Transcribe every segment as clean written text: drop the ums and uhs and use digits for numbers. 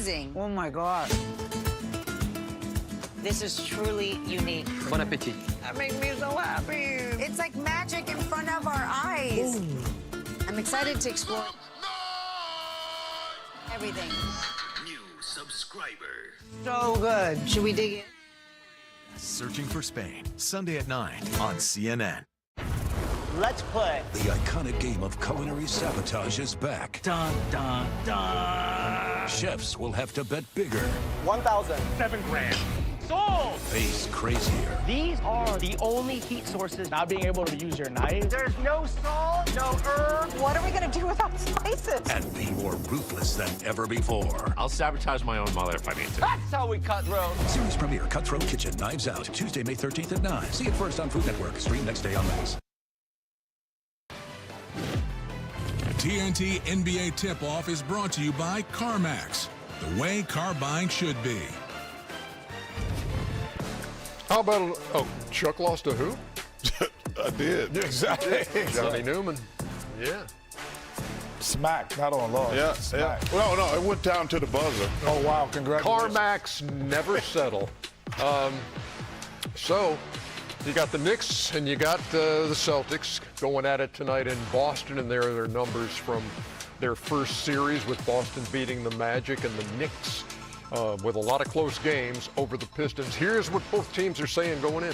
amazing. Oh, my God. This is truly unique. Bon appetit. That makes me so happy. It's like magic in front of our eyes. Ooh. I'm excited to explore everything. New subscriber. So good. Should we dig in? Searching for Spain, Sunday at 9 on CNN. Let's play. The iconic game of culinary sabotage is back. Dun, dun, dun. Chefs will have to bet bigger. 1,000. $7 grand. Sold! Face crazier. These are the only heat sources. Not being able to use your knife. There's no salt, no herb. What are we going to do without spices? And be more ruthless than ever before. I'll sabotage my own mother if I need to. That's how we cut throat. Series premiere Cutthroat Kitchen, Knives Out, Tuesday, May 13th at 9. See it first on Food Network. Stream next day on Max. TNT NBA Tip-Off is brought to you by CarMax, the way car buying should be. How about, Chuck lost to who? I did. Exactly. Johnny Newman. Yeah. Smack, not on loss. Yeah, Smack. yeah. No, it went down to the buzzer. Oh, wow, congratulations. CarMax never settle. So, you got the Knicks and you got the Celtics going at it tonight in Boston, and there are their numbers from their first series with Boston beating the Magic and the Knicks with a lot of close games over the Pistons. Here's what both teams are saying going in.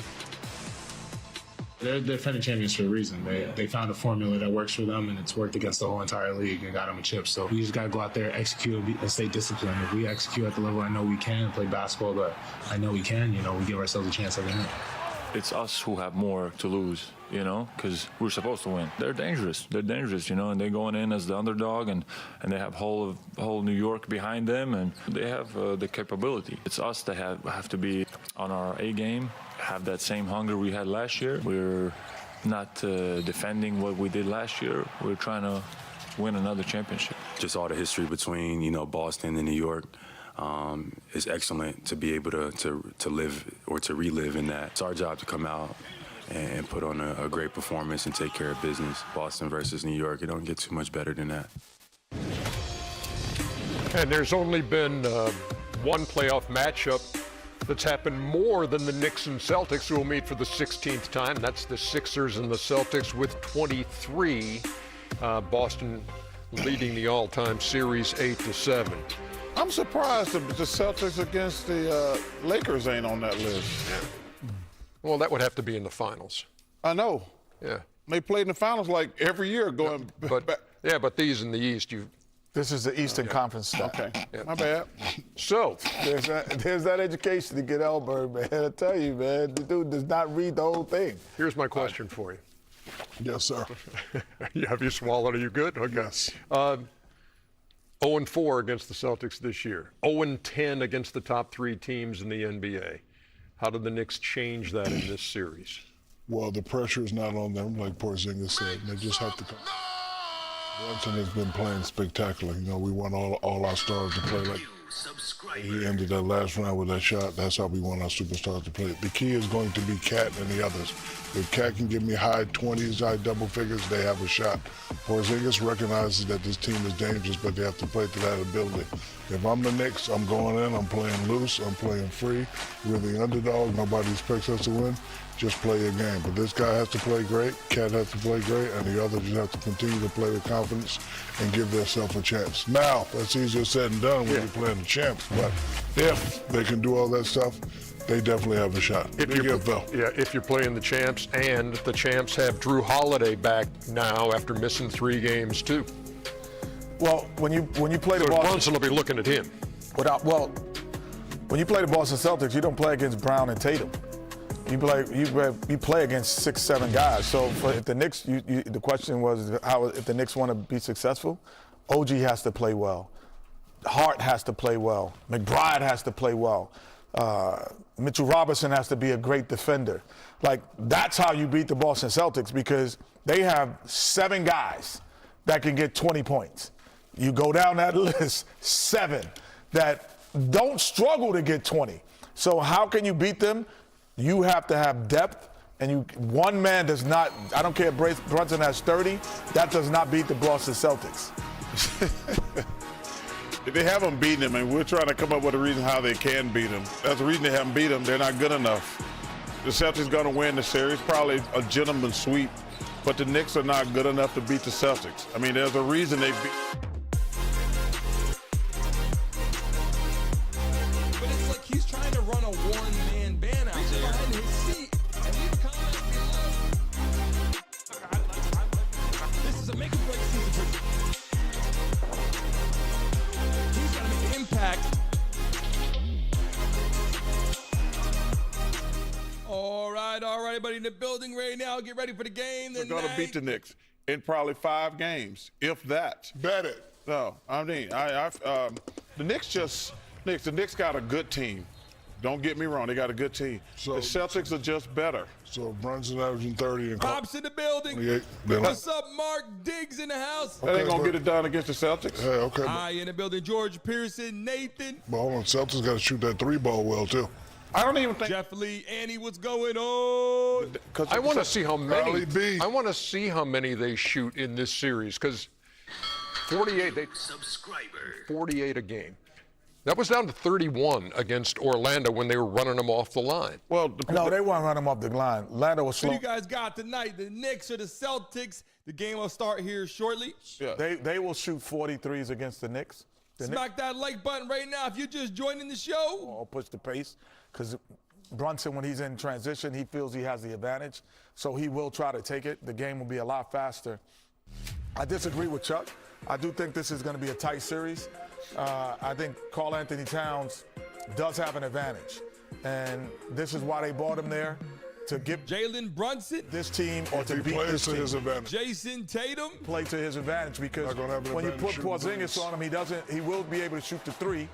They're defending champions for a reason. They found a formula that works for them, and it's worked against the whole entire league and got them a chip. So we just got to go out there, execute, and stay disciplined. If we execute at the level I know we can, play basketball, but I know we can, we give ourselves a chance every night. It's us who have more to lose, because we're supposed to win. They're dangerous, and they're going in as the underdog, and they have whole New York behind them, and they have the capability. It's us that have to be on our A game, have that same hunger we had last year. We're not defending what we did last year. We're trying to win another championship. Just all the history between, Boston and New York. Is excellent to be able to live or to relive in that. It's our job to come out and put on a great performance and take care of business. Boston versus New York, it don't get too much better than that. And there's only been one playoff matchup that's happened more than the Knicks and Celtics, who will meet for the 16th time. That's the Sixers and the Celtics with 23. Boston leading the all-time series 8-7. I'm surprised that the Celtics against the Lakers ain't on that list. Yeah. Well, that would have to be in the finals. I know. Yeah. They played in the finals like every year going back. Yeah, but these in the East, This is the Eastern Conference stuff. Okay, my bad. So. There's that education to get Elbert, man. I tell you, man, the dude does not read the whole thing. Here's my question for you. Yes, sir. Have you swallowed? Are you good? Okay. Yes. 0-4 against the Celtics this year. 0-10 against the top three teams in the NBA. How did the Knicks change that in this series? Well, the pressure is not on them, like Porzingis said. They just have to come. Brunson has been playing spectacular. We want all our stars to play like. He ended that last round with that shot. That's how we want our superstars to play. The key is going to be Cat and the others. If Cat can give me high 20s, high double figures, they have a shot. Porzingis recognizes that this team is dangerous, but they have to play to that ability. If I'm the Knicks, I'm going in, I'm playing loose, I'm playing free. We're the underdog, nobody expects us to win. Just play your game. But this guy has to play great, Cat has to play great, and the others just have to continue to play with confidence and give themselves a chance. Now, that's easier said than done when you're playing the champs, but if they can do all that stuff, they definitely have a shot. If you're playing the champs, and the champs have Drew Holiday back now after missing 3 games too. Well, when you play the Boston, Brunson will be looking at him. When you play the Boston Celtics, you don't play against Brown and Tatum. You play against 6-7 guys. So if the Knicks, the question was if the Knicks want to be successful, OG has to play well. Hart has to play well. McBride has to play well. Mitchell Robinson has to be a great defender. That's how you beat the Boston Celtics, because they have 7 guys that can get 20 points. You go down that list, 7 that don't struggle to get 20. So how can you beat them? You have to have depth, and one man does not. I don't care if Brunson has 30. That does not beat the Boston Celtics. They haven't beaten him, and we're trying to come up with a reason how they can beat him. That's the reason they haven't beat him. They're not good enough. The Celtics going to win the series, probably a gentleman's sweep, but the Knicks are not good enough to beat the Celtics. I mean, there's a reason they beat. But it's like he's trying to run a one-man band out there behind his seat, and leave a comment below. This is a make-or-break season for. He's got to make an impact. All right, everybody in the building right now. Get ready for the game. They're going to beat the Knicks in probably 5 games, if that. Bet it. No, I mean, the Knicks got a good team. Don't get me wrong, they got a good team. So, the Celtics are just better. So Brunson averaging 30 and Pops in the building. What's up, Mark Diggs in the house? That ain't gonna get it done against the Celtics. Hey, okay. Hi in the building, George Pearson, Nathan. But hold on, Celtics got to shoot that 3 ball well too. I don't even think Jeff Lee, Annie, what's going on? I want to see how many. I want to see how many they shoot in this series because 48. 48 a game. That was down to 31 against Orlando when they were running them off the line. Well, no, they weren't running them off the line. Orlando was slow. Who you guys got tonight? The Knicks or the Celtics? The game will start here shortly. Yeah. They will shoot 43s against the Knicks. Smack that like button right now if you're just joining the show. I'll push the pace because Brunson, when he's in transition, he feels he has the advantage. So he will try to take it. The game will be a lot faster. I disagree with Chuck. I do think this is going to be a tight series. I think Karl Anthony Towns does have an advantage. And this is why they brought him there, to give Jalen Brunson this team or to beat this team. his advantage. Jayson Tatum Play to his advantage because when you put Porzingis on him, he will be able to shoot the 3,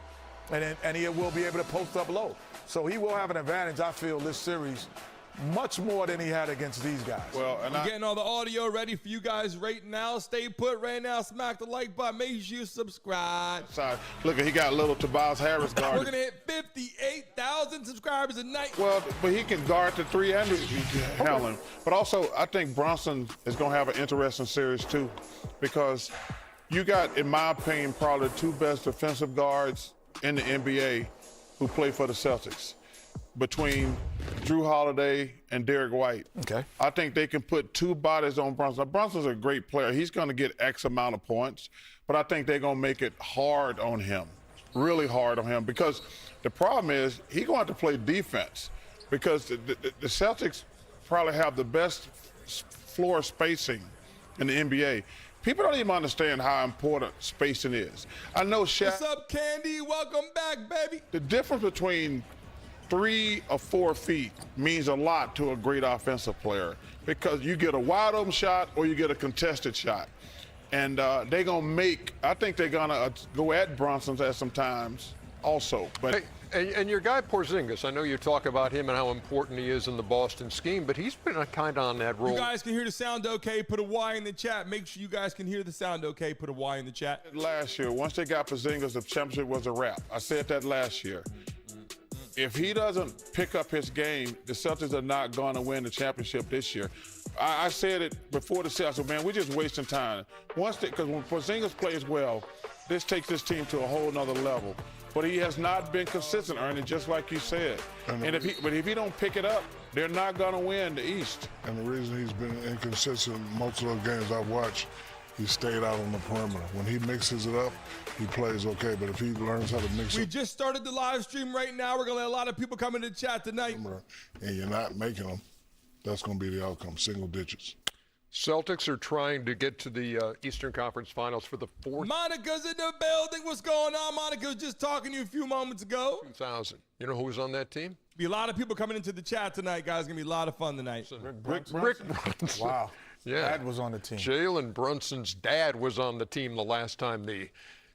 and he will be able to post up low. So he will have an advantage, I feel, this series, much more than he had against these guys. Well, and I'm getting all the audio ready for you guys right now. Stay put right now. Smack the like button. Make sure you subscribe. Sorry. Look, he got little Tobias Harris guard. We're going to hit 58,000 subscribers tonight. Well, but he can guard the 3 and Helen. But also, I think Brunson is going to have an interesting series, too, because you got, in my opinion, probably the 2 best defensive guards in the NBA who play for the Celtics, between Drew Holiday and Derek White. Okay. I think they can put 2 bodies on Brunson. Now, Brunson's a great player. He's going to get X amount of points, but I think they're going to make it hard on him, really hard on him, because the problem is he's going to have to play defense because the Celtics probably have the best floor spacing in the NBA. People don't even understand how important spacing is. I know Shaq. What's up, Candy? Welcome back, baby. The difference between 3 or 4 feet means a lot to a great offensive player because you get a wide open shot or you get a contested shot. And they're going to make, I think they're going to go at Brunson's at some times also. But Hey, and your guy Porzingis, I know you talk about him and how important he is in the Boston scheme, but he's been kind of on that role. You guys can hear the sound okay, put a Y in the chat. Make sure you guys can hear the sound okay, put a Y in the chat. Last year, once they got Porzingis, the championship was a wrap. I said that last year. If he doesn't pick up his game, the Celtics are not going to win the championship this year. I said it before the season. I said, man, we're just wasting time. Because when Porzingis plays well, this takes this team to a whole nother level. But he has not been consistent, Ernie, just like you said. But if he don't pick it up, they're not going to win the East. And the reason he's been inconsistent most of those games I've watched, he stayed out on the perimeter. When he mixes it up, he plays okay. But if he learns how to mix it, we just started the live stream right now. We're going to let a lot of people come into the chat tonight. And you're not making them, that's going to be the outcome, single digits. Celtics are trying to get to the Eastern Conference Finals for the 4th. Monica's in the building. What's going on? Monica was just talking to you a few moments ago. 2000. You know who was on that team? Be a lot of people coming into the chat tonight, guys. Gonna be a lot of fun tonight. Rick Brunson. Wow. Yeah. Dad was on the team. Jalen Brunson's dad was on the team the last time the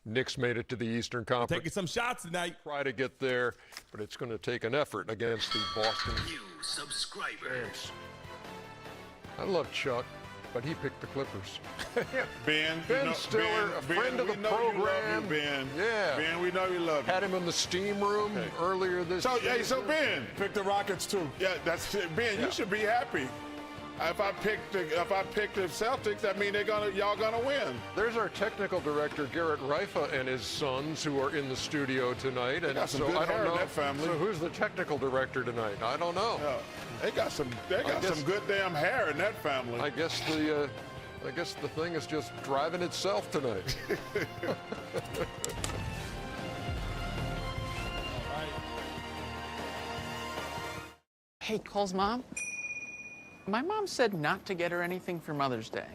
Knicks made it to the Eastern Conference. Taking some shots tonight. Try to get there, but it's going to take an effort against the Boston. New subscribers. I love Chuck, but he picked the Clippers. Ben Stiller, a friend of the program. Ben. Yeah. Ben, we know you love you. Had him in the steam room earlier this year. So Ben. Pick the Rockets, too. Yeah, that's it. Ben, you should be happy. If I pick the Celtics, that means y'all gonna win. There's our technical director, Garrett Reifa, and his sons, who are in the studio tonight. And got some so good I hair don't in know. that family. So who's the technical director tonight? I don't know. Yeah. They got some good damn hair in that family. I guess the thing is just driving itself tonight. Hey, Cole's mom. My mom said not to get her anything for Mother's Day.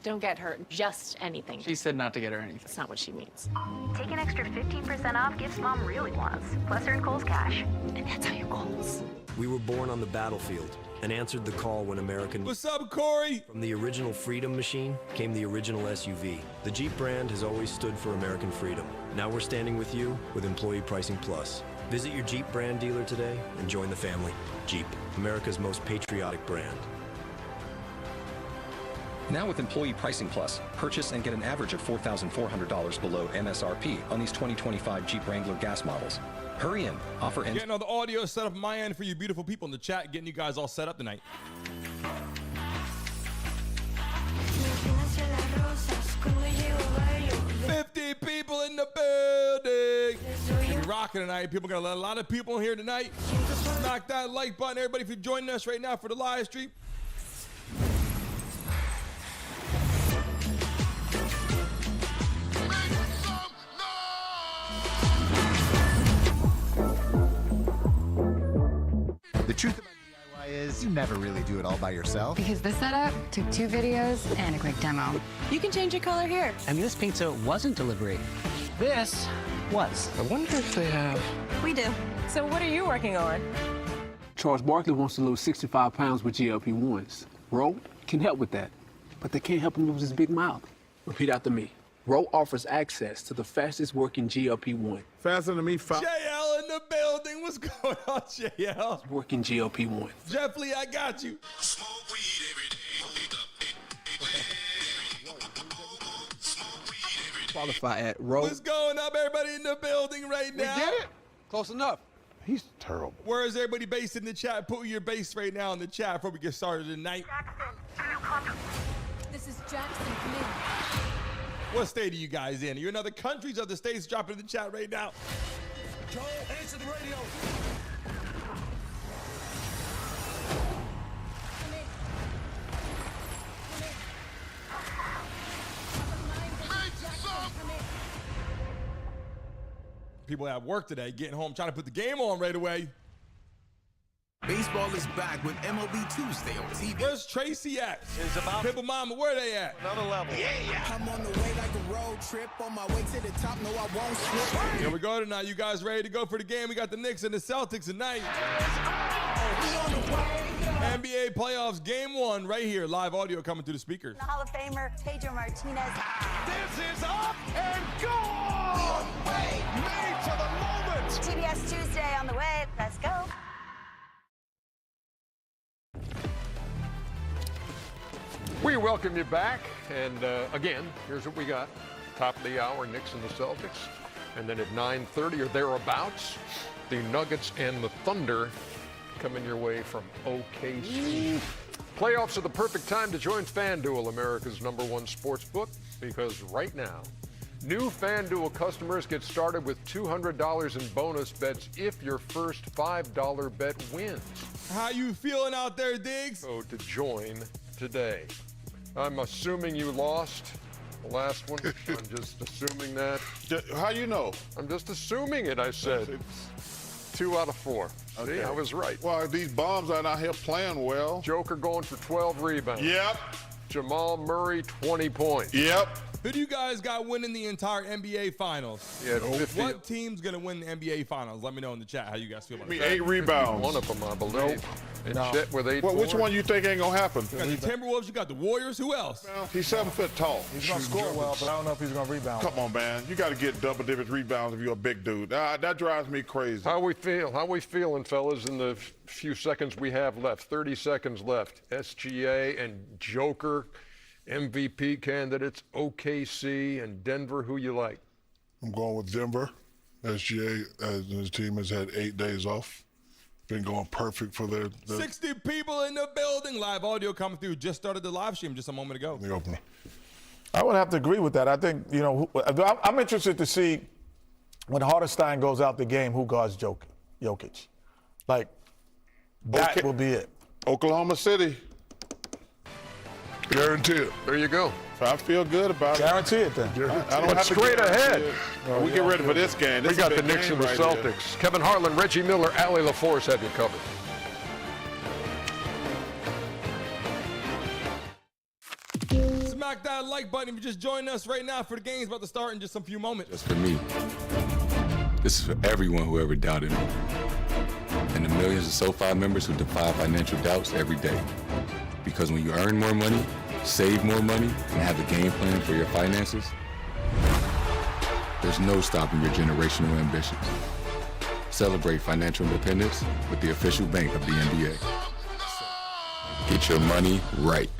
Don't get her just anything. She said not to get her anything. That's not what she means. Take an extra 15% off gifts Mom really wants, plus earn Kohl's cash. And that's how you Kohl's. We were born on the battlefield and answered the call when American... What's up, Corey? From the original Freedom machine came the original SUV. The Jeep brand has always stood for American freedom. Now we're standing with you with Employee Pricing Plus. Visit your Jeep brand dealer today and join the family. Jeep, America's most patriotic brand. Now with Employee Pricing Plus, purchase and get an average of $4,400 below MSRP on these 2025 Jeep Wrangler gas models. Hurry in. Offer ends. Getting all the audio set up on my end for you beautiful people in the chat, getting you guys all set up tonight. $50 people in the building. We're rocking tonight. People got a lot of people in here tonight. Smack that like button, everybody, if you're joining us right now for the live stream. The truth about DIY is you never really do it all by yourself. Because this setup took 2 videos and a quick demo. You can change your color here. And this pizza wasn't delivery. This was. I wonder if they have... We do. So what are you working on? Charles Barkley wants to lose 65 pounds with GLP-1s. Ro can help with that, but they can't help him lose his big mouth. Repeat after me. Ro offers access to the fastest working GLP-1. Faster than me, JL in the building. What's going on, JL? Working GLP-1. Jeff Lee, I got you. Qualify at Ro. What's going up, everybody in the building right now? We get it. Close enough. He's terrible. Where is everybody based in the chat? Put your base right now in the chat before we get started tonight. This is Jackson. Come in. What state are you guys in? Are you in other countries? Other states? Drop it in the chat right now. Joel, answer the radio. People at work today, getting home, trying to put the game on right away. Baseball is back with MLB Tuesday on TV. Where's Tracy at? It's about Pimple Mama, where they at? another level. I'm on the way like a road trip. On my way to the top, no, I won't slip. Here we go tonight. You guys ready to go for the game? We got the Knicks and the Celtics tonight. NBA playoffs game 1 right here. Live audio coming through the speakers. The Hall of Famer, Pedro Martinez. This is up and gone! Made to the moment! TBS Tuesday on the way. Let's go. We welcome you back, and again, here's what we got. Top of the hour, Knicks and the Celtics. And then at 9:30 or thereabouts, the Nuggets and the Thunder coming your way from OKC. Playoffs are the perfect time to join FanDuel, America's #1 sports book, because right now, new FanDuel customers get started with $200 in bonus bets if your first $5 bet wins. How you feeling out there, Diggs? So to join today. I'm assuming you lost the last one. I'm just assuming that. How you know? I'm just assuming it, I said. 2 out of 4. Okay. See, I was right. Well, these bombs are out here playing well. Joker going for 12 rebounds. Yep. Jamal Murray, 20 points. Yep. Who do you guys got winning the entire NBA Finals? Yeah, 50. What team's going to win the NBA Finals? Let me know in the chat how you guys feel about that. 8 rebounds. One of them, I believe. Nope. And Chet with 8. Well, which one you think ain't going to happen? You got the Timberwolves, you got the Warriors. Who else? He's 7 foot tall. He's going to score well, but I don't know if he's going to rebound. Come on, man. You got to get double-digit rebounds if you're a big dude. That drives me crazy. How we feeling, fellas, in the few seconds we have left? 30 seconds left. SGA and Joker, MVP candidates, OKC and Denver. Who you like? I'm going with Denver. SGA and his team has had 8 days off. been going perfect for their 60 people in the building. Live audio coming through. Just started the live stream just a moment ago. the opener. I would have to agree with that. I think, I'm interested to see when Hartenstein goes out the game, who guards Jokic. Like, that will be it. Oklahoma City. Guarantee it. There you go. So I feel good about it. Guarantee it then. I don't have to straight ahead. We get ready for this game. We got the Knicks and the Celtics. Kevin Harlan, Reggie Miller, Allie LaForce have you covered. Smack that like button if you just joined us right now for the game's about to start in just a few moments. Just for me. This is for everyone who ever doubted me. And the millions of SoFi members who defy financial doubts every day. Because when you earn more money, save more money, and have a game plan for your finances, there's no stopping your generational ambitions. Celebrate financial independence with the official bank of the NBA. Get your money right.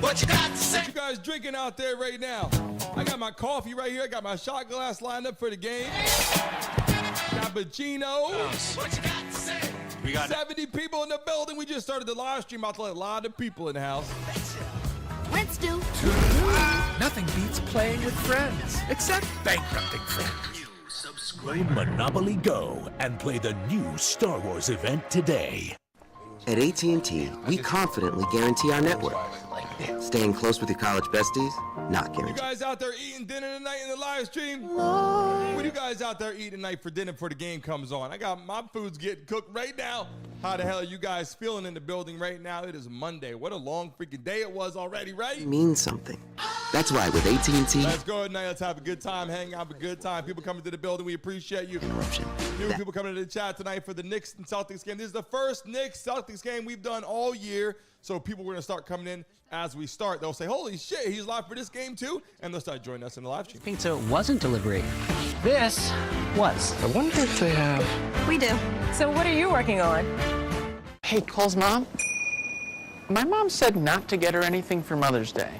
What you got to say? What you guys drinking out there right now? I got my coffee right here. I got my shot glass lined up for the game. Cappuccino. What you got to say? We got 70 people in the building. We just started the live stream. About to let a lot of people in the house. Rinse do. Nothing beats playing with friends, except bankrupting friends. Subscribe Monopoly Go and play the new Star Wars event today. At AT&T, we confidently guarantee our network. Staying close with your college besties, not You guaranteed. guys out there eating dinner tonight in the live stream? What are you guys out there eating tonight for dinner before the game comes on? I got my food's getting cooked right now. How the hell are you guys feeling in the building right now? It is Monday. What a long freaking day it was already, right? It means something. That's why with AT&T, Let's go tonight. Let's have a good time, hang out, have a good time. People coming to the building, we appreciate you. New people coming to the chat tonight for the Knicks and Celtics game. This is the first Knicks Celtics game we've done all year. So people are going to start coming in as we start. They'll say, holy shit, he's live for this game too. And they'll start joining us in the live stream. Pizza wasn't delivery. This was. I wonder if they have. We do. So what are you working on? Hey, Cole's mom. My mom said not to get her anything for Mother's Day.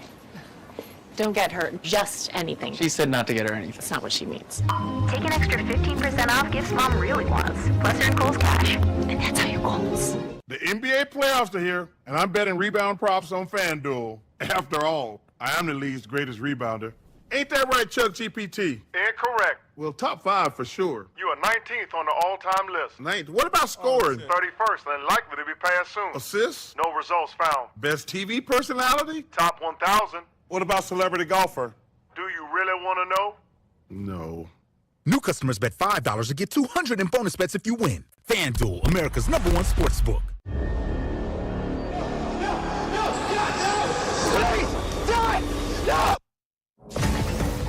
Don't get her just anything. She said not to get her anything. That's not what she means. Take an extra 15% off gifts mom really wants. Plus earn Kohl's cash. And that's how you Kohl's. The NBA playoffs are here, and I'm betting rebound props on FanDuel. After all, I am the league's greatest rebounder. Ain't that right, Chuck GPT? Incorrect. Well, top 5 for sure. You are 19th on the all-time list. 9th. What about scoring? 31st and likely to be passed soon. Assists? No results found. Best TV personality? Top 1,000. What about celebrity golfer? Do you really want to know? No. New customers bet $5 to get $200 in bonus bets if you win. FanDuel, America's #1 sports book.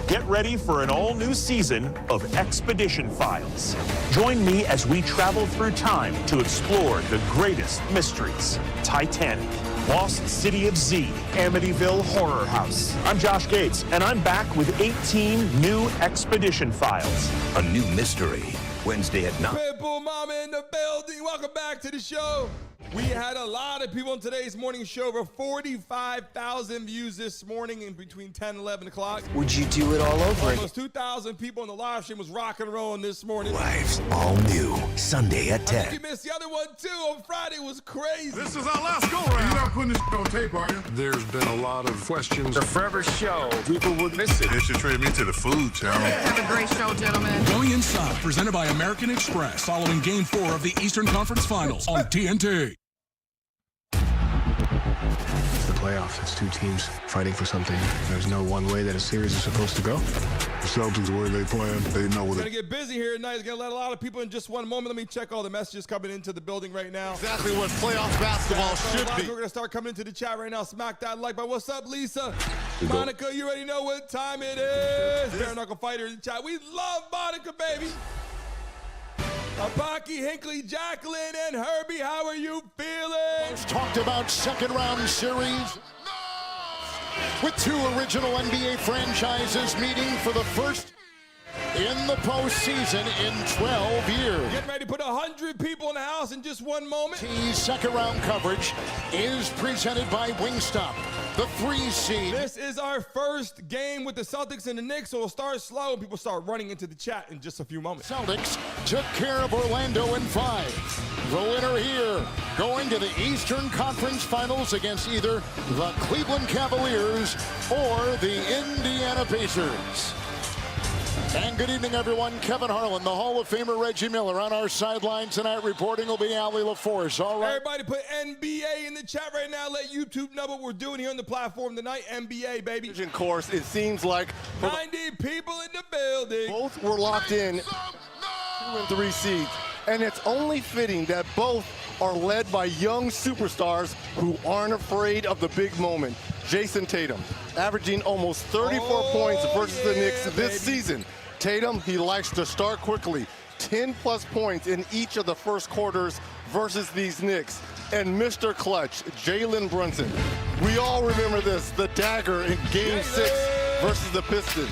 Get ready for an all-new season of Expedition Files. Join me as we travel through time to explore the greatest mysteries. Titanic, Lost City of Z, Amityville Horror House. I'm Josh Gates, and I'm back with 18 new Expedition Files. A new mystery, Wednesday at 9. Pitbull Mama in the building. Welcome back to the show. We had a lot of people on today's morning show. Over 45,000 views this morning in between 10 and 11 o'clock. Would you do it all over again? Almost 2,000 people on the live stream was rock and rolling this morning. Lives all new, Sunday at 10. You missed the other one too. On Friday was crazy. This is our last go-round. You're not putting this on tape, are you? There's been a lot of questions. The forever show. People would miss it. They should trade me to the food channel. Have a great show, gentlemen. Going Inside, presented by American Express, following Game 4 of the Eastern Conference Finals on TNT. It's the playoffs. It's two teams fighting for something. There's no one way that a series is supposed to go. The Celtics, where they playing, they know what We're going to get busy here tonight. It's going to let a lot of people in just one moment. Let me check all the messages coming into the building right now. Exactly what playoff basketball should be. We're going to start coming into the chat right now. Smack that like button. What's up, Lisa? Monica, you already know what time it is. Bare Knuckle Fighter in the chat. We love Monica, baby. Abaki, Hinkley, Jacqueline, and Herbie, how are you feeling? Most talked about second round series with two original NBA franchises meeting for the first in the postseason in 12 years. Getting ready to put 100 people in the house in just one moment. T's second round coverage is presented by Wingstop, the 3 seed. This is our first game with the Celtics and the Knicks, so we'll start slow and people start running into the chat in just a few moments. Celtics took care of Orlando in 5. The winner here going to the Eastern Conference Finals against either the Cleveland Cavaliers or the Indiana Pacers. And good evening, everyone. Kevin Harlan, the Hall of Famer Reggie Miller on our sideline tonight. Reporting will be Ali LaForce. All right. Everybody put NBA in the chat right now. Let YouTube know what we're doing here on the platform tonight. NBA, baby. Of course, it seems like 90 people in the building. Both were locked in 2 and 3 seeds. And it's only fitting that both are led by young superstars who aren't afraid of the big moment. Jayson Tatum, averaging almost 34 points versus the Knicks this season. Tatum, he likes to start quickly. 10-plus points in each of the first quarters versus these Knicks. And Mr. Clutch, Jalen Brunson. We all remember this, the dagger in Game 6 versus the Pistons.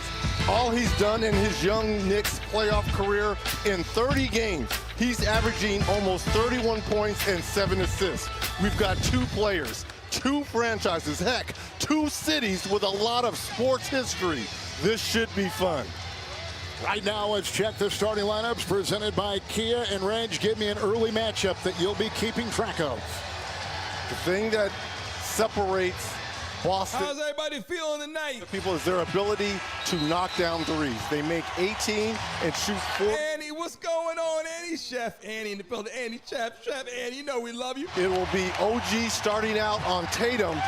All he's done in his young Knicks playoff career in 30 games, he's averaging almost 31 points and 7 assists. We've got 2 players, 2 franchises, heck, 2 cities with a lot of sports history. This should be fun. Right now, let's check the starting lineups presented by Kia. And Reg, give me an early matchup that you'll be keeping track of. The thing that separates Boston. How's everybody feeling tonight? People is their ability to knock down threes. They make 18 and shoot 4. Annie, what's going on? Annie, Chef Annie in the building. Annie, Chef Annie, you know we love you. It will be OG starting out on Tatum.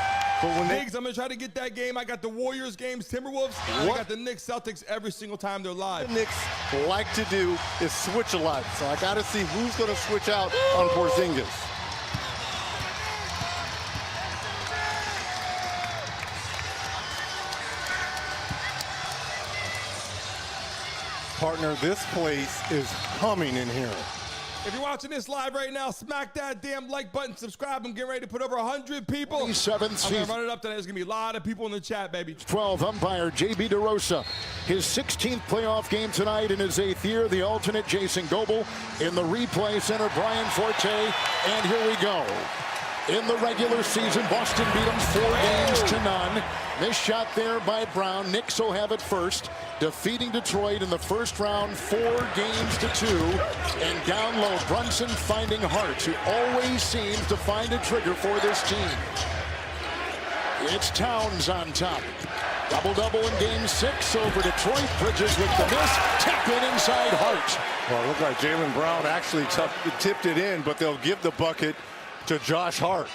But when Knicks, I'm going to try to get that game. I got the Warriors games, Timberwolves. I got the Knicks, Celtics every single time they're live. The Knicks like to do is switch a lot. So I got to see who's going to switch out on Porzingis. Partner, this place is humming in here. If you're watching this live right now, smack that damn like button, subscribe. I'm getting ready to put over 100 people. 27th I'm going season. to run it up tonight. There's going to be a lot of people in the chat, baby. 12 umpire J.B. DeRosa. His 16th playoff game tonight in his 8th year. The alternate Jason Goebel. In the replay center, Brian Forte. And here we go. In the regular season, Boston beat them 4 games to none. This shot there by Brown. Knicks will have it first. Defeating Detroit in the first round, 4 games to 2. And down low, Brunson finding Hart, who always seems to find a trigger for this team. It's Towns on top. Double-double in Game 6 over Detroit. Bridges with the miss. Tap in inside Hart. Well, it looked like Jaylen Brown actually tipped it in, but they'll give the bucket to Josh Hart.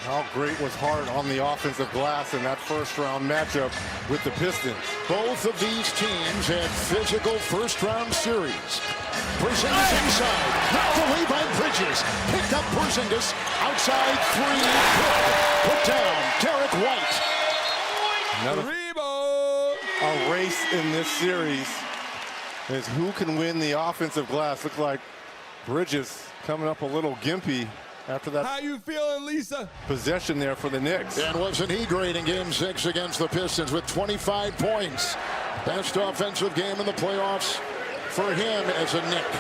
How great was Hart on the offensive glass in that first-round matchup with the Pistons? Both of these teams had physical first-round series. Porzingis inside, knocked away by Bridges. Picked up Porzingis, outside 3, put down Derek White. Another a race in this series is who can win the offensive glass. Looks like Bridges coming up a little gimpy after that. How you feeling, Lisa? Possession there for the Knicks. And wasn't he great in Game 6 against the Pistons with 25 points? Best offensive game in the playoffs for him as a Knick.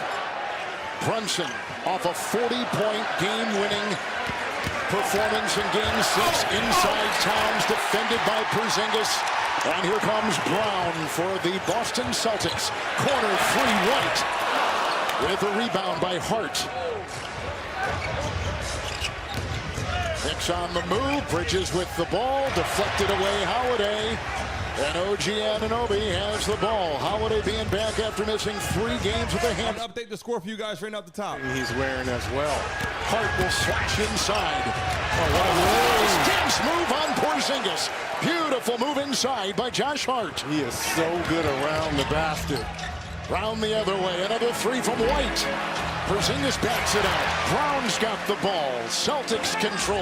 Brunson off a 40-point game-winning performance in Game 6 inside Towns, defended by Porzingis. And here comes Brown for the Boston Celtics. Corner 3, White with a rebound by Hart. Knicks on the move. Bridges with the ball. Deflected away Holiday. And OG Anunoby has the ball. Holiday being back after missing 3 games with a hand. I'll update the score for you guys right now at the top. And he's wearing as well. Hart will slash inside. Dance move on Porzingis. Beautiful move inside by Josh Hart. He is so good around the basket. Round the other way. Another 3 from White. Porzingis backs it out. Brown's got the ball. Celtics control.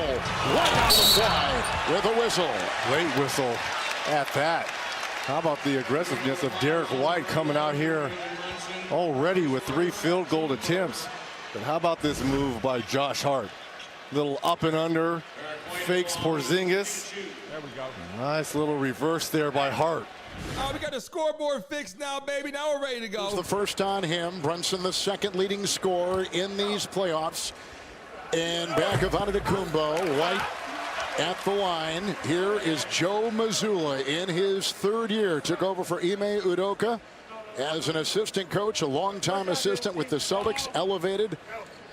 White on the fly with a whistle. Late whistle at that. How about the aggressiveness of Derek White coming out here already with 3 field goal attempts. But how about this move by Josh Hart? Little up and under, fakes Porzingis. There we go. Nice little reverse there by Hart. Oh, we got the scoreboard fixed now, baby. Now we're ready to go. It's the first on him. Brunson, the second leading scorer in these playoffs. And back of Antetokounmpo, White at the line. Here is Joe Mazzulla in his third year. Took over for Ime Udoka as an assistant coach, a longtime assistant with the Celtics, elevated.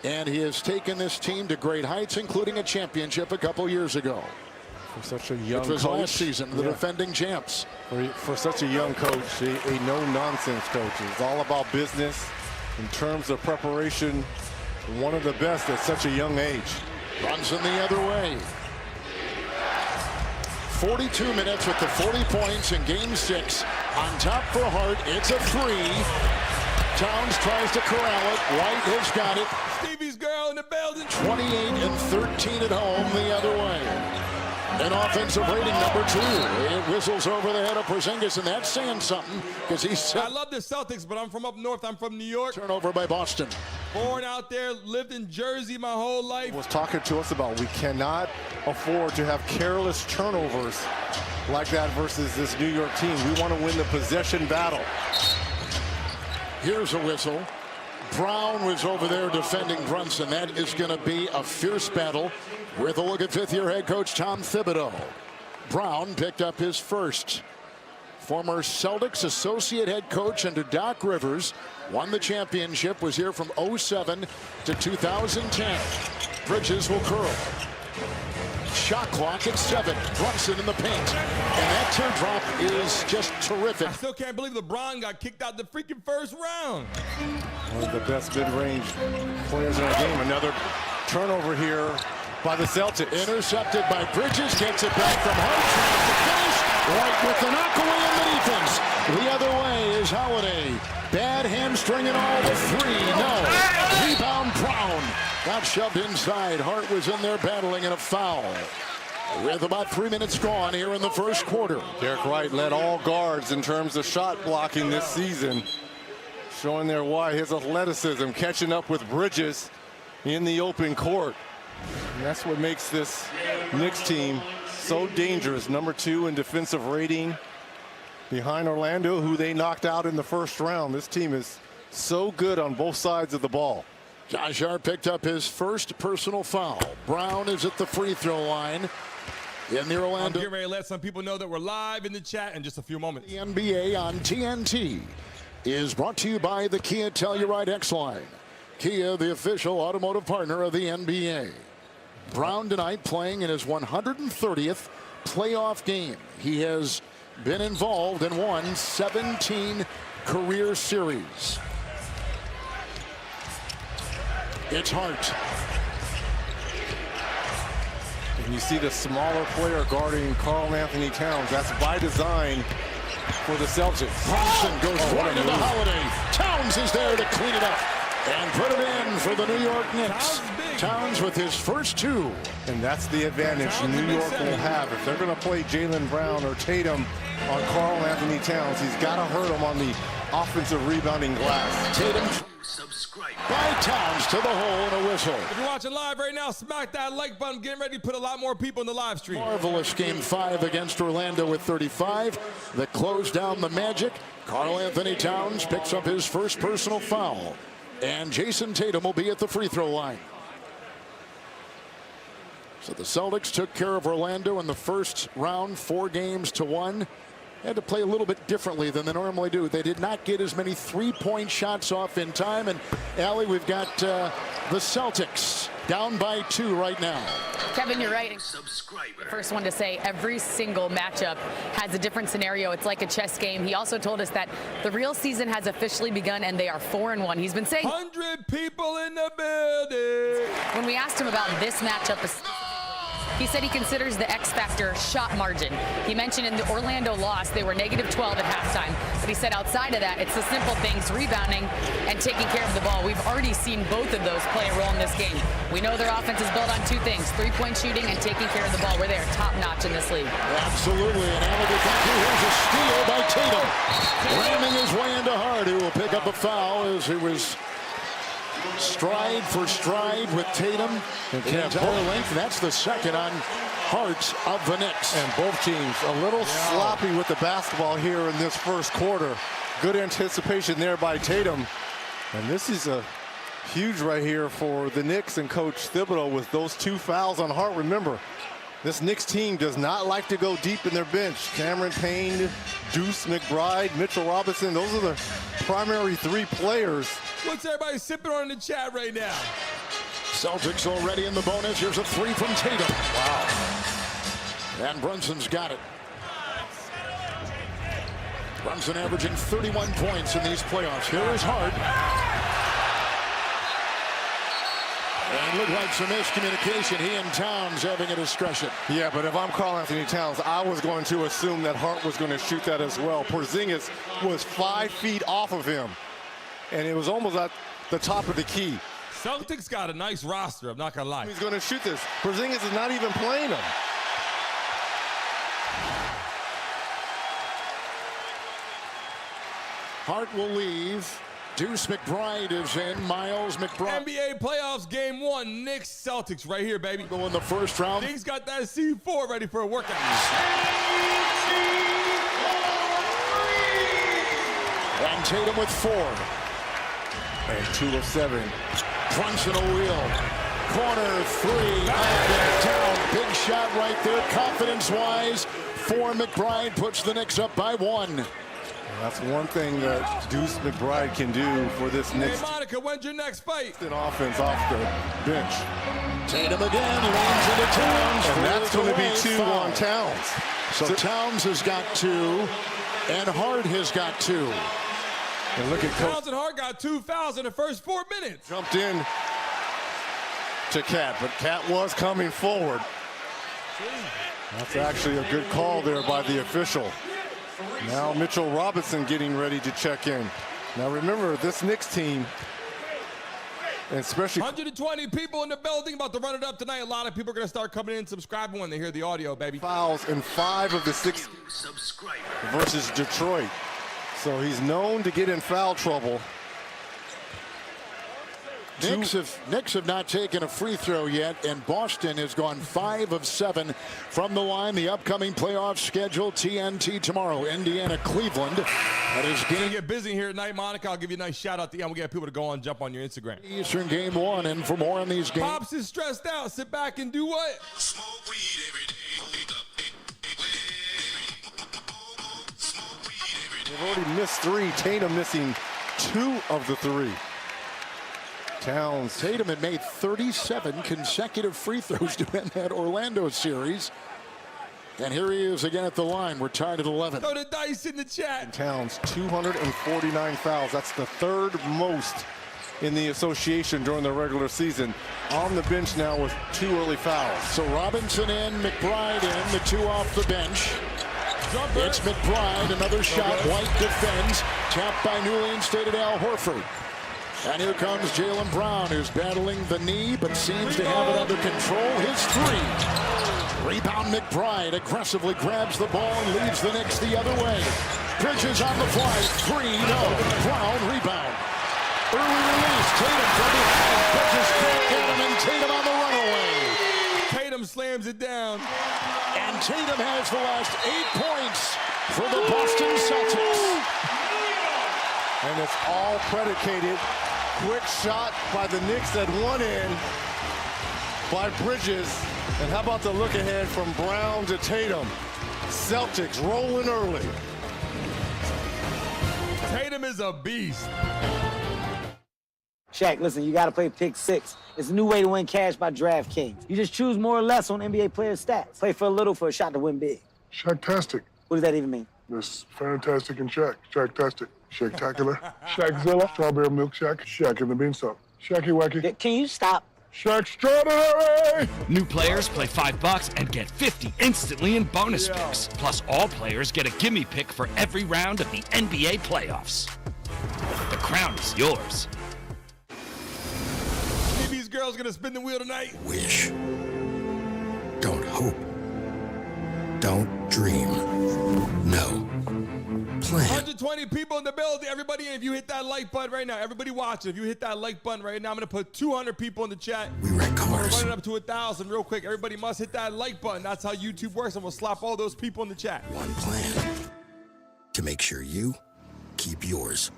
And he has taken this team to great heights, including a championship a couple years ago. For such a young coach. It was coach. last season, the defending champs. For such a young coach, a no-nonsense coach. It's all about business in terms of preparation. One of the best at such a young age. Brunson the other way. 42 minutes with the 40 points in Game 6. On top for Hart, it's a three. Towns tries to corral it. White has got it. Stevie's girl in the building. 28 and 13 at home the other way. An offensive rating number 2. It whistles over the head of Porzingis, and that's saying something because he's. I love the Celtics, but I'm from up north. I'm from New York. Turnover by Boston. Born out there, lived in Jersey my whole life. Was talking to us about we cannot afford to have careless turnovers like that versus this New York team. We want to win the possession battle. Here's a whistle. Brown was over there defending Brunson. That is going to be a fierce battle with a look at fifth-year head coach Tom Thibodeau. Brown picked up his first. Former Celtics associate head coach under Doc Rivers. Won the championship, was here from 07 to 2010. Bridges will curl. Shot clock at 7. Brunson in the paint. And that teardrop is just terrific. I still can't believe LeBron got kicked out the freaking first round. One of the best mid-range players in the game. Another turnover here by the Celtics. Intercepted by Bridges. Gets it back from Hart. Tries to finish. White with the knockaway in the defense. The other way is Holiday. Bad hamstring and all the three. No. Rebound Brown. Got shoved inside. Hart was in there battling in a foul. With about 3 minutes gone here in the first quarter. Derek Wright led all guards in terms of shot blocking this season. Showing there why his athleticism catching up with Bridges in the open court. And that's what makes this Knicks team so dangerous. Number 2 in defensive rating behind Orlando, who they knocked out in the first round. This team is so good on both sides of the ball. Josh Hart picked up his first personal foul. Brown is at the free throw line in the Orlando. I'm getting ready to let some people know that we're live in the chat in just a few moments. The NBA on TNT is brought to you by the Kia Telluride X-Line. Kia, the official automotive partner of the NBA. Brown tonight playing in his 130th playoff game. He has been involved and won 17 career series. It's Hart. And you see the smaller player guarding Karl Anthony Towns. That's by design for the Celtics. Brunson goes right into Holiday. Towns is there to clean it up and put it in for the New York Knicks. Towns with his first 2. And that's the advantage New York will have. If they're going to play Jaylen Brown or Tatum on Karl Anthony Towns, he's got to hurt him on the offensive rebounding glass. Tatum by Towns to the hole and a whistle. If you're watching live right now, smack that like button. Getting ready to put a lot more people in the live stream. Marvelous Game 5 against Orlando with 35 that closed down the Magic. Karl Anthony Towns picks up his first personal foul. And Jayson Tatum will be at the free throw line. So the Celtics took care of Orlando in the first round, 4-1. Had to play a little bit differently than they normally do. They did not get as many three-point shots off in time. And, Allie, we've got the Celtics down by 2 right now. Kevin, you're right. First one to say every single matchup has a different scenario. It's like a chess game. He also told us that the real season has officially begun and they are 4-1. He's been saying 100 people in the building. When we asked him about this matchup, he said he considers the X factor shot margin. He mentioned in the Orlando loss, they were -12 at halftime. But he said outside of that, it's the simple things, rebounding and taking care of the ball. We've already seen both of those play a role in this game. We know their offense is built on 2 things, 3-point shooting and taking care of the ball. We're there, top notch in this league. Absolutely, and here's a steal by Tatum. Ramming his way into Hart, who will pick up a foul as he was stride for stride with Tatum. The entire length. That's the second on hearts of the Knicks. And both teams a little sloppy with the basketball here in this first quarter. Good anticipation there by Tatum. And this is a huge right here for the Knicks and Coach Thibodeau with those 2 fouls on Hart. Remember, this Knicks team does not like to go deep in their bench. Cameron Payne, Deuce McBride, Mitchell Robinson, those are the primary 3 players. What's everybody sipping on in the chat right now? Celtics already in the bonus. Here's a 3 from Tatum. Wow. And Brunson's got it. Brunson averaging 31 points in these playoffs. Here is Hart. And looked like some miscommunication. He and Towns having a discussion. Yeah, but if I'm Karl Anthony Towns, I was going to assume that Hart was going to shoot that as well. Porzingis was 5 feet off of him, and it was almost at the top of the key. Celtics got a nice roster, I'm not going to lie. He's going to shoot this. Porzingis is not even playing him. Hart will leave. Deuce McBride is in. Miles McBride. NBA playoffs game 1, Knicks Celtics right here, baby. Go in the first round. Knicks got that C4 ready for a workout. And Tatum with 4. And 2 of 7. Brunson a wheel. Corner 3. Down. Big shot right there. Confidence-wise for McBride. Puts the Knicks up by 1. That's one thing that Deuce McBride can do for this Knicks. Hey, Monica, when's your next fight? An offense off the bench. Tatum again leans into Towns. And that's going to be 2 on Towns. So Towns has got 2, and Hart has got 2. And look at Towns and Hart got 2 fouls in the first 4 minutes. Jumped in to Cat, but Cat was coming forward. That's actually a good call there by the official. Now Mitchell Robinson getting ready to check in. Now remember, this Knicks team, and especially 120 people in the building, about to run it up tonight. A lot of people are going to start coming in, subscribing when they hear the audio, baby. Fouls in 5 of the 6 versus Detroit. So he's known to get in foul trouble. Knicks have not taken a free throw yet, and Boston has gone 5 of 7 from the line. The upcoming playoff schedule, TNT tomorrow, Indiana, Cleveland. That is game. Get busy here tonight, Monica. I'll give you a nice shout out at the end. We'll get people to go on, jump on your Instagram. Eastern game 1, and for more on these games. Pops is stressed out. Sit back and do what? They've already missed 3. Tatum missing 2 of the 3. Towns. Tatum had made 37 consecutive free throws to end that Orlando series. And here he is again at the line. We're tied at 11. Throw the dice in the chat. And Towns, 249 fouls. That's the 3rd most in the association during the regular season. On the bench now with 2 early fouls. So Robinson in, McBride in, the 2 off the bench. Jumper. It's McBride, another shot. White defends, tapped by newly instated Al Horford. And here comes Jaylen Brown, who's battling the knee, but seems to have it under control. His 3. Rebound McBride aggressively grabs the ball and leads the Knicks the other way. Bridges on the fly. 3, no. Brown rebound. Early release. Tatum from behind. Bridges can't get him, and Tatum on the runaway. Tatum slams it down. And Tatum has the last 8 points for the Boston Celtics. And it's all predicated. Quick shot by the Knicks at one end by Bridges. And how about the look ahead from Brown to Tatum? Celtics rolling early. Tatum is a beast. Shaq, listen, you got to play Pick 6. It's a new way to win cash by DraftKings. You just choose more or less on NBA player stats. Play for a little for a shot to win big. Shaq-tastic. What does that even mean? It's fantastic and Shaq. Shaq-tastic. Shaq-tacular. Shaqzilla. Strawberry milk Shaq. Shaq in the beanstalk. Shacky wacky. Can you stop? Shaq extraordinary! New players play $5 and get 50 instantly in bonus picks. Plus, all players get a gimme pick for every round of the NBA playoffs. The crown is yours. These girls gonna spin the wheel tonight. Wish. Don't hope. Don't dream. No. plan. 120 people in the building. Everybody, if you hit that like button right now, everybody watching, if you hit that like button right now, I'm going to put 200 people in the chat. We wreck cars. Run it up to 1,000 real quick. Everybody must hit that like button. That's how YouTube works, and we'll slap all those people in the chat. One plan to make sure you keep yours.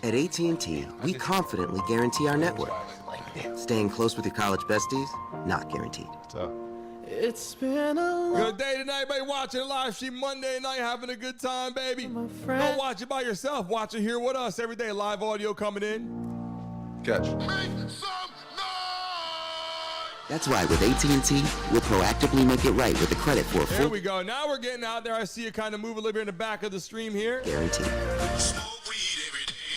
At AT&T, we confidently guarantee our network. Staying close with your college besties, not guaranteed. It's been a good day tonight, everybody watching a live stream Monday night, having a good time, baby. Don't watch it by yourself. Watch it here with us every day. Live audio coming in. Catch. That's why with AT&T, we'll proactively make it right with the credit for a full There we go. Now we're getting out there. I see you kind of moving a little bit in the back of the stream here. guarantee.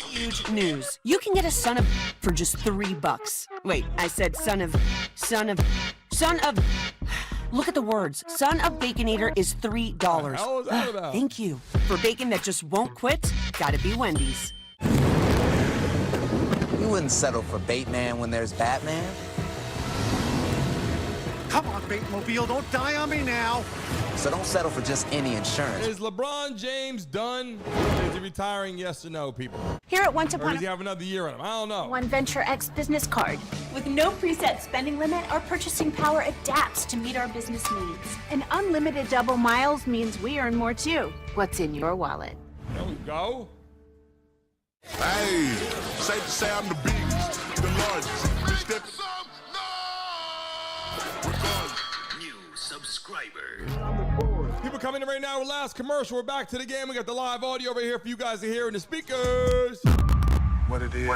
Huge news. You can get a son of for just $3. Wait, I said son of. Look at the words. Son of Baconator is $3. What the hell is that about? Thank you. For bacon that just won't quit, gotta be Wendy's. You wouldn't settle for Bateman when there's Batman. Come on, Batemobile, don't die on me now. So don't settle for just any insurance. Is LeBron James done? Is he retiring? Yes or no, people? Here at Once Or Upon does he have another year on him? I don't know. One Venture X business card. With no preset spending limit, our purchasing power adapts to meet our business needs. And unlimited double miles means we earn more too. What's in your wallet? There we go. Hey, safe to say I'm the biggest, the largest. New subscriber. People coming in right now with last commercial. We're back to the game. We got the live audio over here for you guys to hear in the speakers. What it is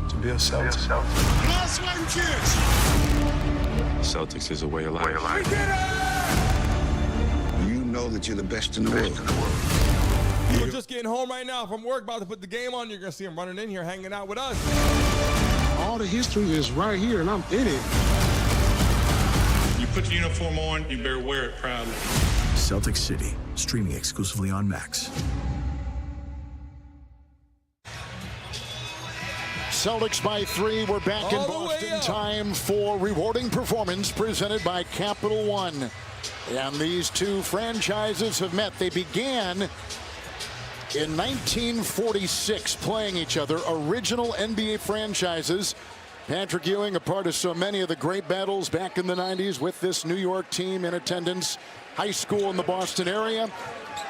to be a Celtic. Last one, kids. Celtics is a way of life. You know that you're the best in the world. People just getting home right now from work, about to put the game on. You're going to see them running in here, hanging out with us. All the history is right here, and I'm in it. You put the uniform on, you better wear it proudly. Celtic City, streaming exclusively on Max. Celtics by 3. We're back in Boston. Time for rewarding performance presented by Capital One. And these two franchises have met. They began in 1946 playing each other, original NBA franchises. Patrick Ewing, a part of so many of the great battles back in the 90s with this New York team in attendance. High school in the Boston area.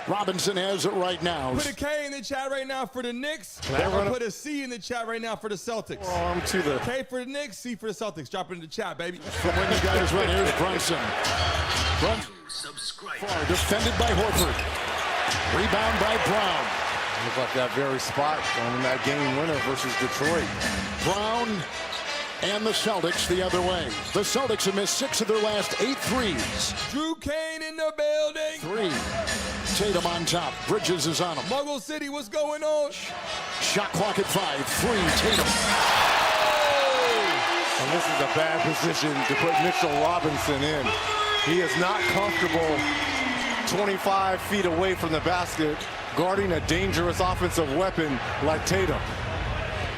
Robinson has it right now. Put a K in the chat right now for the Knicks. Or put a C in the chat right now for the Celtics. Arm to the K for the Knicks, C for the Celtics. Drop it in the chat, baby. From when you guys went, here's Brunson. Far defended by Horford. Rebound by Brown. Looks like that very spot on that game winner versus Detroit. Brown and the Celtics the other way. The Celtics have missed 6 of their last 8 threes. Drew Kane in the building. 3. Tatum on top. Bridges is on him. Muggle City, what's going on? Shot clock at 5. 3. Tatum. And this is a bad position to put Mitchell Robinson in. He is not comfortable 25 feet away from the basket, guarding a dangerous offensive weapon like Tatum.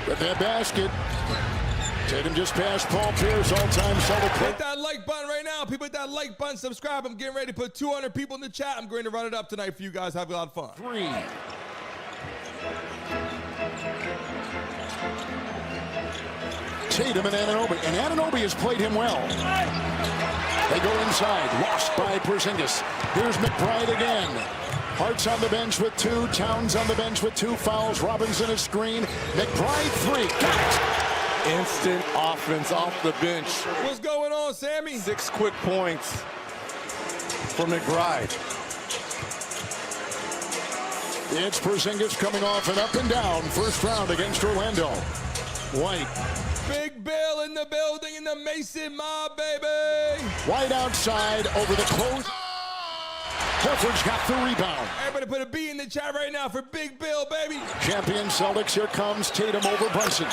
With that basket, Tatum just passed Paul Pierce, all-time Celtic. Hit that like button right now. People hit that like button, subscribe. I'm getting ready to put 200 people in the chat. I'm going to run it up tonight for you guys. Have a lot of fun. 3. Tatum and Anunoby. And Anunoby has played him well. They go inside. Lost by Porzingis. Here's McBride again. Hart's on the bench with 2. Towns on the bench with 2 fouls. Robinson is screen. McBride 3. Got it. Instant offense off the bench. What's going on, Sammy? 6 quick points for McBride. It's Porzingis coming off an up and down first round against Orlando. White. Big Bill in the building in the Mason mob, baby. White outside over the close. Horford's got the rebound. Everybody put a B in the chat right now for Big Bill, baby. Champion Celtics. Here comes Tatum over Brunson.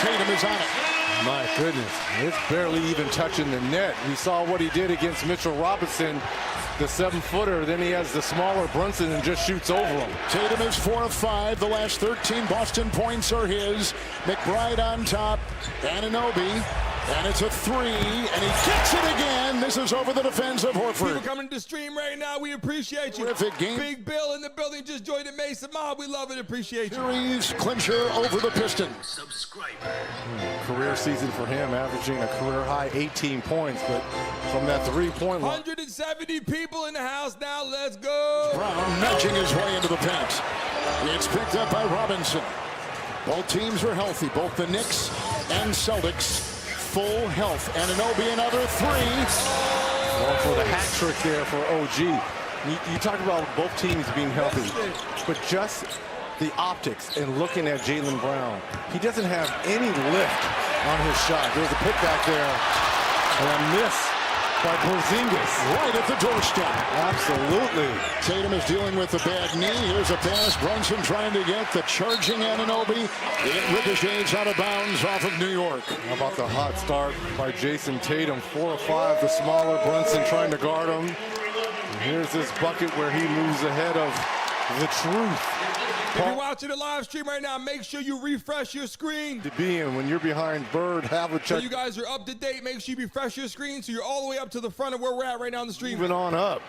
Tatum is on it. My goodness, it's barely even touching the net. We saw what he did against Mitchell Robinson, the 7-footer. Then he has the smaller Brunson and just shoots over him. Tatum is 4 of 5. The last 13 Boston points are his. McBride on top. Anunoby And it's a three, and he gets it again. This is over the defense of Horford. People coming to the stream right now, we appreciate you. Terrific game. Big Bill in the building just joined the Mason Mob. We love it, appreciate you. Series clincher over the Pistons. Career season for him, averaging a career high 18 points, but from that three-point line. 170 people in the house now, let's go. Brown nudging his way into the paint. It's picked up by Robinson. Both teams are healthy, both the Knicks and Celtics. Full health. Anunoby another three. Well, for the hat trick there for OG. You talk about both teams being healthy, but just the optics and looking at Jaylen Brown. He doesn't have any lift on his shot. There's a putback there and a miss by Porzingis. Right at the doorstep. Absolutely. Tatum is dealing with the bad knee. Here's a pass. Brunson trying to get the charging Anunoby. It ricochets out of bounds off of New York. How about the hot start by Jayson Tatum? 4 or 5, the smaller Brunson trying to guard him. And here's this bucket where he moves ahead of the truth. If you're watching the live stream right now, make sure you refresh your screen. To be in when you're behind Bird, Havlicek. So you guys are up to date. Make sure you refresh your screen so you're all the way up to the front of where we're at right now on the stream. Moving on up.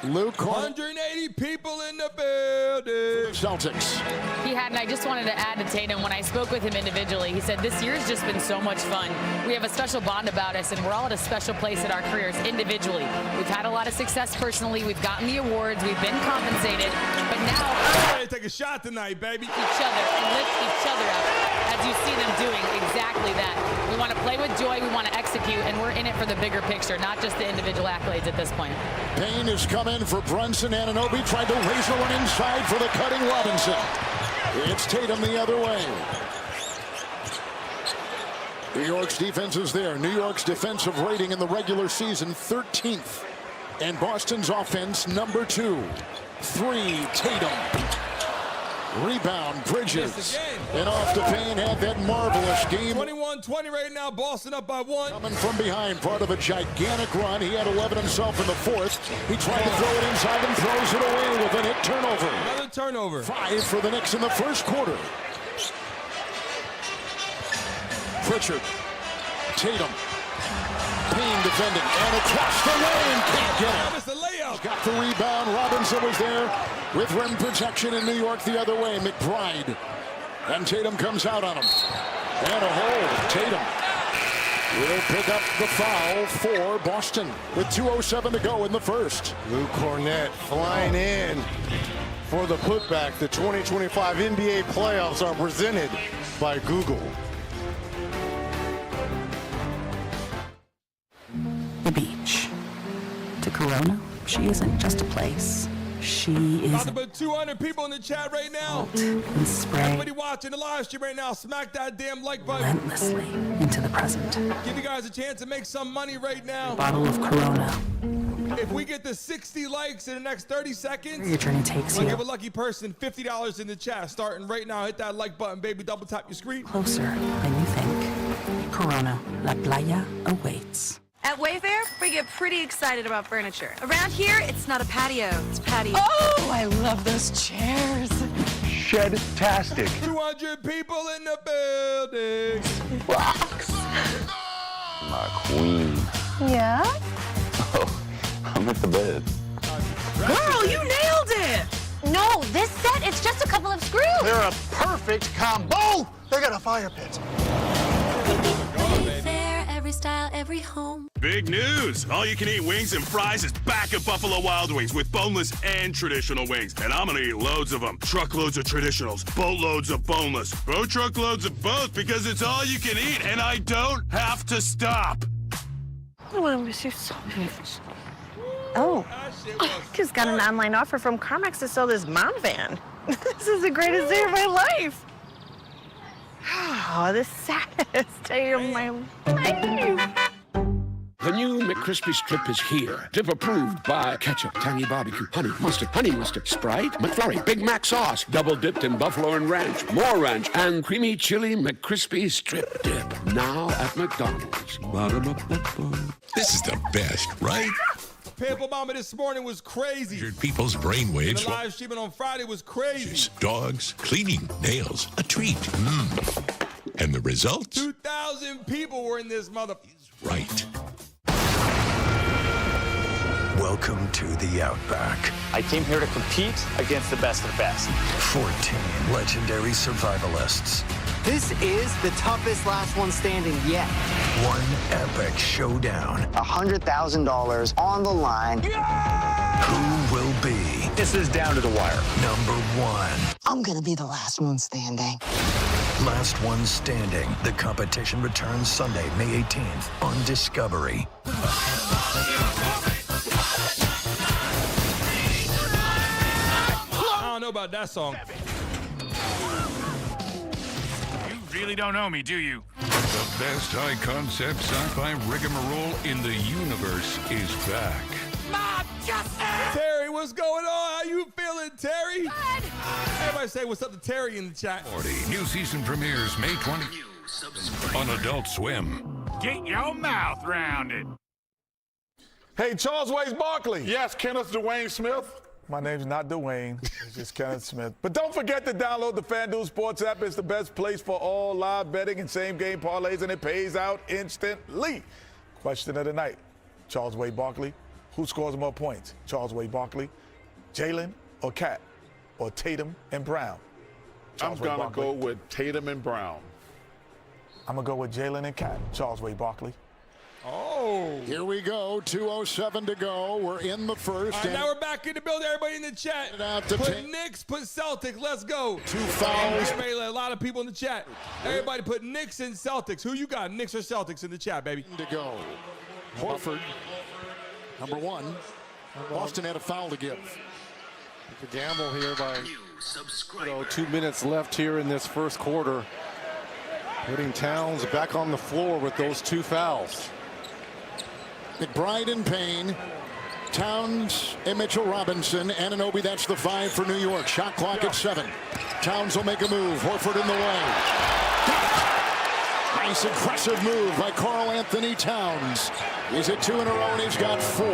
Luke 180 people in the building. Celtics. He had, and I just wanted to add to Tatum, when I spoke with him individually, he said, this year's just been so much fun. We have a special bond about us, and we're all at a special place in our careers individually. We've had a lot of success personally. We've gotten the awards. We've been compensated. But now, ready to take a shot tonight, baby. Each other and lift each other up, as you see them doing exactly that. We want to play with joy. We want to execute, and we're in it for the bigger picture, not just the individual accolades at this point. Payne has come in for Brunson. Anunoby tried to razor one inside for the cutting Robinson. It's Tatum the other way. New York's defense is there. New York's defensive rating in the regular season, 13th. And Boston's offense, number 2. 3, Tatum. Rebound, Bridges. And off to Payne, had that marvelous game. 21-20 right now, Boston up by 1. Coming from behind, part of a gigantic run. He had 11 himself in the 4th. He tried to throw it inside and throws it away with a hit turnover. Another turnover. 5 for the Knicks in the first quarter. Pritchard. Tatum. Payne defending, and across the lane, can't get it. It's a layup. Got the rebound. Robinson was there with rim protection in New York the other way. McBride. And Tatum comes out on him. And a hold. Tatum will pick up the foul for Boston with 2:07 to go in the first. Luke Cornett flying in for the putback. The 2025 NBA playoffs are presented by Google. The beach. To Corona, she isn't just a place. She is about to put 200 people in the chat right now. And spray everybody watching the live stream right now, smack that damn like button. relentlessly into the present. Give you guys a chance to make some money right now. A bottle of Corona. If we get to 60 likes in the next 30 seconds, Your journey takes we'll you give a lucky person $50 in the chat. Starting right now, hit that like button, baby. Double tap your screen. Closer than you think. Corona, La Playa awaits. At Wayfair, we get pretty excited about furniture. Around here, it's not a patio, it's patio. Oh, I love those chairs. Shedtastic. 200 people in the building. Rocks. My queen. Yeah? Oh, I'm at the bed. Girl, you nailed it! No, this set, it's just a couple of screws. They're a perfect combo. They got a fire pit. Every style, every home. Big news! All-you-can-eat wings and fries is back at Buffalo Wild Wings with boneless and traditional wings. And I'm gonna eat loads of them. Truckloads of traditionals, boatloads of boneless, truckloads of both because it's all you can eat and I don't have to stop. I want to miss you so much. Oh, just got an online offer from CarMax to sell this mom van. This is the greatest day of my life. Oh, the saddest day of my life. The new McCrispy Strip is here. Dip approved by ketchup, tangy barbecue, honey mustard, Sprite, McFlurry, Big Mac sauce, double dipped in buffalo and ranch, more ranch, and creamy chili McCrispy Strip Dip. Now at McDonald's. Ba-da-ba-ba-ba. This is the best, right? Pample Mama this morning was crazy. People's brainwaves. The live streaming on Friday was crazy. Dogs, cleaning, nails, a treat. And the result? 2,000 people were in this mother... Right. Welcome to the Outback. I came here to compete against the best of the best. 14 legendary survivalists. This is the toughest last one standing yet. One epic showdown. $100,000 on the line. Yeah! Who will be? This is down to the wire. Number one. I'm gonna be the last one standing. Last one standing. The competition returns Sunday, May 18th on Discovery. I don't know about that song. You really don't know me, do you? The best high-concept sci-fi rigmarole in the universe is back. Mom, Justin! Terry, what's going on? How you feeling, Terry? Good. Everybody say what's up to Terry in the chat. 40. New season premieres May 20 on Adult Swim. Get your mouth rounded. Hey, Charles Waze Barkley. Yes, Kenneth Dwayne Smith. My name's not Dwayne, it's just Kenneth Smith. But don't forget to download the FanDuel Sports app. It's the best place for all live betting and same-game parlays, and it pays out instantly. Question of the night, Charles Waze Barkley. Who scores more points, Charles Waze Barkley, Jalen or Cat, or Tatum and Brown? I'm going to go with Tatum and Brown. I'm going to go with Jalen and Cat, Charles Waze Barkley. Oh. Here we go, 2:07 to go. We're in the first. All right, now we're back in the building. Everybody in the chat. Put Knicks, put Celtics. Let's go. 2 fouls. Everybody, a lot of people in the chat. Everybody put Knicks and Celtics. Who you got, Knicks or Celtics in the chat, baby? To go. Horford, number 1. Boston had a foul to give. The gamble here by 2 minutes left here in this first quarter. Putting Towns back on the floor with those 2 fouls. McBride and Payne, Towns and Mitchell Robinson. Anunoby, that's the 5 for New York. Shot clock at 7. Towns will make a move. Horford in the way. Nice aggressive move by Karl Anthony Towns. He's at 2 in a row and he's got 4.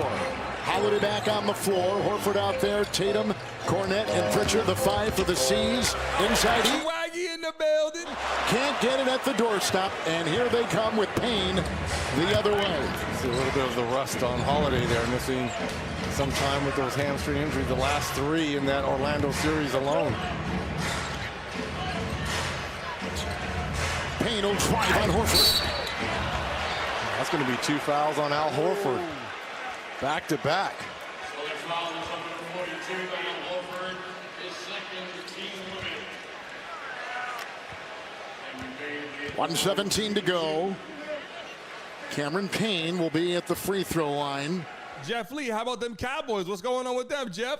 Holiday back on the floor. Horford out there. Tatum, Cornette, and Pritchard, the 5 for the C's. Inside. Swaggy in the building. Can't get it at the doorstop. And here they come with Payne the other way. See a little bit of the rust on Holiday there, missing some time with those hamstring injuries. The last 3 in that Orlando series alone. Payne will drive on Horford. That's going to be 2 fouls on Al Horford. Back to back. 1:17 to go. Cameron Payne will be at the free throw line. Jeff Lee, how about them Cowboys? What's going on with them, Jeff?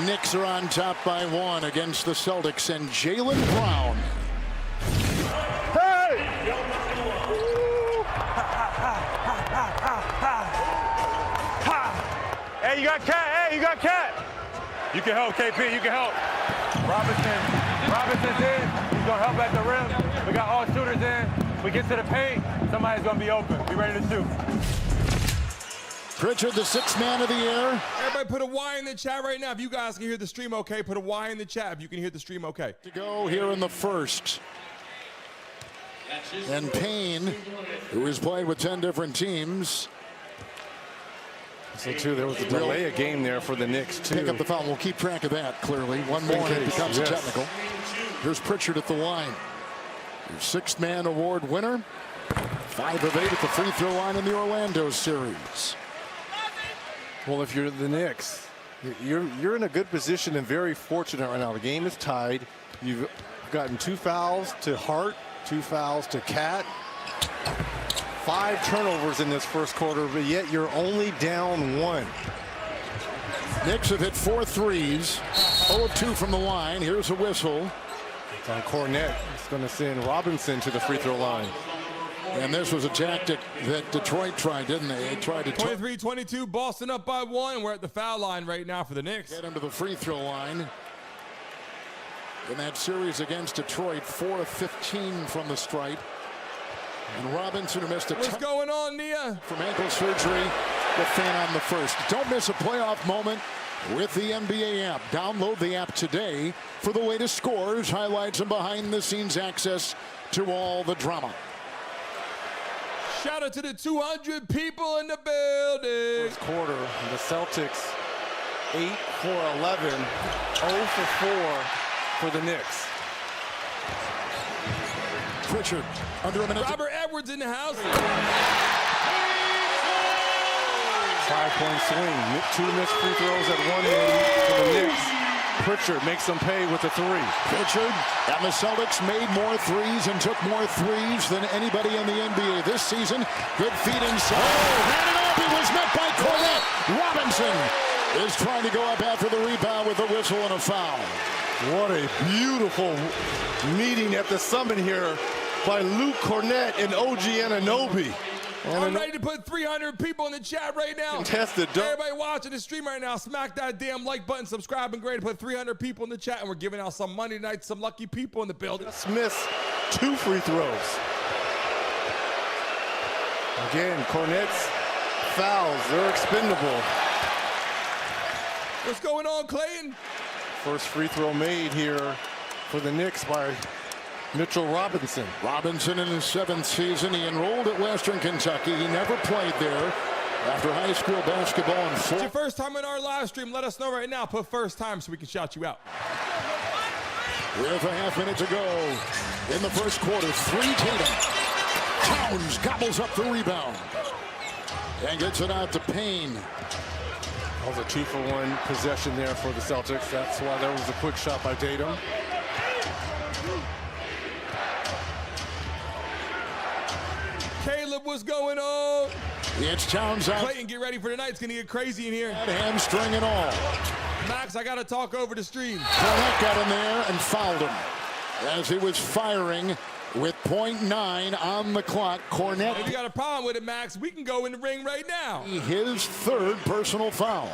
Knicks are on top by 1 against the Celtics, and Jaylen Brown. Hey! Hey, you got Cat. Hey, you got Cat. You can help, KP. You can help. Robinson's in. He's going to help at the rim. We got all shooters in. We get to the paint. Somebody's going to be open. Be ready to shoot. Pritchard, the 6th man of the year. Everybody put a Y in the chat right now. If you guys can hear the stream okay, put a Y in the chat if you can hear the stream okay. To go here in the first. And Payne, who has played with 10 different teams. So, too, there was a delay of game there for the Knicks, too. Pick up the foul. We'll keep track of that, clearly. One more and it becomes a technical. Here's Pritchard at the line. Your 6th man award winner. 5 of 8 at the free throw line in the Orlando series. Well, if you're the Knicks, you're in a good position and very fortunate right now. The game is tied. You've gotten 2 fouls to Hart, 2 fouls to Cat. 5 turnovers in this first quarter, but yet you're only down 1. Knicks have hit 4 threes. 0 of 2 from the line. Here's a whistle. It's on Cornette. It's going to send Robinson to the free throw line. And this was a tactic that Detroit tried, didn't they? They tried to 23-22, Boston up by 1. We're at the foul line right now for the Knicks. Get him to the free throw line. In that series against Detroit, 4 of 15 from the stripe. And Robinson, who missed a What's going on, Nia? from ankle surgery. the fan on the first. Don't miss a playoff moment with the NBA app. Download the app today for the latest scores, highlights, and behind-the-scenes access to all the drama. Shout out to the 200 people in the building. First quarter, the Celtics 8 for 11, 0 for 4 for the Knicks. Pritchard, under a minute. Robert Edwards in the house. 5-point swing. 2 missed free throws at one end for the Knicks. Pritchard makes them pay with a 3. Pritchard and the Celtics made more threes and took more threes than anybody in the NBA this season. Good feet inside. Ran it up. He was met by Cornette. Robinson is trying to go up after the rebound with a whistle and a foul. What a beautiful meeting at the summit here by Luke Cornette and OG Anunoby. I'm ready to put 300 people in the chat right now. Contested. Everybody watching the stream right now, smack that damn like button, subscribe, and great to put 300 people in the chat, and we're giving out some money tonight, some lucky people in the building. Smith's 2 free throws. Again, Cornette's fouls, they're expendable. What's going on, Clayton? First free throw made here for the Knicks by Mitchell Robinson. Robinson in his 7th season. He enrolled at Western Kentucky. He never played there after high school basketball. And It's your first time in our live stream. Let us know right now. Put first time so we can shout you out. With a half minute to go in the first quarter. 3 Tatum. Towns gobbles up the rebound and gets it out to Payne. That was a 2-for-1 possession there for the Celtics. That's why there was a quick shot by Tatum. Caleb, what's going on? It's Towns out. Clayton, get ready for tonight. It's going to get crazy in here. Hamstring and all. Max, I got to talk over the stream. Cornette got in there and fouled him as he was firing with .9 on the clock. Cornette. If you got a problem with it, Max, we can go in the ring right now. His 3rd personal foul.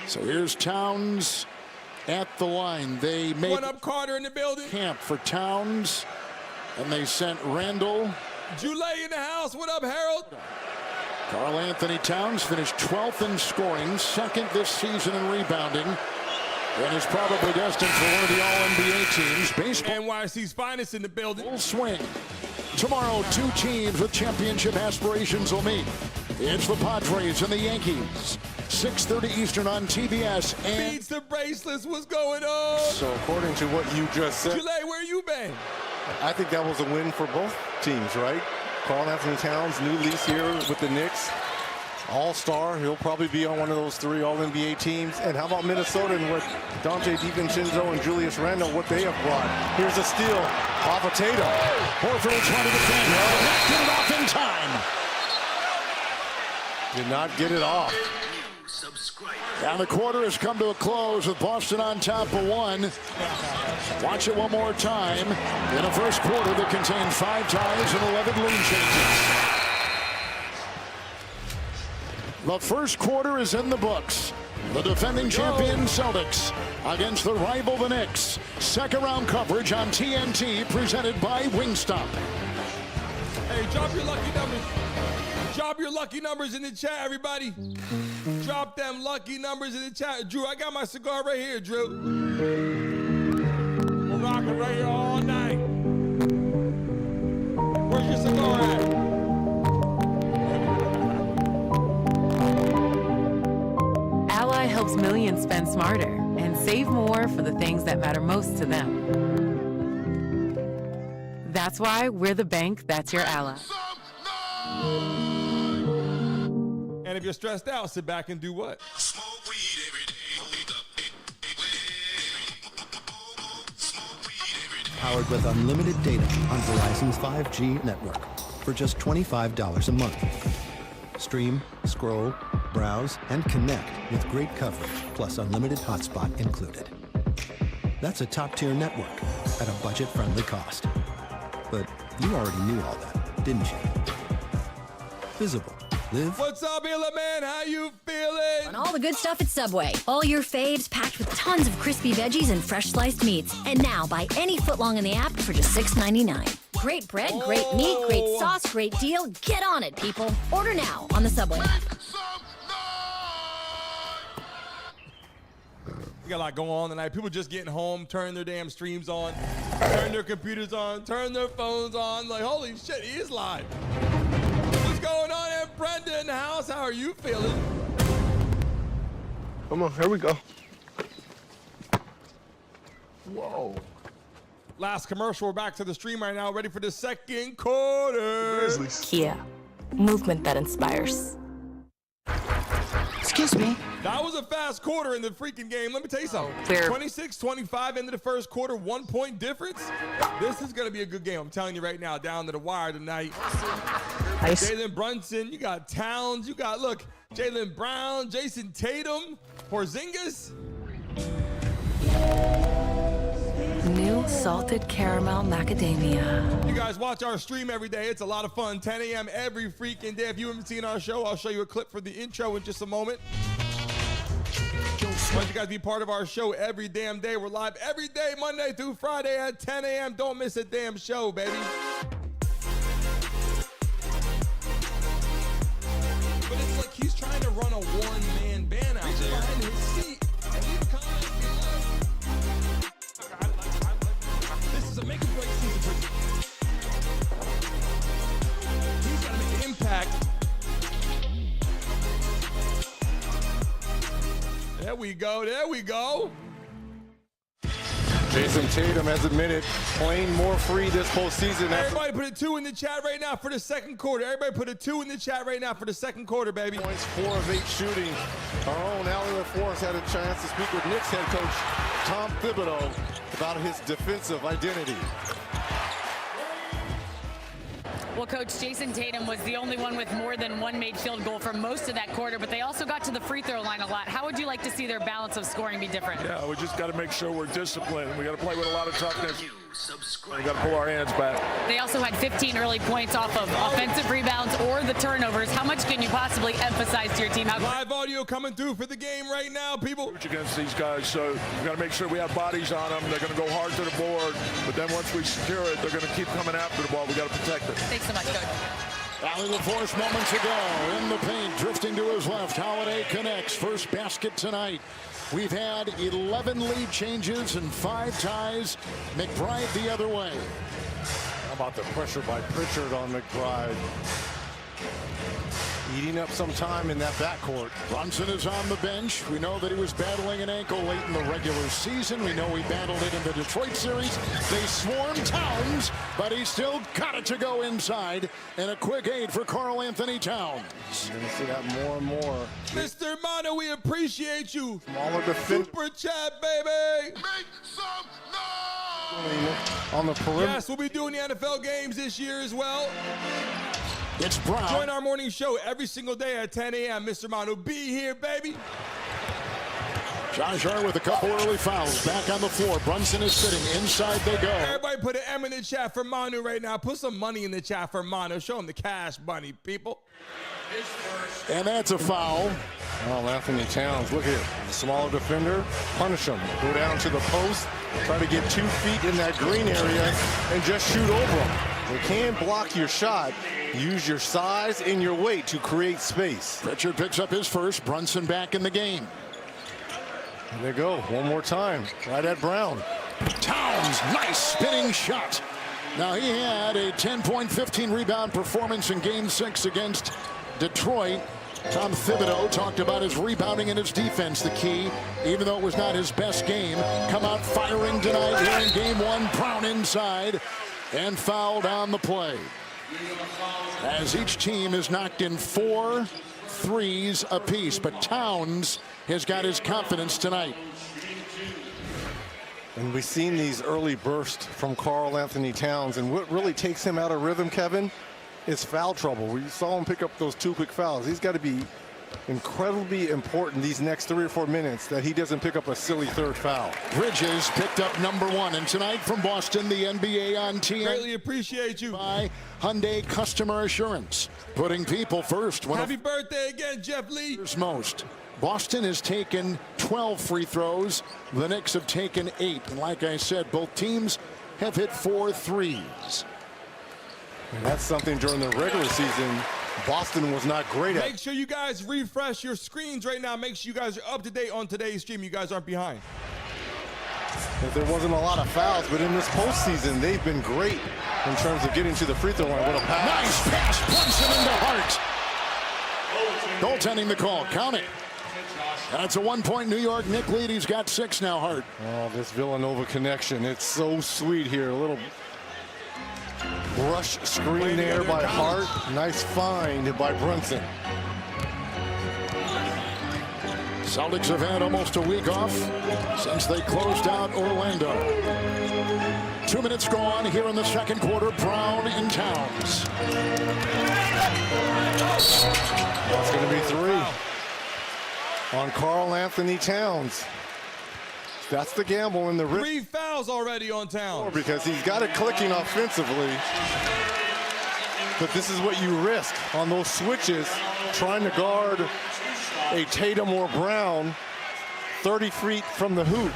So here's Towns at the line. They made One up Carter in the building. Camp for Towns, and they sent Randall. Jule in the house. What up, Harold? Karl Anthony Towns finished 12th in scoring, 2nd this season in rebounding, and is probably destined for one of the All-NBA teams. Baseball. NYC's finest in the building. Full swing. Tomorrow, 2 teams with championship aspirations will meet. It's the Padres and the Yankees. 6:30 Eastern on TBS. And Beats the bracelets. What's going on? So according to what you just said, Jule, where you been? I think that was a win for both teams, right? Karl Anthony Towns, new lease here with the Knicks. All-star. He'll probably be on one of those 3 All-NBA teams. And how about Minnesota and what Dante DiVincenzo and Julius Randle, what they have brought? Here's a steal off of Tatum. Horford trying to defend. Not get it off in time. Did not get it off. And the quarter has come to a close with Boston on top of 1. Watch it one more time. In a first quarter that contained 5 ties and 11 lane changes. The first quarter is in the books. The defending champion Celtics against the rival the Knicks. Second round coverage on TNT presented by Wingstop. Hey, drop your lucky numbers. Drop your lucky numbers in the chat, everybody. Drop them lucky numbers in the chat. Drew, I got my cigar right here, Drew. We're rocking right here all night. Where's your cigar at? Ally helps millions spend smarter and save more for the things that matter most to them. That's why we're the bank that's your ally. And if you're stressed out, sit back and do what? Powered with unlimited data on Verizon's 5G network for just $25 a month. Stream, scroll, browse, and connect with great coverage, plus unlimited hotspot included. That's a top-tier network at a budget-friendly cost. But you already knew all that, didn't you? Visible. Live. What's up, Illa Man? How you feeling? On all the good stuff at Subway. All your faves packed with tons of crispy veggies and fresh sliced meats. And now buy any footlong in the app for just $6.99. Great bread, great meat, great sauce, great deal. Get on it, people. Order now on the Subway app. We got a lot going on tonight. People just getting home, turn their damn streams on, turn their computers on, turn their phones on. Like, holy shit, he is live. What's going on there, Brenda in the house? How are you feeling? Come on, here we go. Whoa. Last commercial, we're back to the stream right now, ready for the second quarter. Kia, movement that inspires. Excuse me. That was a fast quarter in the freaking game. Let me tell you something. 26-25 into the first quarter, 1 point difference. This is going to be a good game. I'm telling you right now, down to the wire tonight. Nice. Jalen Brunson, you got Towns, you got, look, Jaylen Brown, Jayson Tatum, Porzingis. New salted caramel macadamia. You guys watch our stream every day. It's a lot of fun. 10 a.m. every freaking day. If you haven't seen our show, I'll show you a clip for the intro in just a moment. I want you guys to be part of our show every damn day. We're live every day, Monday through Friday at 10 a.m. Don't miss a damn show, baby. But it's like he's trying to run a one-man band out there. Behind his seat. And leave a comment below. This is a make-or-break season for you. He's got to make an impact. There we go. There we go. Jayson Tatum has admitted playing more free this postseason. Everybody put a 2 in the chat right now for the second quarter. Everybody put a 2 in the chat right now for the second quarter, baby. Points, 4 of 8 shooting. Our own Alton Road had a chance to speak with Knicks head coach Tom Thibodeau about his defensive identity. Well, Coach, Jayson Tatum was the only one with more than one made field goal for most of that quarter, but they also got to the free throw line a lot. How would you like to see their balance of scoring be different? Yeah, we just got to make sure we're disciplined. We got to play with a lot of toughness. We got to pull our hands back. They also had 15 early points off of offensive rebounds or the turnovers. How much can you possibly emphasize to your team? Live audio coming through for the game right now, people. Against these guys, so we got to make sure we have bodies on them. They're going to go hard to the board, but then once we secure it, they're going to keep coming after the ball. We got to protect it. Thanks so much, Coach. Allen LaForce moments ago in the paint, drifting to his left. Holiday connects. First basket tonight. We've had 11 lead changes and 5 ties. McBride the other way. How about the pressure by Pritchard on McBride? Eating up some time in that backcourt. Brunson is on the bench. We know that he was battling an ankle late in the regular season. We know he battled it in the Detroit series. They swarmed Towns, but he still got it to go inside. And a quick aid for Karl Anthony Towns. You're going to see that more and more. Mr. Mano, we appreciate you. Smaller defense. Super chat, baby. Make some on the perimeter. Yes, we'll be doing the NFL games this year as well. It's Brown. Join our morning show every single day at 10 a.m. Mr. Manu, be here, baby. Josh Hart with a couple early fouls. Back on the floor. Brunson is sitting. Inside they go. Everybody put an M in the chat for Manu right now. Put some money in the chat for Manu. Show him the cash money, people. And that's a foul. Oh, Anthony Towns, look here. Smaller defender, punish him. Go down to the post, try to get 2 feet in that green area, and just shoot over him. They can't block your shot. Use your size and your weight to create space. Pritchard picks up his first. Brunson back in the game. And they go, one more time, right at Brown. Towns, nice spinning shot. Now he had a 10-point, 15-rebound performance in Game 6 against Detroit. Tom Thibodeau talked about his rebounding and his defense, the key, even though it was not his best game. Come out firing tonight here in Game 1. Brown inside and fouled on the play. As each team has knocked in 4 threes apiece, but Towns has got his confidence tonight. And we've seen these early bursts from Karl Anthony Towns, and what really takes him out of rhythm, Kevin, is foul trouble. We saw him pick up those 2 quick fouls. He's got to be incredibly important these next 3 or 4 minutes that he doesn't pick up a silly 3rd foul. Bridges picked up #1, and tonight from Boston, the NBA on TN. Greatly appreciate you. By Hyundai Customer Assurance, putting people first. Happy birthday again, Jeff Lee. Most. Boston has taken 12 free throws. The Knicks have taken 8. And like I said, both teams have hit 4 threes. And that's something during the regular season Boston was not great at. Make sure you guys refresh your screens right now. Make sure you guys are up to date on today's stream. You guys aren't behind. There wasn't a lot of fouls, but in this postseason, they've been great in terms of getting to the free throw line. What a pass. Nice pass, Brunson into Hart. Goaltending the call, count it. That's a 1-point New York Knicks lead. He's got 6 now, Hart. Oh, this Villanova connection, it's so sweet here. A little brush screen there by Hart. Nice find by Brunson. Celtics have had almost a week off since they closed out Orlando. 2 minutes gone here in the second quarter. Brown and Towns. That's going to be 3 on Karl Anthony Towns. That's the gamble in the 3 fouls already on Towns. Because he's got it clicking offensively. But this is what you risk on those switches, trying to guard a Tatum or Brown 30 feet from the hoop.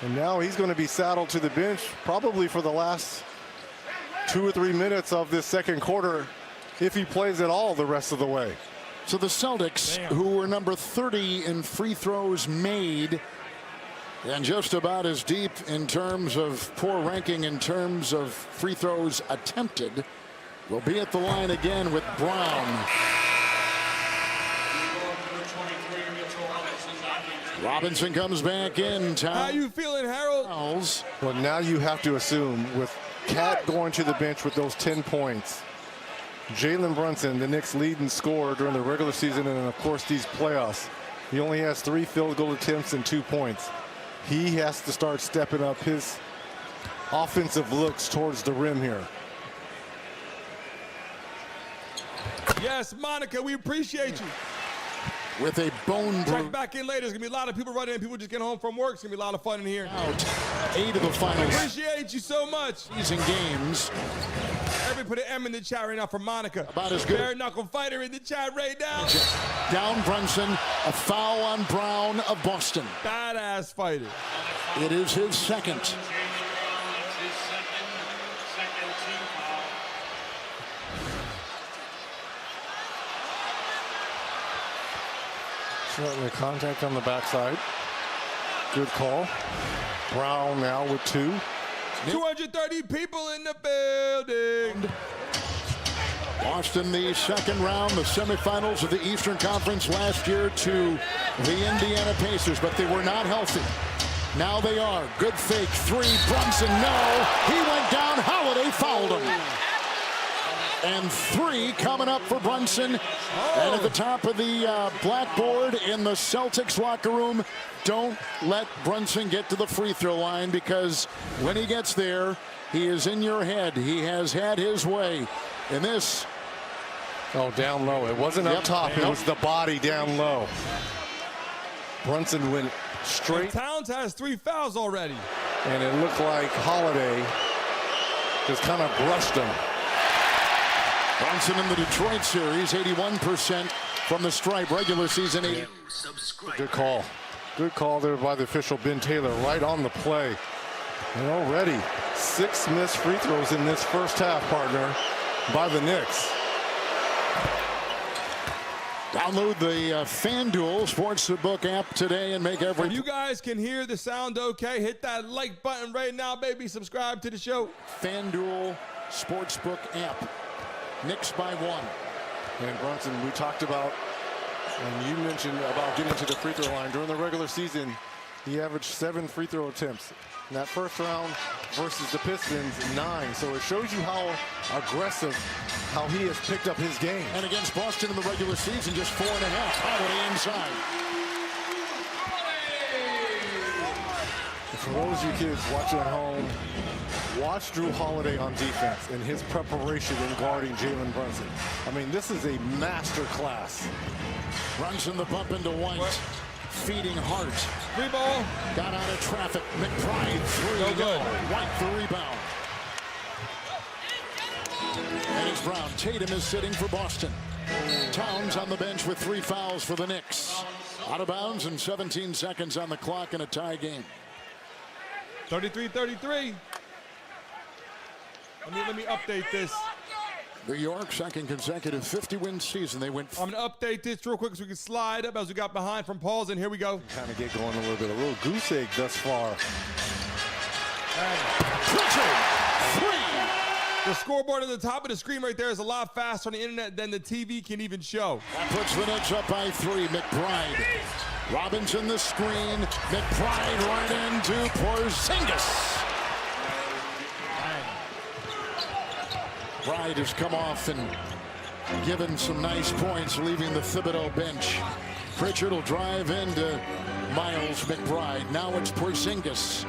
And now he's going to be saddled to the bench probably for the last 2 or 3 minutes of this second quarter, if he plays at all the rest of the way. So the Celtics, who were number 30 in free throws made, and just about as deep in terms of poor ranking in terms of free throws attempted, will be at the line again with Brown. Robinson comes back in. How you feeling, Harold? Well, now you have to assume with Cat going to the bench with those 10 points, Jalen Brunson, the Knicks' leading scorer during the regular season and, of course, these playoffs, he only has 3 field goal attempts and 2 points. He has to start stepping up his offensive looks towards the rim here. Yes, Monica, we appreciate you. With a bone Check back in later. There's going to be a lot of people running in. People just getting home from work. It's going to be a lot of fun in here. Out 8 of the finals. Appreciate you so much. Season games. Everybody put an M in the chat right now for Monica. About as good. Bare knuckle fighter in the chat right now. Down Brunson. A foul on Brown of Boston. Badass fighter. It is his second. Certainly contact on the backside. Good call. Brown now with 2. 230 people in the building. Boston, the second round, the semifinals of the Eastern Conference last year to the Indiana Pacers, but they were not healthy. Now they are. Good fake 3. Brunson, no. He went down. Holiday fouled him. And 3 coming up for Brunson. And at the top of the blackboard in the Celtics locker room, don't let Brunson get to the free throw line, because when he gets there, he is in your head. He has had his way in this. Oh, down low. It wasn't up top. It was the body down low. Brunson went straight. And Towns has 3 fouls already. And it looked like Holiday just kind of brushed him. Brunson in the Detroit series, 81% from the stripe, regular season 80. Good call. Good call there by the official, Ben Taylor, right on the play. And already 6 missed free throws in this first half, partner, by the Knicks. Download the FanDuel Sportsbook app today and make every... If you guys can hear the sound okay, hit that like button right now, baby. Subscribe to the show. FanDuel Sportsbook app. Knicks by 1. And Brunson, we talked about, and you mentioned about getting to the free throw line. During the regular season, he averaged 7 free throw attempts. In that first round versus the Pistons, 9. So it shows you how aggressive, how he has picked up his game. And against Boston in the regular season, just 4.5. Holiday inside. For those of you kids watching at home, watch Drew Holiday on defense and his preparation in guarding Jalen Brunson. I mean, this is a master class. Brunson the bump into White. Feeding Hart. 3 ball. Got out of traffic. McBride 3. No good. White the rebound. And it's Brown. Tatum is sitting for Boston. Towns on the bench with 3 fouls for the Knicks. Out of bounds and 17 seconds on the clock in a tie game. 33-33. Let me update this. New York, second consecutive 50-win season. They went. I'm going to update this real quick so we can slide up as we got behind from Paul's, and here we go. Kind of get going a little bit. A little goose egg thus far. The scoreboard at the top of the screen right there is a lot faster on the internet than the TV can even show. That puts the Knicks up by 3. McBride. Robinson the screen. McBride right into Porzingis. Bride has come off and given some nice points, leaving the Thibodeau bench. Pritchard will drive into Miles McBride. Now it's Porzingis.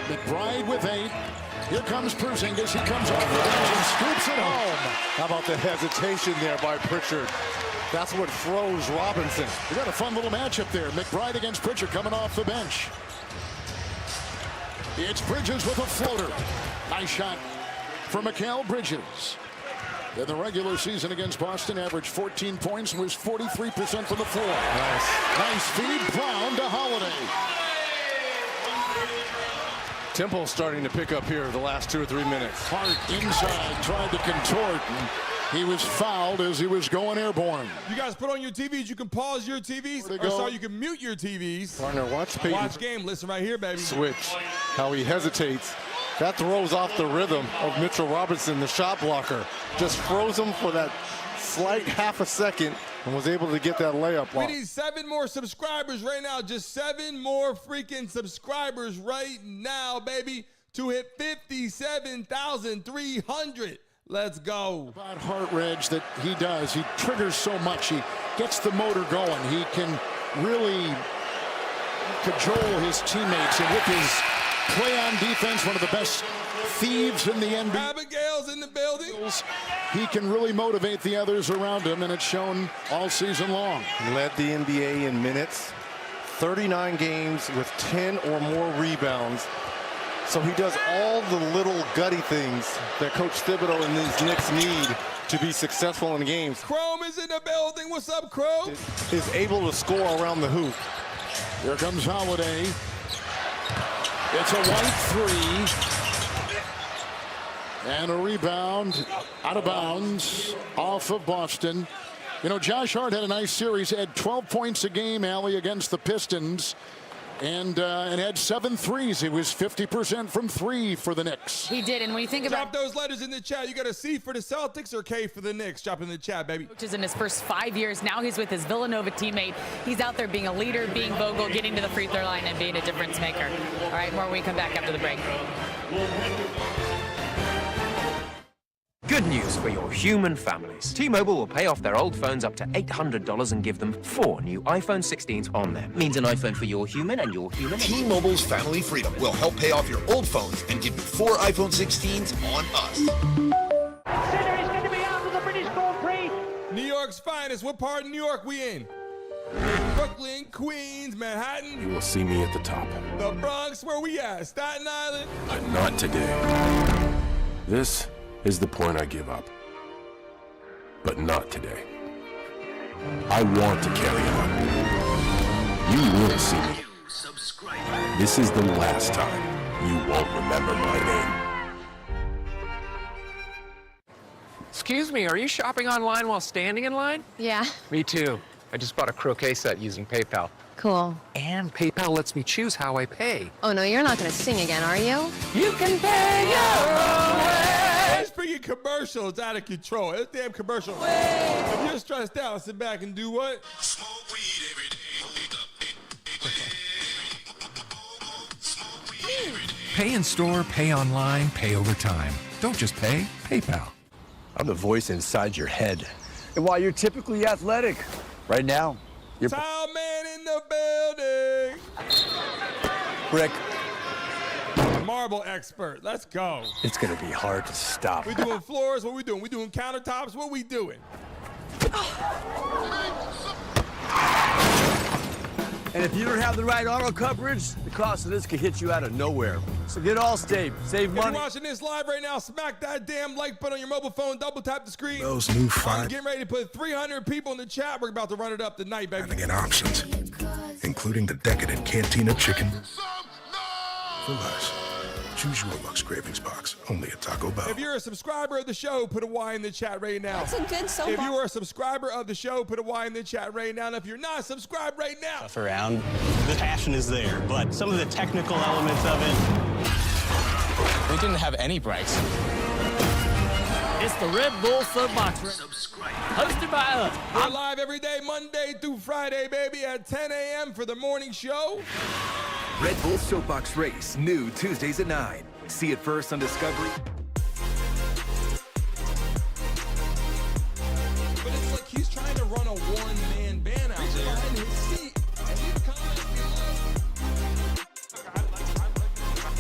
McBride with 8. Here comes Porzingis. He comes off the bench and scoops it home. How about the hesitation there by Pritchard? That's what froze Robinson. We got a fun little matchup there. McBride against Pritchard coming off the bench. It's Bridges with a floater. Nice shot for Mikal Bridges. In the regular season against Boston, averaged 14 points and was 43% from the floor. Nice feed. Brown to Holiday. Tempo starting to pick up here the last 2 or 3 minutes. Hart inside, tried to contort. He was fouled as he was going airborne. You guys put on your TVs. You can pause your TVs. Or sorry, you can mute your TVs. Partner, watch Peyton. Watch game. Listen right here, baby. Switch. How he hesitates. That throws off the rhythm of Mitchell Robinson, the shot blocker. Just froze him for that slight half a second and was able to get that layup. We need 7 more subscribers right now. Just 7 more freaking subscribers right now, baby, to hit 57,300. Let's go. About heart reg that he does. He triggers so much. He gets the motor going. He can really cajole his teammates. And with his play on defense, one of the best thieves in the NBA. Abigail's in the building. He can really motivate the others around him, and it's shown all season long. He led the NBA in minutes, 39 games with 10 or more rebounds. So he does all the little gutty things that Coach Thibodeau and these Knicks need to be successful in games. Chrome is in the building. What's up, Chrome? Is able to score around the hoop. Here comes Holiday. It's a white 3. And a rebound out of bounds off of Boston. You know, Josh Hart had a nice series. Had 12 points a game, Allie, against the Pistons. And had 7 threes. He was 50% from 3 for the Knicks. He did, and when you think about... Drop those letters in the chat. You got a C for the Celtics or K for the Knicks? Drop in the chat, baby. Coaches in his first 5 years. Now he's with his Villanova teammate. He's out there being a leader, being vocal, getting to the free throw line, and being a difference maker. All right, more when we come back after the break. Good news for your human families. T-Mobile will pay off their old phones up to $800 and give them 4 new iPhone 16s on them. Means an iPhone for your human and your human. T-Mobile's Family Freedom will help pay off your old phones and give you 4 iPhone 16s on us. Center is going to be out of the British Grand Prix. New York's finest. What part of New York we in? Brooklyn, Queens, Manhattan. You will see me at the top. The Bronx, where we at? Staten Island? But not today. This is the point I give up. But not today. I want to carry on. You will see me. This is the last time you won't remember my name. Excuse me, are you shopping online while standing in line? Yeah. Me too. I just bought a croquet set using PayPal. Cool. And PayPal lets me choose how I pay. Oh, no, you're not going to sing again, are you? You can pay your own way. This freaking commercial is out of control. This damn commercial. If you're stressed out, sit back and do what? Smoke weed every day. Pay in store, pay online, pay over time. Don't just pay, PayPal. I'm the voice inside your head. And while you're typically athletic, right now, you're... Tile man in the building. Rick. Marble expert. Let's go. It's going to be hard to stop. We doing floors? What we doing? We doing countertops? What we doing? And if you don't have the right auto coverage, the cost of this could hit you out of nowhere. So get Allstate. Save money. If you're watching this live right now, smack that damn like button on your mobile phone. Double tap the screen. Those new I'm getting ready to put 300 people in the chat. We're about to run it up tonight, baby. Again, options, including the decadent Cantina chicken. For less. Choose your Lux Cravings box, only at Taco Bell. If you're a subscriber of the show, put a Y in the chat right now. That's a good soap. If you are a subscriber of the show, put a Y in the chat right now. And if you're not, subscribe right now. Stuff around. The passion is there, but some of the technical elements of it. We didn't have any brakes. It's the Red Bull Soapbox Race. Subscribe. Hosted by us. We're live every day, Monday through Friday, baby, at 10 a.m. for the morning show. Red Bull Soapbox Race, new Tuesdays at 9. See it first on Discovery. But it's like he's trying to run a one-man band out there. Behind his seat. And he's coming.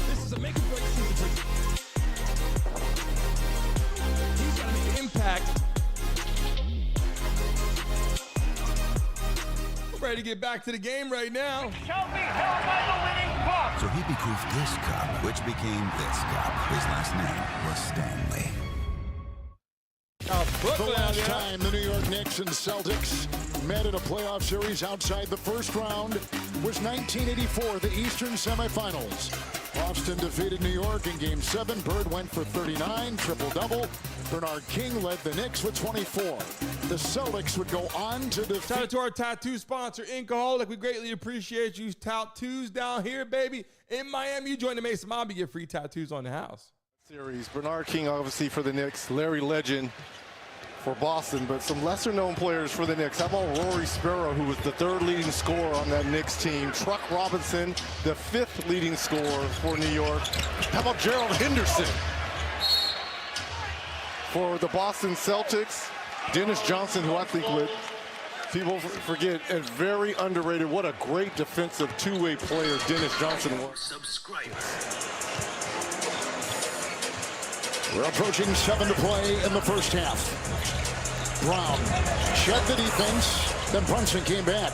This is a make-or-break season. He's got to make an impact. We're ready to get back to the game right now. Shall be held by the winning cup. So he bequeathed this cup, which became this cup. His last name was Stanley. The last time the New York Knicks and Celtics met in a playoff series outside the first round was 1984, the Eastern semifinals. Boston defeated New York in Game 7. Bird went for 39, triple-double. Bernard King led the Knicks with 24. The Celtics would go on to defeat... Shout out to our tattoo sponsor, Inkaholic. We greatly appreciate you. Tattoos down here, baby. In Miami, you join the Mason Mob, you get free tattoos on the house. Series. Bernard King, obviously, for the Knicks. Larry Legend for Boston, but some lesser-known players for the Knicks. How about Rory Sparrow, who was the third leading scorer on that Knicks team? Truck Robinson, the fifth leading scorer for New York. How about Gerald Henderson for the Boston Celtics? Dennis Johnson, who I think would people forget, and very underrated. What a great defensive two-way player Dennis Johnson was. Subscribe. We're approaching 7 to play in the first half. Brown shed the defense, then Brunson came back.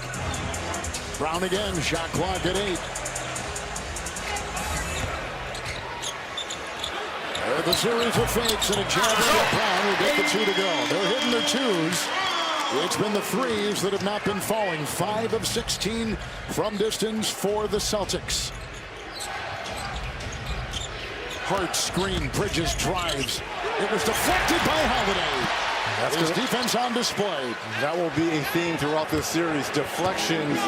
Brown again, shot clock at 8. The series of fakes and a jab at Brown will get the 2 to go. They're hitting their 2s. It's been the 3s that have not been falling. 5 of 16 from distance for the Celtics. Hart screen, Bridges drives. It was deflected by Holiday. That's his defense on display. That will be a theme throughout this series. Deflections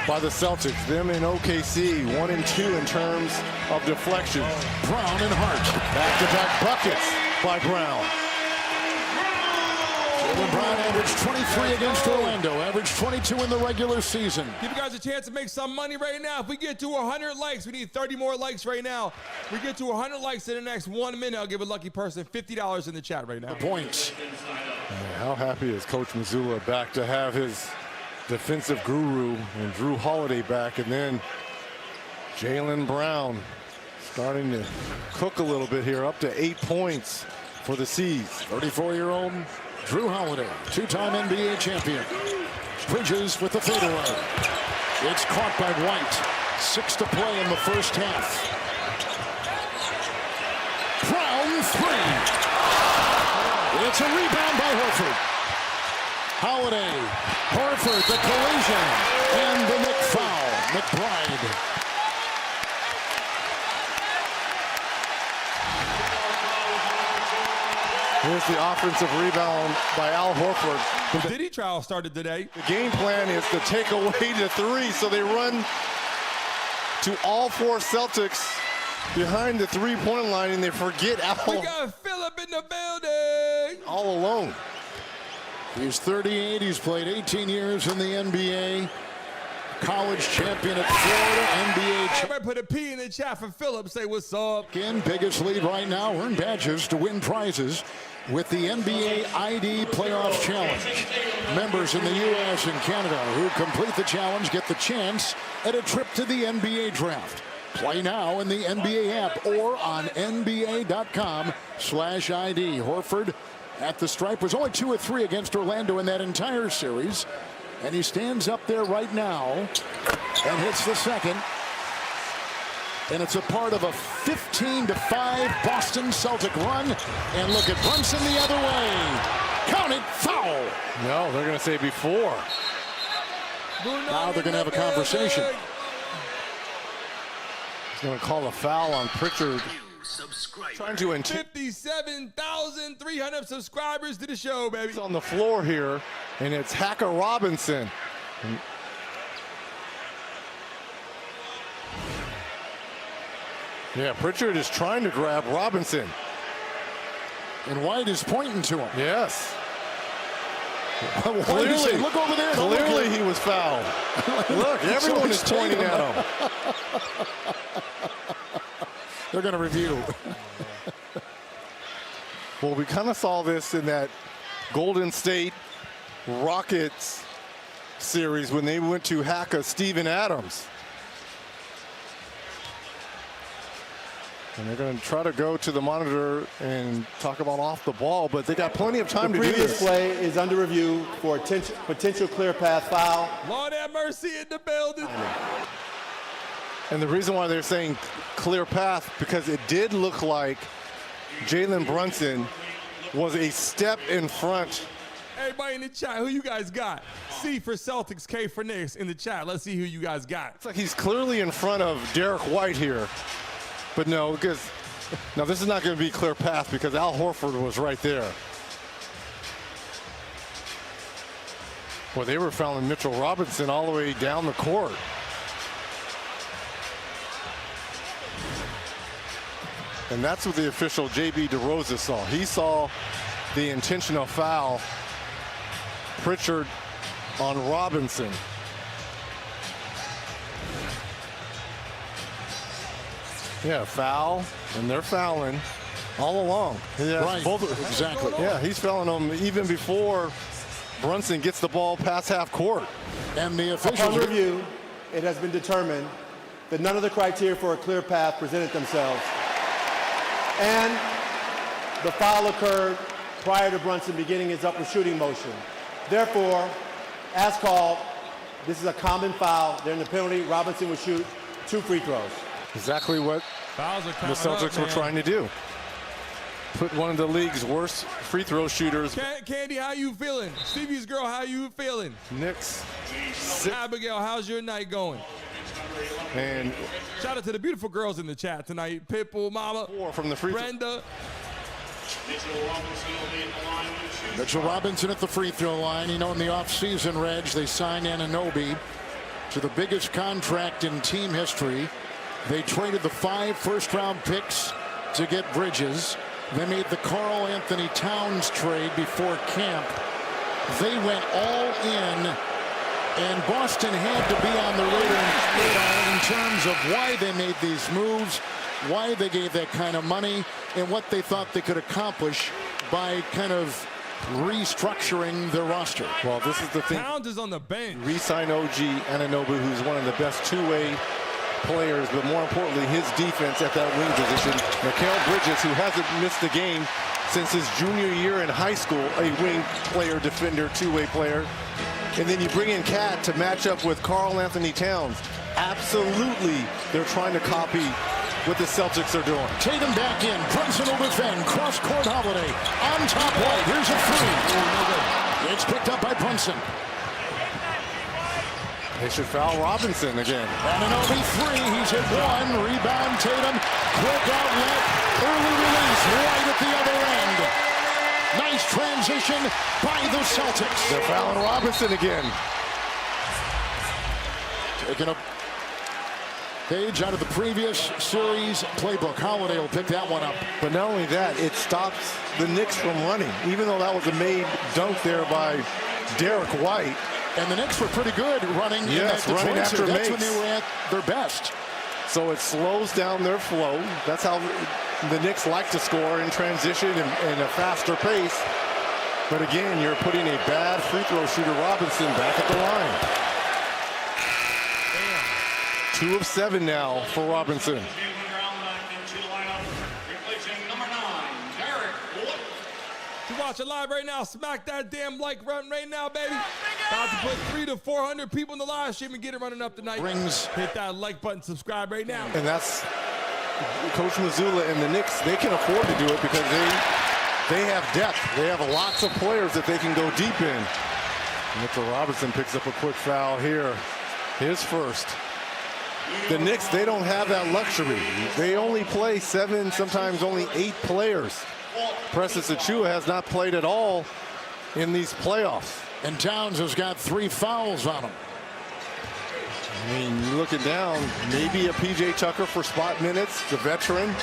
by the Celtics. Them in OKC, 1 and 2 in terms of deflections. Brown and Hart. Back-to-back buckets by Brown. Jaylen Brown averaged 23 against Orlando, averaged 22 in the regular season. Give you guys a chance to make some money right now. If we get to 100 likes, we need 30 more likes right now. If we get to 100 likes in the next 1 minute, I'll give a lucky person $50 in the chat right now. Points. How happy is Coach Mazzulla back to have his defensive guru and Drew Holiday back, and then Jaylen Brown starting to cook a little bit here, up to 8 points for the C's. 34-year-old Drew Holiday, two-time NBA champion. Bridges with the fadeaway. It's caught by White. 6 to play in the first half. Brown 3. It's a rebound by Horford. Holiday, Horford, the collision, and the Knick foul. McBride. Here's the offensive rebound by Al Horford. The Diddy trial started today. The game plan is to take away the 3, so they run to all 4 Celtics behind the 3-point line, and they forget Al. We got Phillip in the building. All alone. He's 38. He's played 18 years in the NBA. College champion at Florida, NBA champion. Everybody put a P in the chat for Phillip. Say what's up. Again, biggest lead right now. Earn badges to win prizes with the NBA ID Playoff Challenge. Members in the U.S. and Canada who complete the challenge get the chance at a trip to the NBA Draft. Play now in the NBA app or on NBA.com/ID. Horford at the stripe was only 2 of 3 against Orlando in that entire series. And he stands up there right now and hits the second. And it's a part of a 15-5 Boston Celtic run. And look at Brunson the other way. Count it, foul. No, they're going to say before. Now they're going to have a conversation. He's going to call a foul on Pritchard. Trying to 57,300 subscribers to the show, baby. He's on the floor here, and it's Hacker Robinson. Yeah, Pritchard is trying to grab Robinson. And White is pointing to him. Yes. Clearly, look over there. Clearly he was fouled. Look, everyone is pointing at him. They're going to review. Well, we kind of saw this in that Golden State Rockets series when they went to hack a Steven Adams. And they're going to try to go to the monitor and talk about off the ball, but they got plenty of time to do this. The previous play is under review for a potential clear path foul. Lord have mercy in the building. And the reason why they're saying clear path, because it did look like Jalen Brunson was a step in front. Everybody in the chat, who you guys got? C for Celtics, K for Knicks in the chat. Let's see who you guys got. It's like he's clearly in front of Derek White here. But no, because now this is not going to be clear path because Al Horford was right there. Well, they were fouling Mitchell Robinson all the way down the court. And that's what the official J.B. DeRosa saw. He saw the intentional foul, Pritchard on Robinson. Yeah, foul, and they're fouling all along. Yeah, right, exactly. Yeah, he's fouling them even before Brunson gets the ball past half court. And the officials. Upon review, it has been determined that none of the criteria for a clear path presented themselves. And the foul occurred prior to Brunson beginning his upward shooting motion. Therefore, as called, this is a common foul. They're in the penalty. Robinson would shoot 2 free throws. Exactly what the Celtics were trying to do. Put one of the league's worst free throw shooters. Candy, how you feeling? Stevie's girl, how you feeling? Knicks. Abigail, how's your night going? And shout out to the beautiful girls in the chat tonight. Pitbull, Mama, from the free Brenda. Mitchell Robinson at the free throw line. You know, in the offseason, Reg, they signed Anunoby to the biggest contract in team history. They traded the 5 first-round picks to get Bridges. They made the Karl Anthony Towns trade before camp. They went all in, and Boston had to be on the radar in terms of why they made these moves, why they gave that kind of money, and what they thought they could accomplish by kind of restructuring their roster. Well, this is the thing. Towns is on the bench. Re-sign OG Anunoby, who's one of the best two-way players, but more importantly, his defense at that wing position. Mikal Bridges, who hasn't missed a game since his junior year in high school, a wing player, defender, two-way player. And then you bring in Cat to match up with Karl Anthony Towns. Absolutely, they're trying to copy what the Celtics are doing. Tatum back in. Brunson will defend. Cross-court Holiday. On top White. Here's a free. It's picked up by Brunson. They should foul Robinson again. Anunoby 3. He's hit 1. Rebound Tatum. Quick outlet. Early release. Right at the other end. Nice transition by the Celtics. They're fouling Robinson again. Taking a page out of the previous series playbook. Holiday will pick that one up. But not only that, it stops the Knicks from running. Even though that was a made dunk there by Derek White. And the Knicks were pretty good running. Yes, running after That's makes. when they were at their best. So it slows down their flow. That's how the Knicks like to score in transition and a faster pace. But again, you're putting a bad free throw shooter, Robinson, back at the line. 2 of 7 now for Robinson. You watch it live right now. Smack that damn like button right now, baby. About to put 300 to 400 people in the live stream and get it running up tonight. Hit that like button, subscribe right now. And that's Coach Mazzulla and the Knicks. They can afford to do it because they have depth. They have lots of players that they can go deep in. Mitchell Robinson picks up a quick foul here. His first. The Knicks, they don't have that luxury. They only play 7, sometimes only 8 players. Precious Achiuwa has not played at all in these playoffs. And Towns has got 3 fouls on him. I mean, looking down, maybe a P.J. Tucker for spot minutes, the veteran.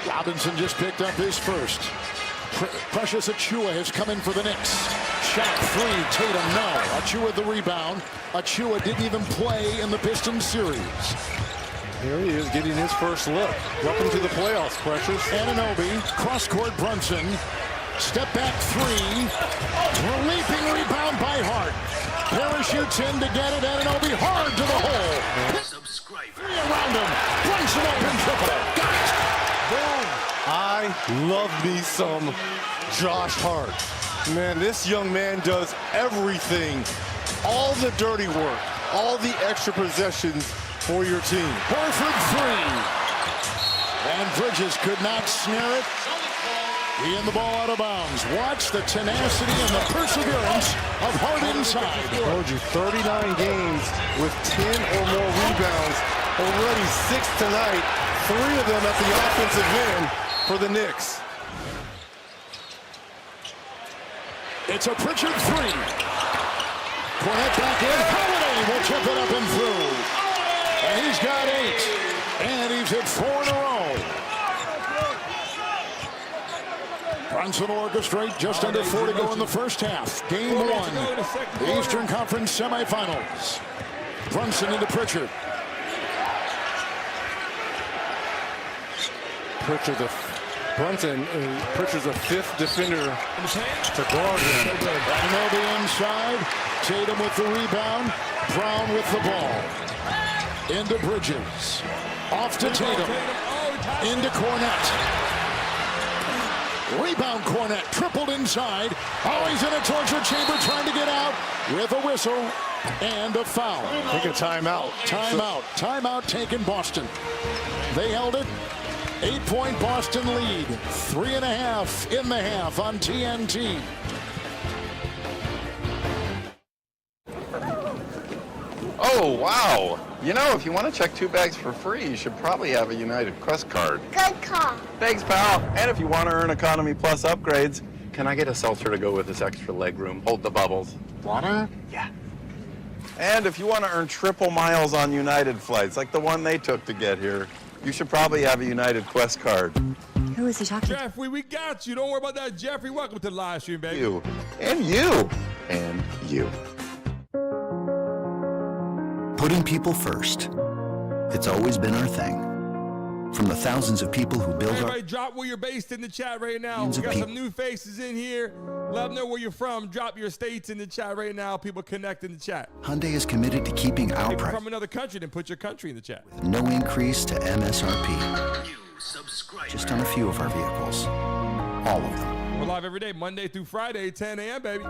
Robinson just picked up his first. Precious Achiuwa has come in for the Knicks. Shot 3, Tatum, no. Achiuwa the rebound. Achiuwa didn't even play in the Pistons series. Here he is getting his first look. Welcome to the playoffs, Precious. Anunoby, cross-court Brunson. Step back 3. Leaping rebound by Hart. Parachutes in to get it. Anunoby hard to the hole. Subscribe. 3 around him. Brunson open triple. Got it. Boom. I love me some Josh Hart. Man, this young man does everything. All the dirty work. All the extra possessions for your team. Horford 3. And Bridges could not snare it. He and the ball out of bounds. Watch the tenacity and the perseverance of Hart inside. I told you, 39 games with 10 or more rebounds. Already 6 tonight. 3 of them at the offensive end for the Knicks. It's a Pritchard 3. Cornette back in. Holiday will chip it up and through. And he's got 8. And he's hit 4 in a row. Brunson will orchestrate just under 4 to go in the first half. Game 1. The Eastern Conference semifinals. Brunson into Pritchard. Pritchard's a 5th defender to guard him. Anunoby inside. Tatum with the rebound. Brown with the ball. Into Bridges. Off to Tatum. Into Cornette. Rebound Cornette. Tripled inside. Always in a torture chamber trying to get out with a whistle and a foul. Take a timeout. Timeout taken Boston. They held it. 8-point Boston lead. 3.5 in the half on TNT. Oh, wow. You know, if you want to check 2 bags for free, you should probably have a United Quest card. Good call. Thanks, pal. And if you want to earn Economy Plus upgrades, can I get a seltzer to go with this extra leg room? Hold the bubbles. Water? Yeah. And if you want to earn triple miles on United flights, like the one they took to get here, you should probably have a United Quest card. Who is he talking to? Jeffrey, we got you. Don't worry about that, Jeffrey. Welcome to the live stream, baby. You. And you. And you. Putting people first. It's always been our thing. From the thousands of people who build Everybody drop where you're based in the chat right now. We got some new faces in here. Let them know where you're from. Drop your states in the chat right now. People connect in the chat. Hyundai is committed to keeping our price. From another country, then put your country in the chat. No increase to MSRP. Just on a few of our vehicles. All of them. We're live every day, Monday through Friday, 10 a.m., baby.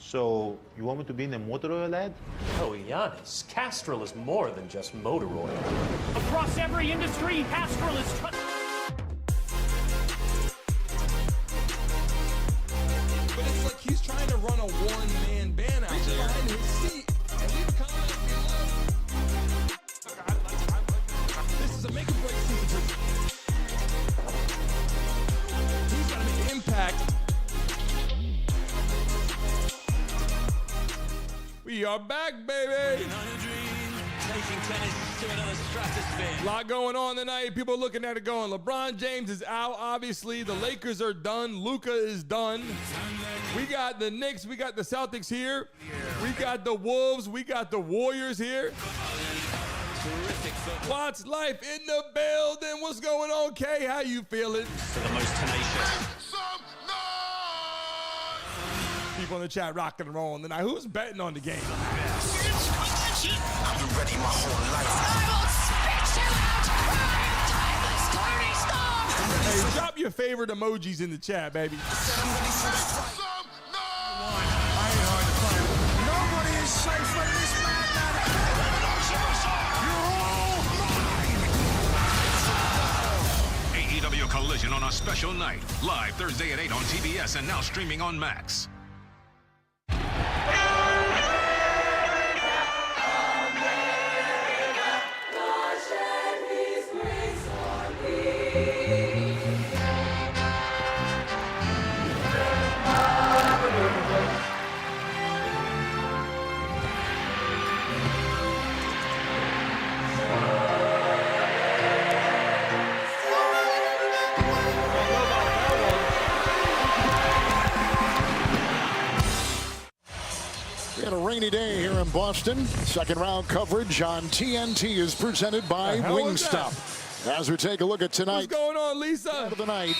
So, you want me to be in a motor oil ad? Oh, Giannis, Castrol is more than just motor oil. Across every industry, Castrol is But it's like he's trying to run a one-man band out there behind his seat. And leave a comment below. This is a make-or-break season. He's got to make an impact. We are back, baby. Taking tennis to another stratosphere. A lot going on tonight. People are looking at it going, LeBron James is out, obviously. The Lakers are done. Luka is done. We got the Knicks. We got the Celtics here. We got the Wolves. We got the Warriors here. Watch Life in the building. What's going on, Kay? How you feeling? For the most tenacious. People in the chat rocking and rolling tonight. Who's betting on the game? I've been ready my whole life. Hey, drop your favorite emojis in the chat, baby. Nobody is safe from this madman. AEW Collision on a special night. Live Thursday at 8 on TBS and now streaming on Max. We had a rainy day here in Boston. Second round coverage on TNT is presented by Wingstop. As we take a look at tonight. What's going on, Lisa? Of the night,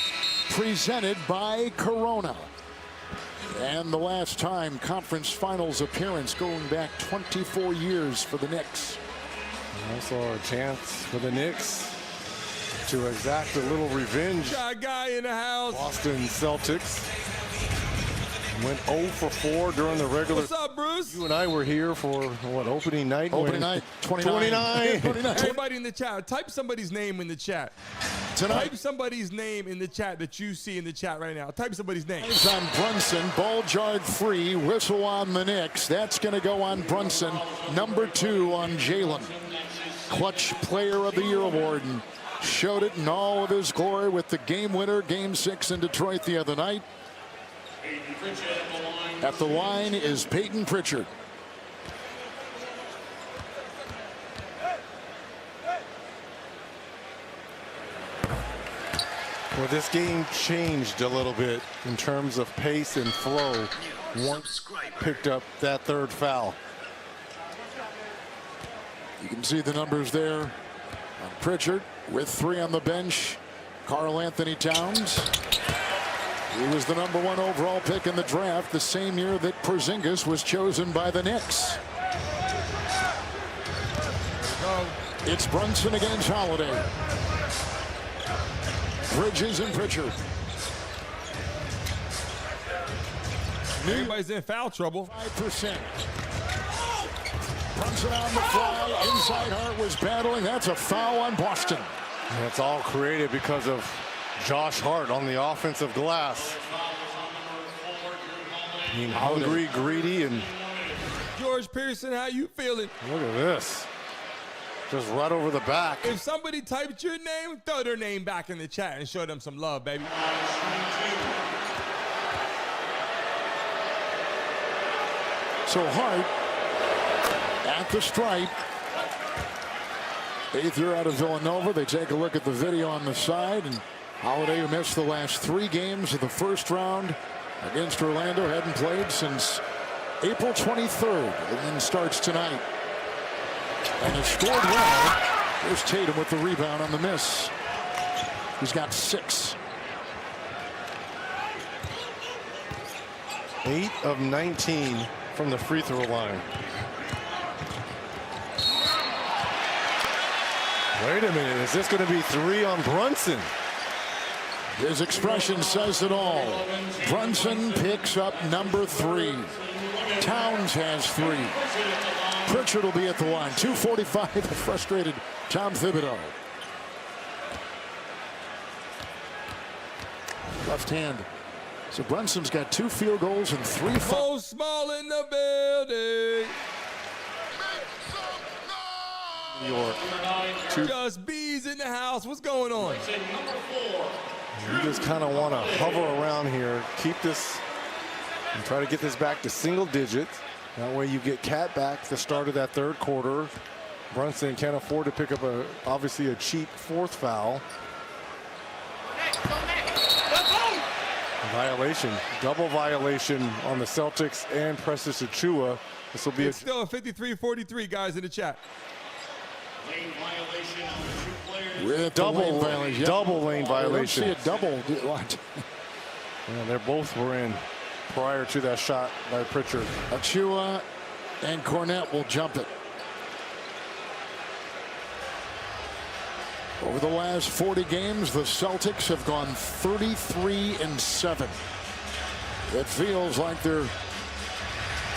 presented by Corona. And the last time conference finals appearance going back 24 years for the Knicks. Also a chance for the Knicks to exact a little revenge. Got a guy in the house. Boston Celtics went 0 for 4 during the regular. What's up, Bruce? You and I were here for what, opening night? Opening night, 29. Everybody in the chat, type somebody's name in the chat. Tonight. Type somebody's name in the chat that you see in the chat right now. Type somebody's name. It's on Brunson, ball jarred free, whistle on the Knicks. That's going to go on Brunson. Number 2 on Jaylen. Clutch Player of the Year award, and showed it in all of his glory with the game winner, Game 6 in Detroit the other night. At the line is Peyton Pritchard. Well, this game changed a little bit in terms of pace and flow once picked up that third foul. You can see the numbers there on Pritchard with 3 on the bench. Karl Anthony Towns. He was the number 1 overall pick in the draft the same year that Porzingis was chosen by the Knicks. It's Brunson against Holiday. Bridges and Pritchard. Everybody's in foul trouble. 5%. Brunson on the fly. Inside Hart was battling. That's a foul on Boston. And it's all created because of Josh Hart on the offensive glass. Being hungry, greedy, and George Pearson, how you feeling? look at this. Just right over the back. If somebody typed your name, throw their name back in the chat and show them some love, baby. So Hart at the stripe. 8th year out of Villanova. They take a look at the video on the side, and Holiday, who missed the last 3 games of the first round against Orlando, hadn't played since April 23rd, and then starts tonight. And has scored well. There's Tatum with the rebound on the miss. He's got 6. 8 of 19 from the free throw line. Wait a minute, is this going to be 3 on Brunson? His expression says it all. Brunson picks up number 3. Towns has 3. Pritchard will be at the line. 2:45, a frustrated Tom Thibodeau. Left hand. So Brunson's got 2 field goals and 3 fouls. Small in the building. New York. Just bees in the house. What's going on? You just kind of want to hover around here, keep this, and try to get this back to single digits. That way you get Cat back the start of that third quarter. Brunson can't afford to pick up obviously a cheap 4th foul. Violation, double violation on the Celtics and Precious Achua. This will be it's still a 53-43, guys, in the chat. With double lane violation. Double lane violation. I don't see a double. What? Yeah, they both were in prior to that shot by Pritchard. Achua and Cornette will jump it. Over the last 40 games, the Celtics have gone 33-7. It feels like they're...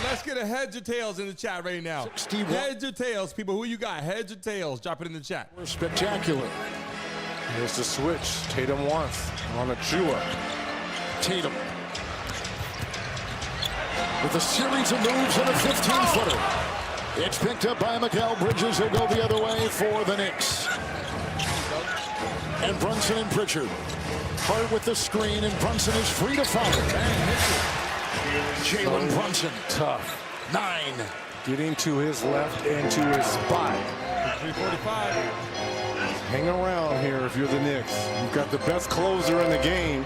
Let's get a heads or tails in the chat right now. 61. Heads or tails, people. Who you got? Heads or tails? Drop it in the chat. Spectacular. Here's the switch. Tatum wants on Achua. Tatum. With a series of moves and a 15-footer. It's picked up by Mikal Bridges. He'll go the other way for the Knicks. And Brunson and Pritchard. Hart with the screen, and Brunson is free to fire. Jalen Brunson. Tough. 9. Getting to his left and to his spot. 345. Hang around here if you're the Knicks. You've got the best closer in the game,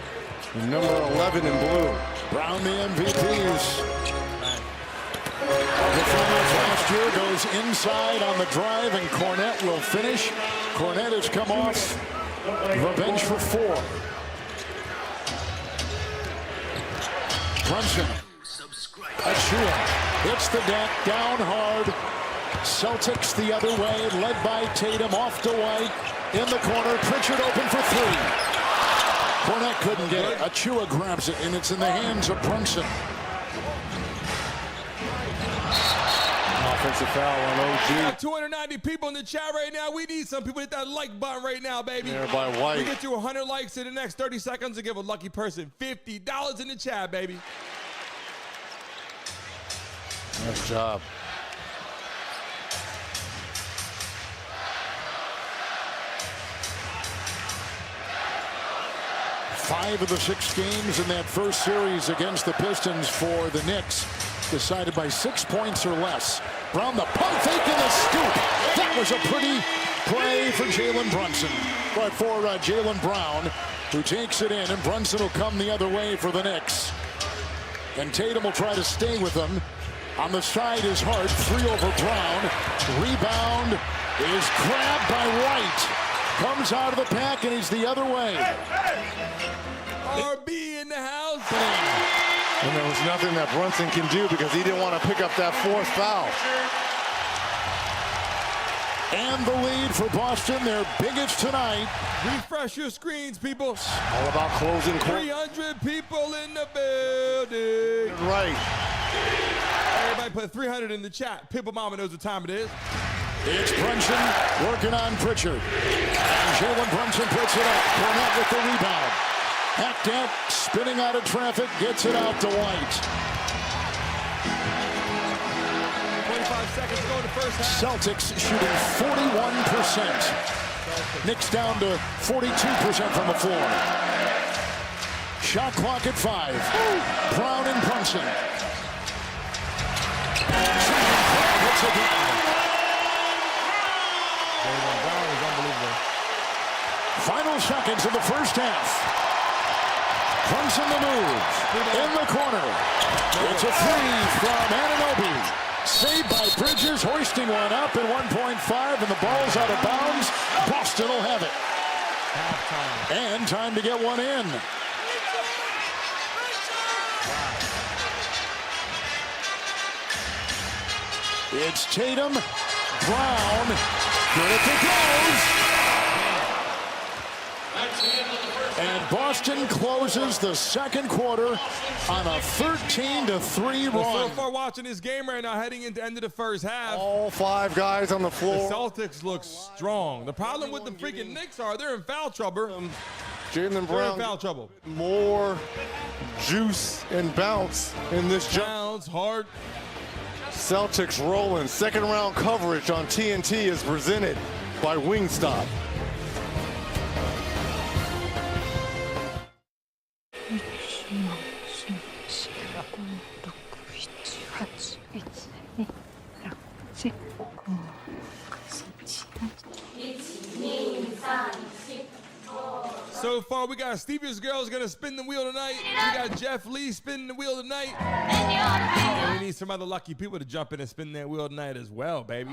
number 11 in blue. Brown, the MVPs. The finals last year goes inside on the drive, and Cornette will finish. Cornette has come off the bench for 4. Brunson. Achua hits the deck, down hard. Celtics the other way, led by Tatum, off to White. In the corner, Pritchard open for 3. Cornette couldn't get it. Achua grabs it, and it's in the hands of Brunson. Offensive foul on OG. We got 290 people in the chat right now. We need some people to hit that like button right now, baby. There by White. We get to 100 likes in the next 30 seconds to give a lucky person $50 in the chat, baby. Nice job. Five of the 6 games in that first series against the Pistons for the Knicks decided by 6 points or less. Brown, the pump fake and the scoop. That was a pretty play for Jalen Brunson. But for Jaylen Brown, who takes it in, and Brunson will come the other way for the Knicks. And Tatum will try to stay with them. On the side is Hart, 3 over Brown. Rebound is grabbed by White. Comes out of the pack, and he's the other way. RB in the house. And there was nothing that Brunson can do because he didn't want to pick up that 4th foul. And the lead for Boston, their biggest tonight. Refresh your screens, people. All about closing. 300 people in the building. Right. Everybody put 300 in the chat. Pippa Mama knows what time it is. It's Brunson working on Pritchard. And Jalen Brunson puts it up. Cornette with the rebound. Hacked out, spinning out of traffic, gets it out to White. 25 seconds to go in the first half. Celtics shooting 41%. Knicks down to 42% from the floor. Shot clock at 5. Brown and Brunson. Hits again. Brown is unbelievable. Final seconds of the first half. Brunson the move. In the corner. It's a 3 from Anunoby. Saved by Bridges, hoisting one up at 1.5, and the ball's out of bounds. Boston will have it. And time to get one in. It's Tatum, Brown, good if it goes. And Boston closes the second quarter on a 13-3 Well, run. so far watching this game right now, heading into the end of the first half. All 5 guys on the The floor. Celtics look strong. The problem with the freaking Knicks are they're in foul trouble. Jaylen They're in Brown, foul trouble. more juice and bounce in this jump. Browns, Hart. Celtics rolling. Second round coverage on TNT is presented by Wingstop. So far, we got Stevie's Girls gonna spin the wheel tonight. We got Jeff Lee spinning the wheel tonight. And we need some other lucky people to jump in and spin that wheel tonight as well, baby.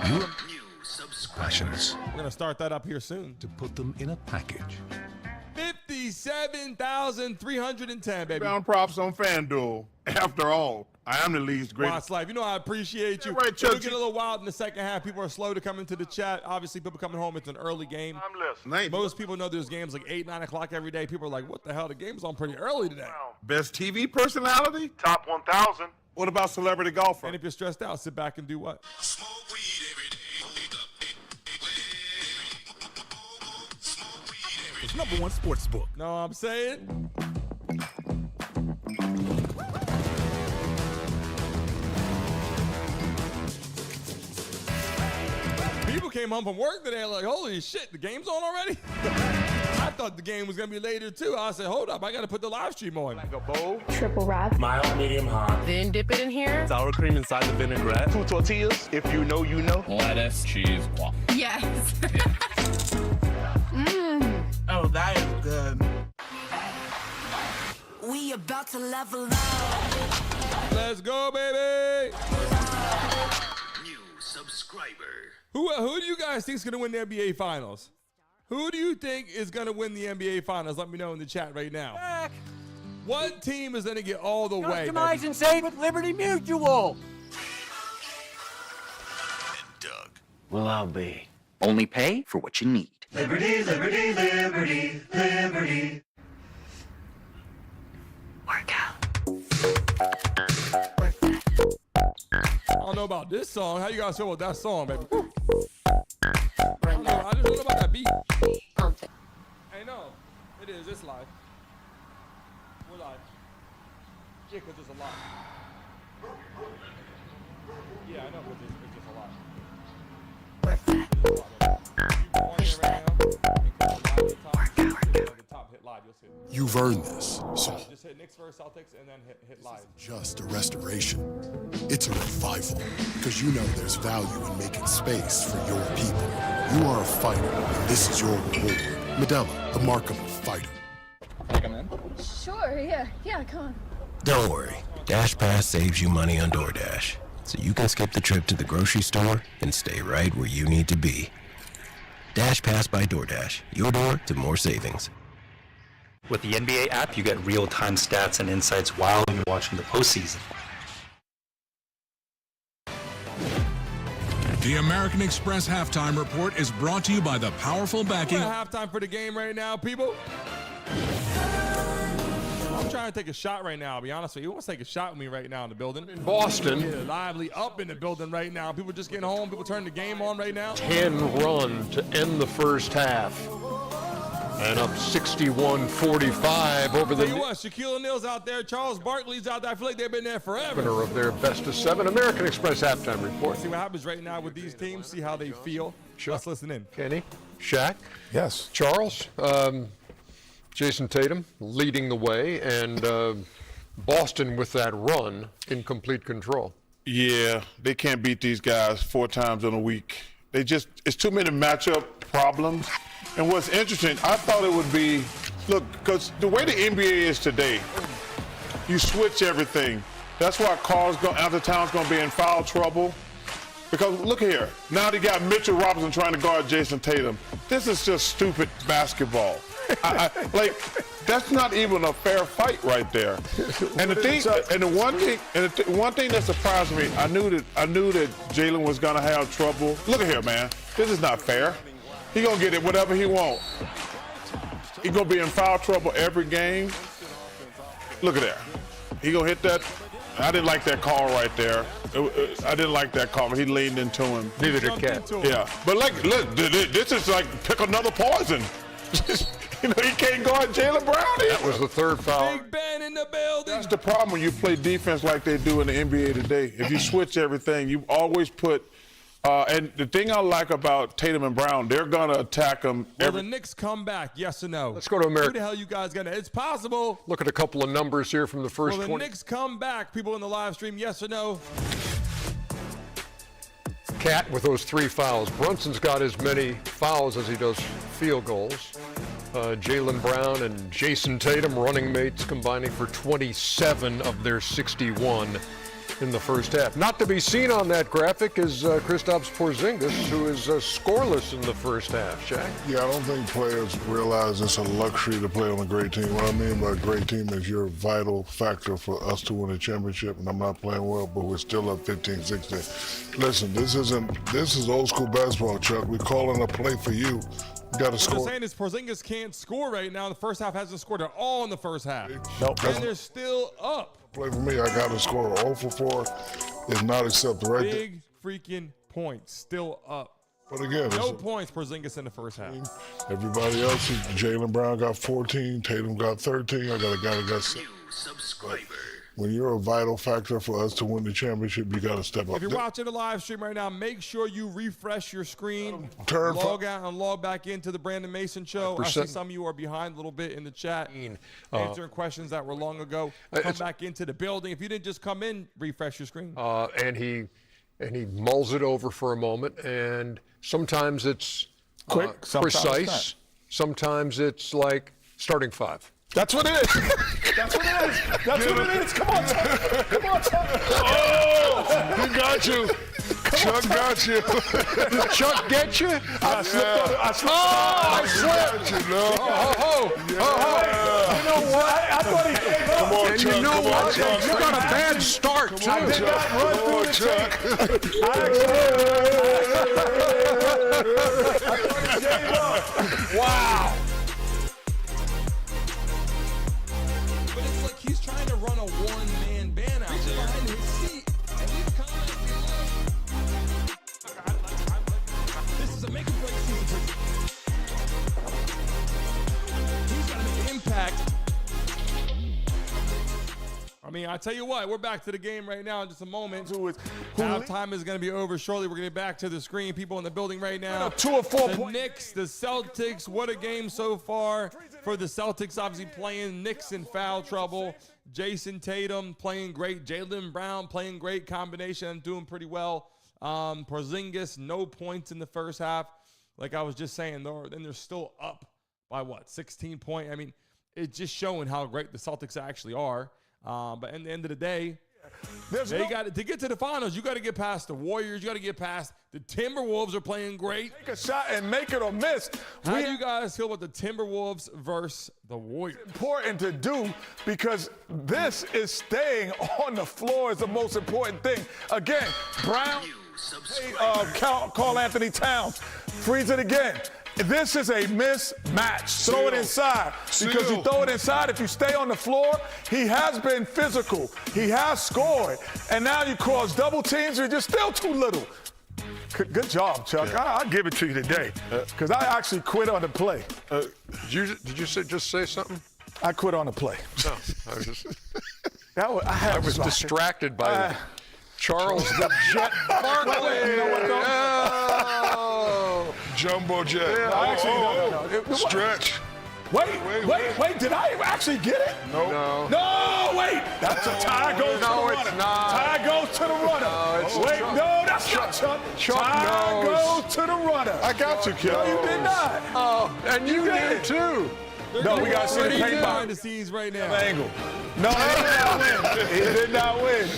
Your new subscriptions. We're gonna start that up here soon. To put them in a package. 57,310, baby. Round props on FanDuel. After all, I am the league's greatest. Watch Life, you know I appreciate you. Yeah, right, It'll Chuck. get a little wild in the second half. People are slow to come into the chat. Obviously, people coming home, it's an early game. I'm listening. Most people know there's games like 8, 9 o'clock every day. People are like, what the hell? The game's on pretty early today. Best TV personality? Top 1,000. What about celebrity golfer? And if you're stressed out, sit back and do what? It's #1 sports book. Know what I'm saying? People came home from work today like, holy shit, the game's on already? I thought the game was going to be later, too. I said, hold up, I got to put the live stream on. Like a bowl. Triple wrap. Mild, medium, hot. Then dip it in here. Sour cream inside the vinaigrette. 2 tortillas, if you know, you know. Lettuce, cheese, waffle. Yes. Oh, that is good. We about to level up. Let's go, baby. New subscriber. Who do you guys think is going to win the NBA Finals? Who do you think is going to win the NBA Finals? Let me know in the chat right now. Back. What team is going to get all the way? Customize and save with Liberty Mutual. And Doug. Well, I'll be. Only pay for what you need. Liberty, liberty, liberty, liberty. I don't know about this song. How you guys feel about that song, baby? I just don't know about that beat. Hey, no. It is. It's live. We're live. Yeah, because it's a lot. Yeah, I know, because it's just a lot. You've earned this. So just hit Knicks versus Celtics and then hit live. Just a restoration. It's a revival. Because you know there's value in making space for your people. You are a fighter, and this is your reward. Medella, the mark of a fighter. Can I come in? Sure, yeah, come on. Don't worry. Dash Pass saves you money on DoorDash, so you can skip the trip to the grocery store and stay right where you need to be. Dash Pass by DoorDash. Your door to more savings. With the NBA app, you get real-time stats and insights while you're watching the postseason. The American Express Halftime Report is brought to you by the powerful backing. We're at halftime for the game right now, people. I'm trying to take a shot right now, I'll be honest with you. Who wants to take a shot with me right now in the building? In Boston. Yeah, lively up in the building right now. People just getting home. People turning the game on right now. 10-run to end the first half. And up 61-45 over the... Tell you what, Shaquille O'Neal's out there. Charles Barkley's out there. I feel like they've been there forever. Winner of their best-of-7 American Express Halftime Report. See what happens right now with these teams. See how they feel. Sure. Let's listen in. Kenny, Shaq. Yes. Charles. Jayson Tatum leading the way, and Boston with that run in complete control. Yeah, they can't beat these guys 4 times in a week. It's too many matchup problems. And what's interesting, I thought it would be, look, because the way the NBA is today, you switch everything. That's why Carl's out of town's going to be in foul trouble. Because look here, now they got Mitchell Robinson trying to guard Jayson Tatum. This is just stupid basketball. That's not even a fair fight right there. And the one thing that surprised me, I knew that Jalen was gonna have trouble. Look at here, man. This is not fair. He gonna get it whatever he want. He gonna be in foul trouble every game. Look at that. He gonna hit that. I didn't like that call right there. I didn't like that call. He leaned into him. Neither did Cat. Yeah, but look, this is like pick another poison. You know, he can't guard Jaylen Brown either. That was the third foul. Big Ben in the building. That's the problem when you play defense like they do in the NBA today. If you switch everything, you always put and the thing I like about Tatum and Brown, they're going to attack them. Will the Knicks come back, yes or no? Let's go to America. Who the hell you guys going to? It's possible. Look at a couple of numbers here from the first 20. Will the Knicks come back, people in the live stream, yes or no? Cat with those 3 fouls. Brunson's got as many fouls as he does field goals. Jaylen Brown and Jayson Tatum, running mates, combining for 27 of their 61 in the first half. Not to be seen on that graphic is Kristaps Porzingis, who is scoreless in the first half. Shaq? Yeah, I don't think players realize it's a luxury to play on a great team. What I mean by a great team is you're a vital factor for us to win a championship, and I'm not playing well, but we're still up 15-16. Listen, this is old school basketball, Chuck. We're calling a play for you. You got to score. What I'm saying is Porzingis can't score right now. The first half hasn't scored at all in the first half. Nope. And they're still up. Play for me. I got to score. 0 for 4 is not acceptable. Right Big freaking points. Still up. But again, no points Porzingis in the first half. Everybody else, Jaylen Brown got 14. Tatum got 13. I got a guy that got 6. New subscriber. when you're a vital factor for us to win the championship, you got to step up. If you're watching the live stream right now, make sure you refresh your screen, Turn log out and log back into the Brandon Mason Show. I see some of you are behind a little bit in the chat, answering questions that were long ago. Come back into the building. If you didn't just come in, refresh your screen. And he mulls it over for a moment, and sometimes it's quick, precise. Sometimes it's like starting five. That's what it is. That's what it is. That's what it is. Come on, Chuck. Come on, Chuck. Oh, he got you. Chuck got you. Did Chuck get you? I slipped on it. I slipped. You know? You know what? I thought he gave up. Come on, And Chuck. you know Come on, what? Chuck. You got a bad start, too. I did not run Come through on, the Chuck. tape. I thought he gave up. Wow. But it's like he's trying to run a one-man band out there behind his seat. And he's coming at this is a make-or-break season. He's got to make an impact. I mean, I tell you what, we're back to the game right now in just a moment. Halftime is going to be over shortly. We're going to get back to the screen. People in the building right now. 2 or 4 The points. Knicks, the Celtics. What a game so far for the Celtics. Obviously playing Knicks in foul trouble. Jayson Tatum playing great. Jalen Brown playing great. Combination doing pretty well. Porzingis, no points in the first half. Like I was just saying, then they're still up by what, 16 points? I mean, it's just showing how great the Celtics actually are. But at the end of the day, to get to the finals, you got to get past the Warriors. You got to get past the Timberwolves are playing great. Take a shot and make it or miss. How do you guys feel about the Timberwolves versus the Warriors? Important to do because this is staying on the floor is the most important thing. Again, Brown, Carl Anthony Towns, freeze it again. This is a mismatch. Throw it inside. Because you throw it inside, if you stay on the floor, he has been physical. He has scored. And now you cause double teams, you're just still too little. Good job, Chuck. Yeah. I'll give it to you today. Because I actually quit on the play. Did you just say something? I quit on the play. No, I was just. I was distracted by Charles the Jet Barkley. You know what, though? Jumbo jet. Yeah, no. Stretch. Wait, did I actually get it? No. No, wait. That's a tie goes to the runner. No, it's not. Tie goes to the runner. No, it's wait, Chuck. no, that's not Chuck. Tie goes to the runner. I got you, kid. No, you did not. Oh, and you did too. No, we got to see the paint behind the scenes right now. Angle. No, he did not win. He did not win.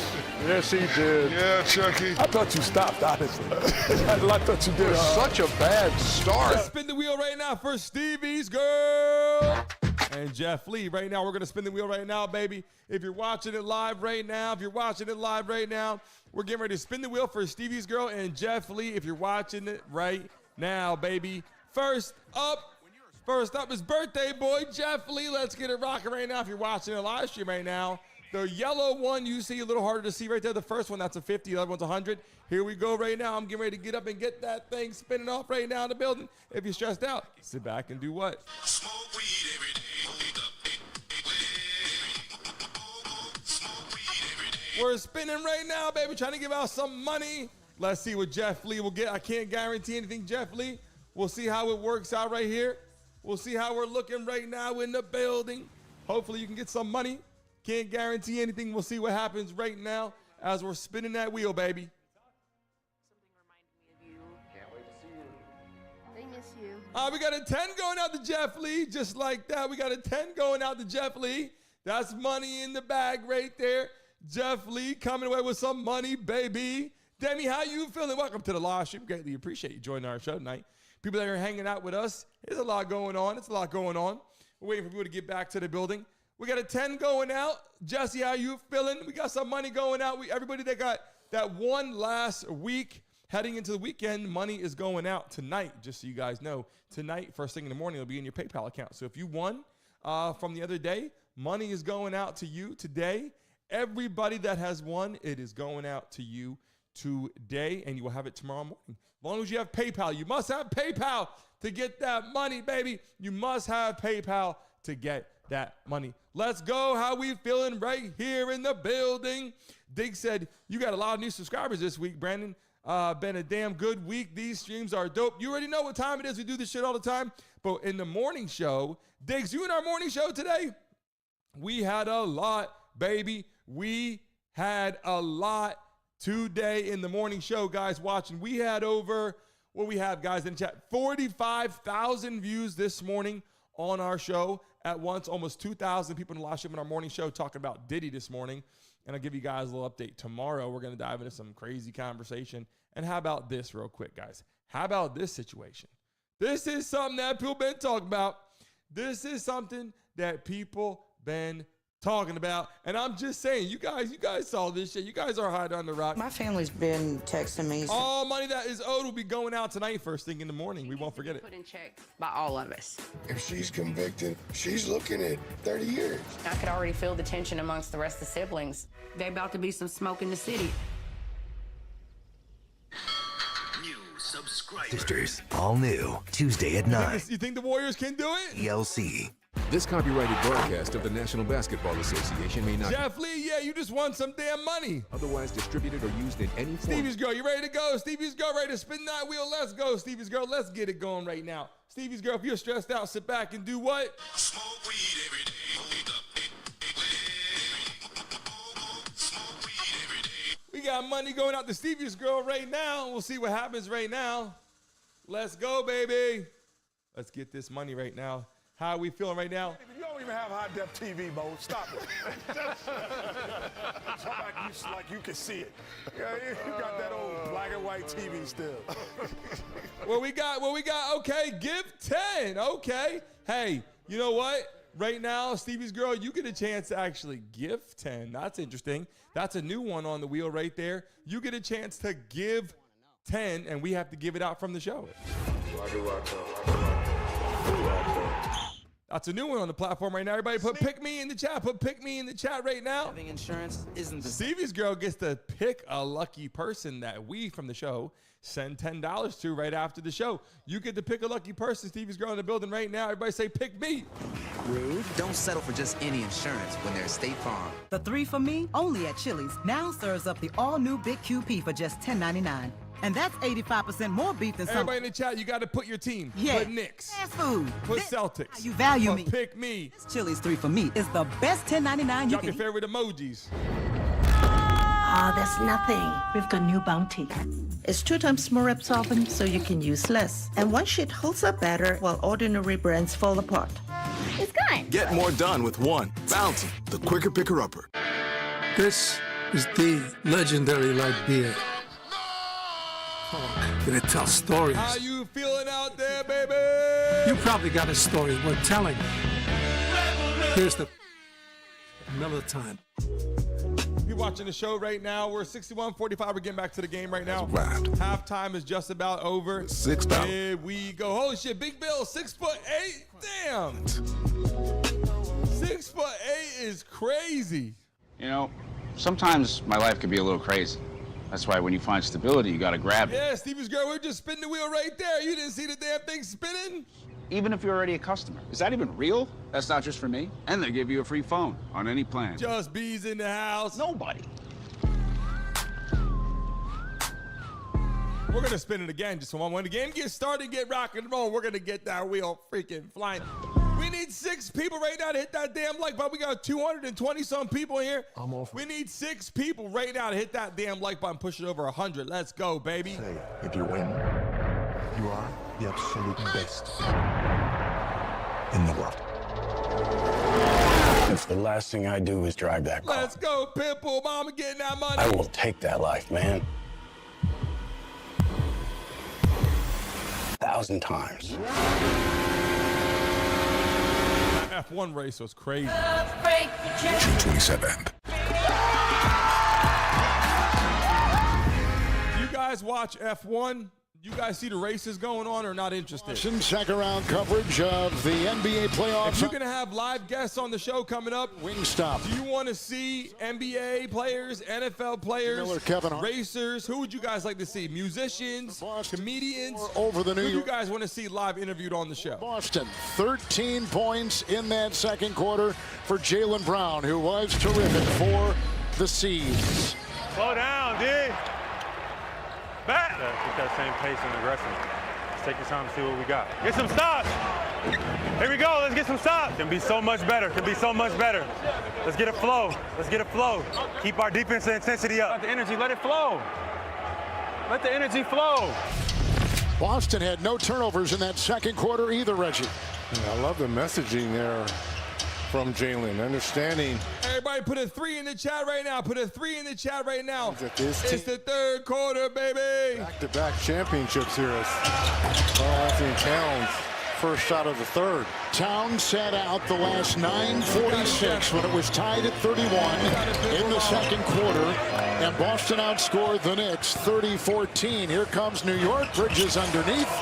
Yes, he did. Yeah, Chucky. I thought you stopped, honestly. I thought you did. Such a bad start. Let's spin the wheel right now for Stevie's girl and Jeff Lee. Right now, we're going to spin the wheel right now, baby. If you're watching it live right now, we're getting ready to spin the wheel for Stevie's girl and Jeff Lee. If you're watching it right now, baby. First up is birthday boy Jeff Lee. Let's get it rocking right now. If you're watching a live stream right now, the yellow one you see a little harder to see right there. The first one, that's a 50. The other one's 100. Here we go right now. I'm getting ready to get up and get that thing spinning off right now in the building. If you're stressed out, sit back and do what? Smoke weed every day. We're spinning right now, baby, trying to give out some money. Let's see what Jeff Lee will get. I can't guarantee anything, Jeff Lee. We'll see how it works out right here. We'll see how we're looking right now in the building. Hopefully you can get some money. Can't guarantee anything. We'll see what happens right now as we're spinning that wheel, baby. They miss you. We got a 10 going out to Jeff Lee, just like that. We got a 10 going out to Jeff Lee. That's money in the bag right there. Jeff Lee coming away with some money, baby. Demi, how you feeling? Welcome to the live stream. Greatly appreciate you joining our show tonight. People that are hanging out with us, there's a lot going on. We're waiting for people to get back to the building. We got a 10 going out. Jesse, how you feeling? We got some money going out. Everybody that got that one last week heading into the weekend, money is going out tonight, just so you guys know. Tonight, first thing in the morning, it'll be in your PayPal account. So if you won from the other day, money is going out to you today. Everybody that has won, it is going out to you today, and you will have it tomorrow morning. As long as you have PayPal. You must have PayPal to get that money, baby. You must have PayPal to get that money. Let's go. How we feeling right here in the building? Dig said, you got a lot of new subscribers this week, Brandon. Been a damn good week. These streams are dope. You already know what time it is. We do this shit all the time. But in the morning show, Diggs, you in our morning show today? We had a lot, baby. We had a lot today in the morning show, guys, watching. We had over, what we have, guys, in the chat, 45,000 views this morning on our show at once. Almost 2,000 people in the live stream in our morning show talking about Diddy this morning. And I'll give you guys a little update tomorrow. We're going to dive into some crazy conversation. And how about this real quick, guys? How about this situation? This is something that people been talking about. This is something that people been talking about. And I'm just saying, you guys saw this shit. You guys are hiding on the rock. My family's been texting me. All money that is owed will be going out tonight first thing in the morning. We won't forget it. Put in check by all of us. If she's convicted, she's looking at 30 years. I could already feel the tension amongst the rest of the siblings. They about to be some smoke in the city. New subscribers. Sisters, all new. Tuesday at 9. You think the Warriors can do it? ELC. This copyrighted broadcast of the National Basketball Association may not... Jeff Lee, yeah, you just won some damn money. ...otherwise distributed or used in any form... Stevie's girl, you ready to go? Stevie's girl, ready to spin that wheel? Let's go, Stevie's girl. Let's get it going right now. Stevie's girl, if you're stressed out, sit back and do what? Smoke weed every day. We got money going out to Stevie's girl right now. We'll see what happens right now. Let's go, baby. Let's get this money right now. How are we feeling right now? You don't even have high-def TV, Mo. Stop it. like you can see it. Yeah, you got that old black and white TV still. What we got? Okay, give 10. Okay. Hey, you know what? Right now, Stevie's girl, you get a chance to actually give 10. That's interesting. That's a new one on the wheel right there. You get a chance to give 10, and we have to give it out from the show. That's a new one on the platform right now. Everybody put pick me in the chat. Put pick me in the chat right now. Having insurance isn't the Stevie's girl gets to pick a lucky person that we from the show send $10 to right after the show. You get to pick a lucky person. Stevie's girl in the building right now. Everybody say pick me. Rude. Don't settle for just any insurance when there's State Farm. The 3 for Me, only at Chili's, now serves up the all-new Big QP for just $10.99. And that's 85% more beef than some. Everybody in the chat, you got to put your team. Yeah. Put Knicks. Fast food. Put Celtics. You value me. Pick me. This Chili's 3 for Me is the best $10.99 you Drop can your favorite emojis. Ah, that's nothing. We've got new Bounty. It's 2 times more absorbent, so you can use less. And one sheet holds up better while ordinary brands fall apart. It's gone. Get more done with one. Bounty, the quicker picker-upper. This is the legendary light beer. Gonna tell stories. How you feeling out there, baby? You probably got a story worth telling. Here's another time. You're watching the show right now. We're 61-45. We're getting back to the game right now. Halftime is just about over. Here we go. Holy shit, Big Bill, 6'8". Damn. 6'8" is crazy. You know, sometimes my life could be a little crazy. That's why when you find stability, you gotta grab it. Yeah, Stevie's girl, we're just spinning the wheel right there. You didn't see the damn thing spinning? Even if you're already a customer. Is that even real? That's not just for me. And they give you a free phone on any plan. Just B's in the house. Nobody. We're gonna spin it again just when the game gets started, get rock and roll. We're gonna get that wheel freaking flying. We need 6 people right now to hit that damn like button. We got 220 some people here. I'm off. We need 6 people right now to hit that damn like button, push it over 100. Let's go, baby. Say, if you win, you are the absolute best in the world. If the last thing I do is drive that car, let's go, Pitbull. Mama getting that money. I will take that life, man. 1,000 times. F1 race was crazy. June 27th. You guys watch F1? You guys see the races going on or not interested? Second round coverage of the NBA playoffs. If you're going to have live guests on the show coming up, Wingstop. Do you want to see NBA players, NFL players, Miller, Kevin Hart. racers? Who would you guys like to see? Musicians, comedians? Over the New Who do you York. guys want to see live interviewed on the show? Boston, 13 points in that second quarter for Jaylen Brown, who was terrific for the Seas. Slow down, D. Back. Yeah, keep that same pace and aggression. Let's take your time to see what we got. Get some stops. Here we go. Let's get some stops. Can be so much better. Can be so much better. Let's get a flow. Let's get a flow. Keep our defensive intensity up. Let the energy, let it flow. Let the energy flow. Boston had no turnovers in that second quarter either, Reggie. I love the messaging there from Jaylen, understanding. Everybody put a 3 in the chat right now. Put a 3 in the chat right now. It's the third quarter, baby. Back-to-back championships here as Anthony Towns, first shot of the third. Towns sat out the last 9:46 when it was tied at 31 in the second quarter, and Boston outscored the Knicks 30-14. Here comes New York. Bridges underneath.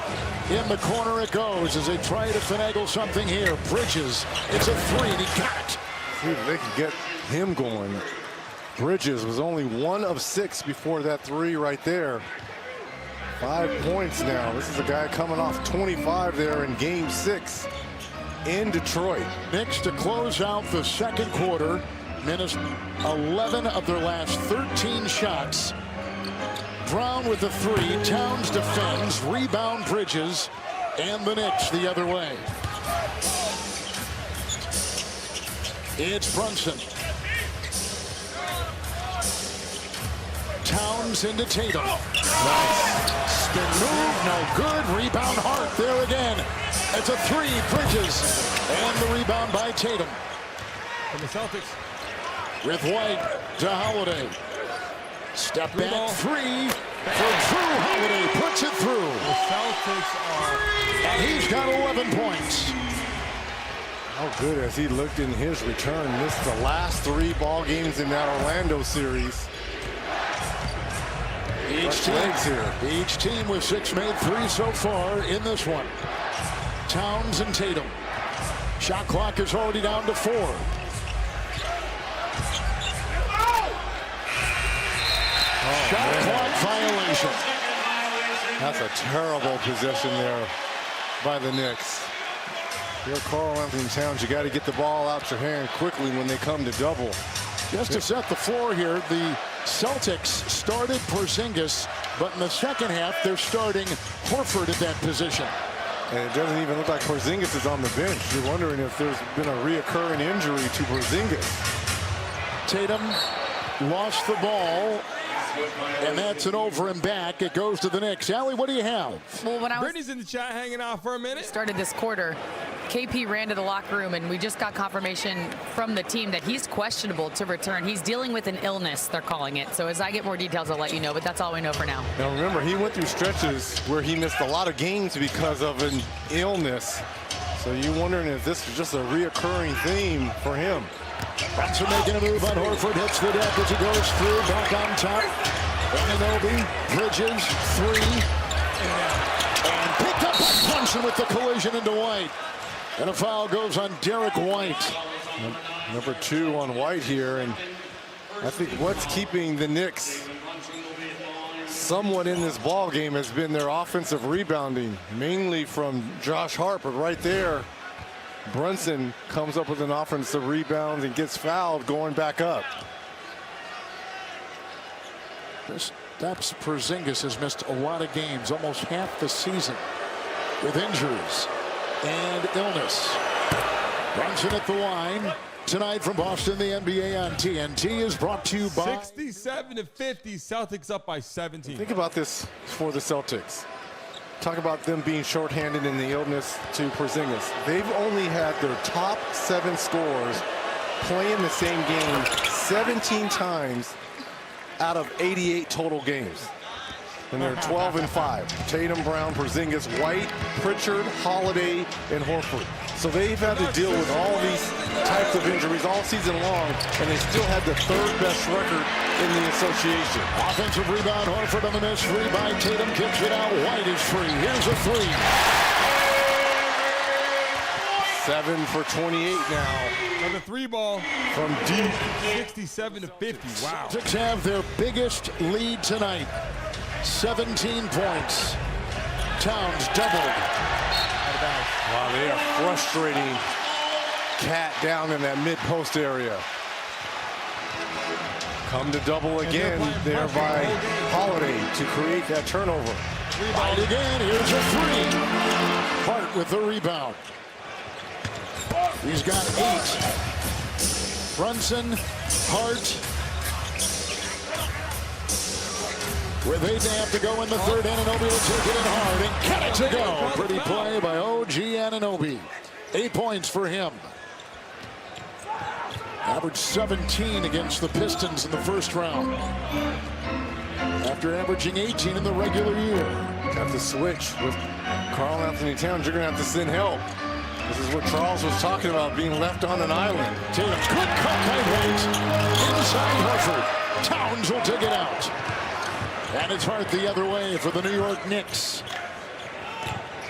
In the corner it goes as they try to finagle something here. Bridges, it's a 3, and he got it. See if they can get him going. Bridges was only 1 of 6 before that 3 right there. 5 points now. This is a guy coming off 25 there in Game 6 in Detroit. Knicks to close out the second quarter. Minus 11 of their last 13 shots. Brown with the 3. Towns defends. Rebound Bridges. And the Knicks the other way. It's Brunson. Towns into Tatum. Nice. Spin move, no good. Rebound Hart there again. It's a 3, Bridges. And the rebound by Tatum. From the Celtics. With White to Holiday. Step back 3 for Drew Holiday. Puts it through. The Celtics are... And he's got 11 points. How good has he looked in his return? Missed the last 3 ball games in that Orlando series. Each team with 6 made 3 so far in this one. Towns and Tatum. Shot clock is already down to 4. Shot clock violation. That's a terrible possession there by the Knicks. You're Carl Anthony Towns. You got to get the ball out your hand quickly when they come to double. Just to set the floor here, the Celtics started Porzingis, but in the second half, they're starting Horford at that position. And it doesn't even look like Porzingis is on the bench. You're wondering if there's been a reoccurring injury to Porzingis. Tatum lost the ball, and that's an over and back. It goes to the Knicks. Allie, what do you have? Well, when I was Brittany's in the chat hanging out for a minute. Started this quarter, KP ran to the locker room, and we just got confirmation from the team that he's questionable to return. He's dealing with an illness, they're calling it. So as I get more details, I'll let you know, but that's all we know for now. Now remember, he went through stretches where he missed a lot of games because of an illness. So you're wondering if this is just a reoccurring theme for him. Brunson making a move on Horford, hits the deck as he goes through, back on top. Anunoby, Bridges, 3. And picked up by Brunson with the collision into White. And a foul goes on Derek White. Number 2 on White here, and I think what's keeping the Knicks somewhat in this ball game has been their offensive rebounding, mainly from Josh Hart, but right there, Brunson comes up with an offensive rebound and gets fouled going back up. That's Porzingis has missed a lot of games, almost half the season, with injuries and illness. Brunson at the line. Tonight from Boston, the NBA on TNT is brought to you by 67-50, Celtics up by 17. Think about this for the Celtics. Talk about them being shorthanded in the illness to Porzingis. They've only had their top 7 scorers play in the same game 17 times out of 88 total games. And they're 12-5. Tatum, Brown, Porzingis, White, Pritchard, Holiday, and Horford. So they've had to deal with all these types of injuries all season long, and they still had the third best record in the association. Offensive rebound, Horford on the miss. Free by Tatum, kicks it out. White is free. Here's a three. 7 for 28 now. Another three ball. From deep. 67 to 50. Wow. Celtics have their biggest lead tonight. 17 points. Towns doubled. Wow, they are frustrating Cat down in that mid-post area. Come to double again there by Holiday to create that turnover. Rebound again. Here's a three. Hart with the rebound. He's got 8. Brunson, Hart. With 8 to have to go in the third, Anunoby will take it in hard and get it to go. Pretty play by OG Anunoby. 8 points for him. Averaged 17 against the Pistons in the first round. After averaging 18 in the regular year. Have to switch with Karl Anthony Towns. You're going to have to send help. This is what Charles was talking about, being left on an island. Tatum, good cut by White. Inside Horford. Towns will take it out. And it's Hart the other way for the New York Knicks.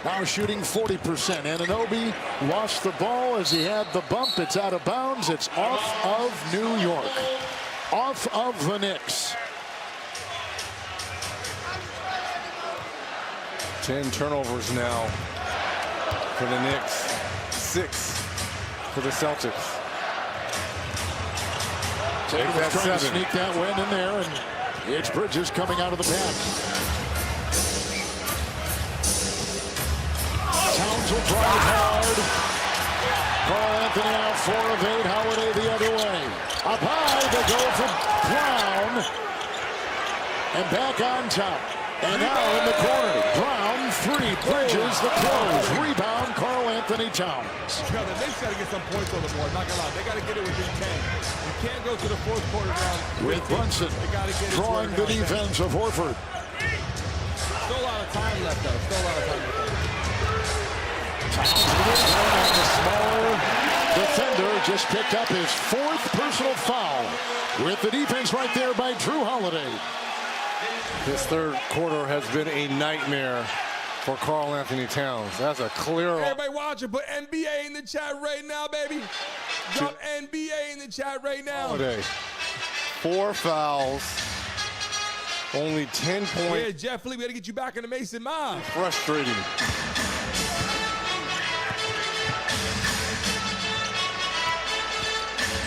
Now shooting 40%. Anunoby lost the ball as he had the bump. It's out of bounds. It's off of New York. Off of the Knicks. 10 turnovers now for the Knicks. 6 for the Celtics. Tatum was trying to sneak that win in there, and it's Bridges coming out of the pack. Towns will drive hard. Karl Anthony out 4 of 8. Holiday the other way. Up high, they go for Brown. And back on top. And now in the corner. Brown, 3. Bridges the close. Rebound, Karl Anthony Towns. Yeah, the Knicks got to get some points on the board. Not gonna lie, they got to get it within 10. You can't go to the fourth quarter now. With Brunson drawing the defense of Horford. Still a lot of time left, though. Still a lot of time left. The smaller defender just picked up his 4th personal foul. With the defense right there by Drew Holiday. This third quarter has been a nightmare for Karl Anthony Towns. That's a clear. Everybody watching, put NBA in the chat right now, baby. Drop NBA in the chat right now. Holiday. 4 fouls. Only 10 points. Yeah, Jeff Lee, we got to get you back in the Mason mob. Frustrating.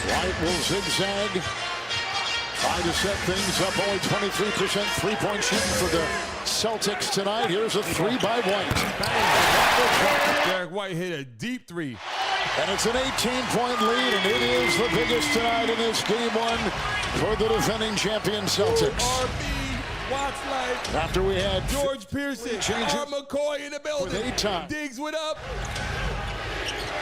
White will zigzag. Try to set things up. Only 23% three-point shooting for the Celtics tonight. Here's a 3 by White. Derek White hit a deep 3. And it's an 18-point lead, and it is the biggest tonight in this game 1 for the defending champion Celtics. Watch like after we had George Pearson, R. McCoy in the building. With 8 times. Diggs, what up?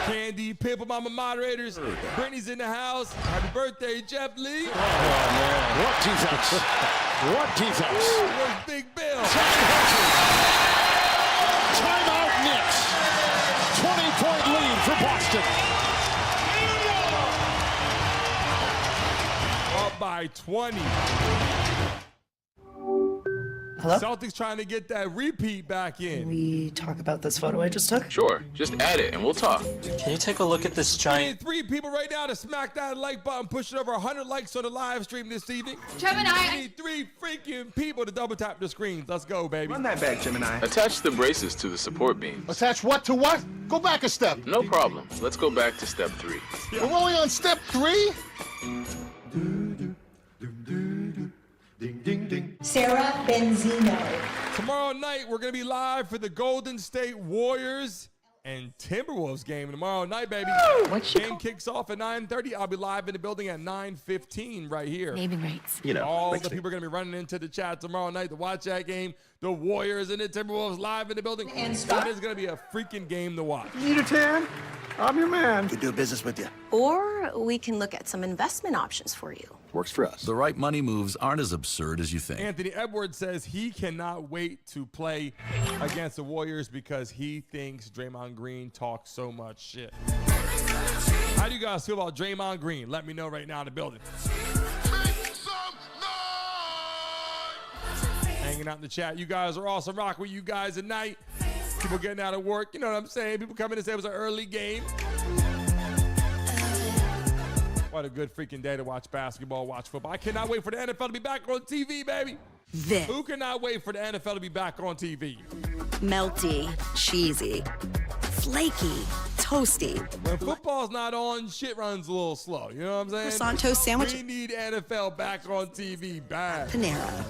Candy, Pimple Mama moderators. Brittany's in the house. Happy birthday, Jeff Lee. Oh, man. What defense? What defense? Where's Big Bill? Timeout Knicks. 20-point lead for Boston. Up by 20. Hello? Celtics trying to get that repeat back in. Can we talk about this photo I just took? Sure, just add it and we'll talk. Can you take a look at this giant... 3 people right now to smack that like button, pushing over 100 likes on the live stream this evening. Gemini. We need 3 freaking people to double tap the screens. Let's go, baby. Run that back, Gemini. Attach the braces to the support beams. Attach what to what? Go back a step. No problem. Let's go back to step 3. We're only on step 3? Sarah Benzino. Tomorrow night, we're going to be live for the Golden State Warriors and Timberwolves game tomorrow night, baby. Game kicks off at 9:30. I'll be live in the building at 9:15 right here. Naming rights. You know, all the people are going to be running into the chat tomorrow night to watch that game. The Warriors and the Timberwolves live in the building. And that is going to be a freaking game to watch. Need a tan? I'm your man. We do business with you. Or we can look at some investment options for you. Works for us. The right money moves aren't as absurd as you think. Anthony Edwards says he cannot wait to play against the Warriors because he thinks Draymond Green talks so much shit. How do you guys feel about Draymond Green? Let me know right now in the building. Hanging out in the chat. You guys are awesome. Rock with you guys tonight. People getting out of work. You know what I'm saying? People coming to say it was an early game. What a good freaking day to watch basketball, watch football. I cannot wait for the NFL to be back on TV, baby. Who cannot wait for the NFL to be back on TV? Melty, cheesy, flaky, toasty. When football's not on, shit runs a little slow. You know what I'm saying? Croissant toast sandwich. We need NFL back on TV bad. Panera.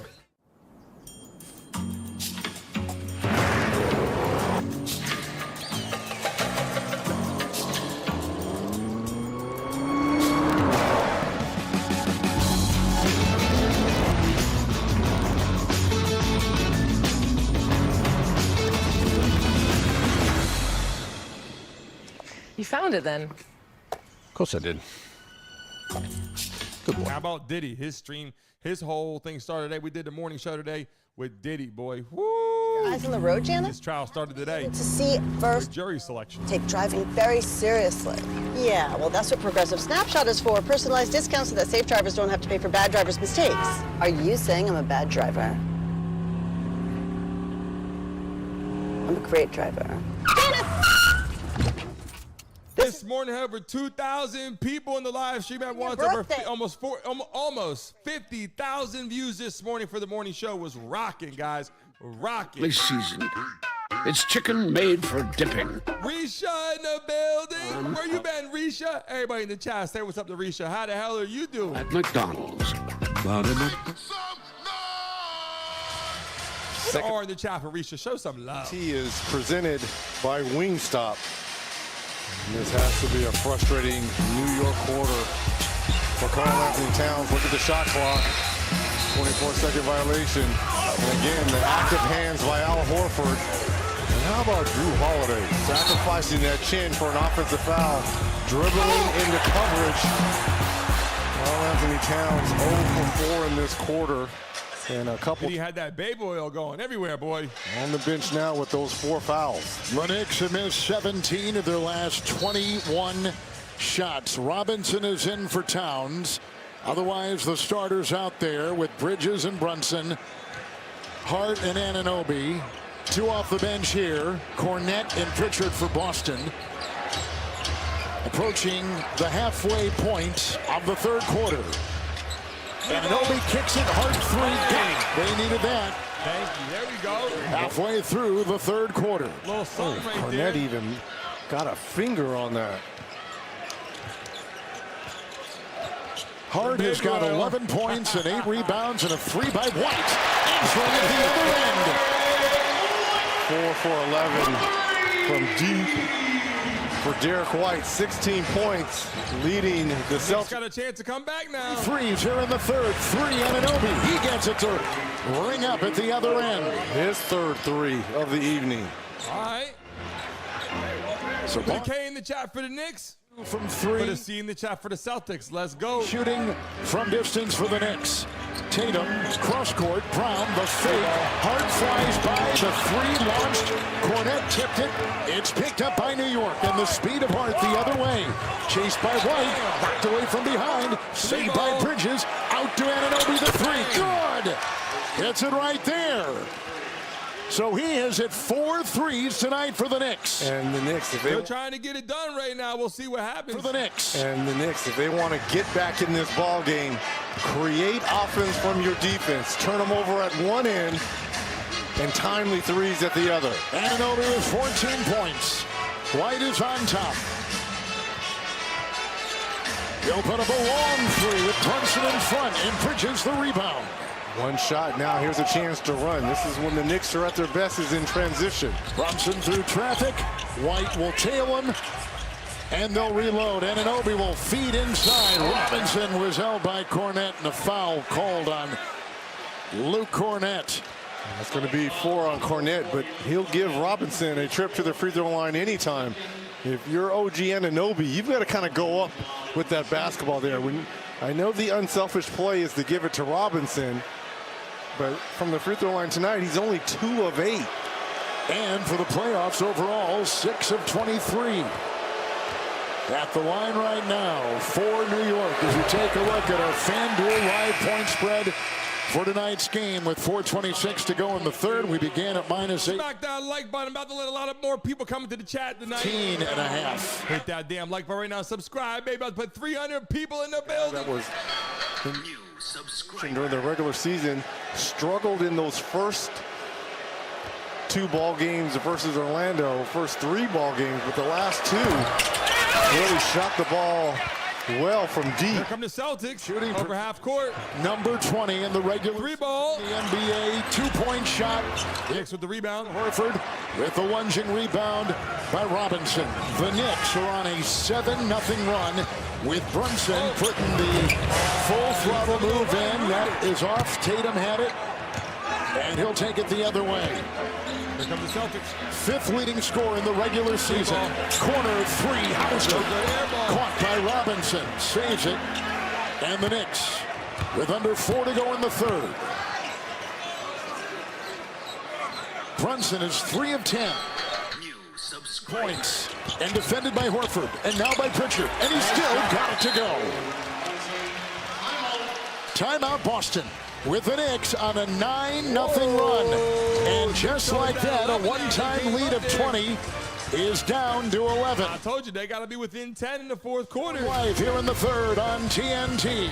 You found it then. Of course I did. Good boy. How about Diddy? His stream, his whole thing started today. We did the morning show today with Diddy, boy. Woo! Eyes on the road, Janet? His trial started today. To see first. Jury selection. Take driving very seriously. Yeah, well, that's what Progressive Snapshot is for. Personalized discounts so that safe drivers don't have to pay for bad drivers' mistakes. Are you saying I'm a bad driver? I'm a great driver. Janet! This morning, over 2,000 people in the live stream at once. Over almost 50,000 views this morning for the morning show. Was rocking, guys. Rocking. This season, it's chicken made for dipping. Risha in the building. Where you been, Risha? Everybody in the chat, say what's up to Risha. How the hell are you doing? At McDonald's. Or in the chat for Risha. Show some love. He is presented by Wingstop. And this has to be a frustrating New York quarter for Karl Anthony Towns. Look at the shot clock. 24-second violation. And again, the active hands by Al Horford. And how about Drew Holiday sacrificing that chin for an offensive foul, dribbling into coverage. Karl Anthony Towns 0 for 4 in this quarter. And a couple. He had that baby oil going everywhere, boy. On the bench now with those 4 fouls. The Knicks have missed 17 of their last 21 shots. Robinson is in for Towns. Otherwise, the starters out there with Bridges and Brunson, Hart and Anunoby. 2 off the bench here. Cornette and Pritchard for Boston. Approaching the halfway point of the third quarter. Anunoby kicks it, Hart 3, bang. They needed that. Thank you. There we go. Halfway through the third quarter. Little something right Cornette there. even got a finger on that. Hart has got 11 points and 8 rebounds and a 3 by White. Answering at the other end. 4 for 11 from deep for Derek White. 16 points, leading the Celtics. Got a chance to come back now. 3s here in the third. 3 Anunoby. He gets it to ring up at the other end. His third 3 of the evening. All right. So K in the chat for the Knicks. From 3. Put a C in the chat for the Celtics. Let's go. Shooting from distance for the Knicks. Tatum, cross court, Brown, the fake. Hart flies by, the 3 launched. Cornette tipped it. It's picked up by New York, and the speed of Hart the other way. Chased by White, knocked away from behind. Saved by Bridges. Out to Anunoby, the 3. Good. Gets it right there. So he has hit 4 threes tonight for the Knicks. And the Knicks, if they're trying to get it done right now, we'll see what happens. For the Knicks. And the Knicks, if they want to get back in this ball game, create offense from your defense. Turn them over at one end and timely 3s at the other. Anunoby with 14 points. White is on top. He'll put up a long 3 with Brunson in front and Bridges the rebound. One shot now. Here's a chance to run. This is when the Knicks are at their best, is in transition. Brunson through traffic. White will tail him, and they'll reload. Anunoby will feed inside. Robinson was held by Cornette, and a foul called on Luke Cornette. That's going to be 4 on Cornette, but he'll give Robinson a trip to the free throw line anytime. If you're OG Anunoby, you've got to kind of go up with that basketball there. When I know the unselfish play is to give it to Robinson, but from the free throw line tonight, he's only 2 of 8. And for the playoffs overall, 6 of 23. At the line right now for New York as you take a look at our FanDuel live point spread for tonight's game with 4:26 to go in the third. We began at -8. Smack that like button. About to let a lot of more people come into the chat tonight. 18.5. Hit that damn like button right now. Subscribe, baby. About to put 300 people in the building. That was during the regular season. Struggled in those first 2 ball games versus Orlando. First 3 ball games, but the last 2 really shot the ball well from deep. Here come the Celtics shooting over half court. Number 20 in the regular 3 ball. The NBA 2-point shot. Knicks with the rebound. Horford with the lunging rebound by Robinson. The Knicks are on a 7-0 run with Brunson putting the full throttle move in. That is off. Tatum had it, and he'll take it the other way. Here come the Celtics. 5th leading scorer in the regular season. Corner 3, Hauser. Caught by Robinson. Saves it. And the Knicks with under 4 to go in the third. Brunson is 3 of 10. Points. And defended by Horford. And now by Pritchard. And he's still got it to go. Timeout Boston. With the Knicks on a 9-0 run. And just like that, a one-time lead of 20 is down to 11. I told you, they got to be within 10 in the fourth quarter. Live here in the third on TNT.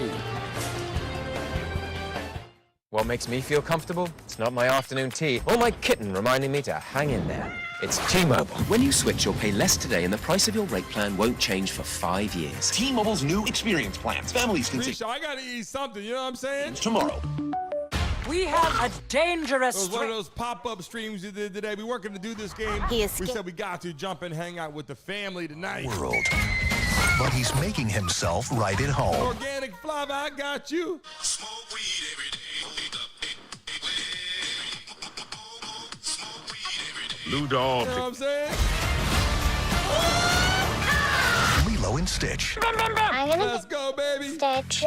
What makes me feel comfortable? It's not my afternoon tea or my kitten reminding me to hang in there. It's T-Mobile. When you switch, you'll pay less today and the price of your rate plan won't change for 5 years. T-Mobile's new experience plans. Families can see. I got to eat something, you know what I'm saying? Tomorrow. We have a dangerous It was one of those pop-up streams we did today. We weren't going to do this game. We said we got to jump and hang out with the family tonight. World. But he's making himself right at home. Organic Flava, I got you. Smoke weed every day. Lou Dog. You know what I'm saying? Lilo and Stitch. Let's go, baby. Stitch.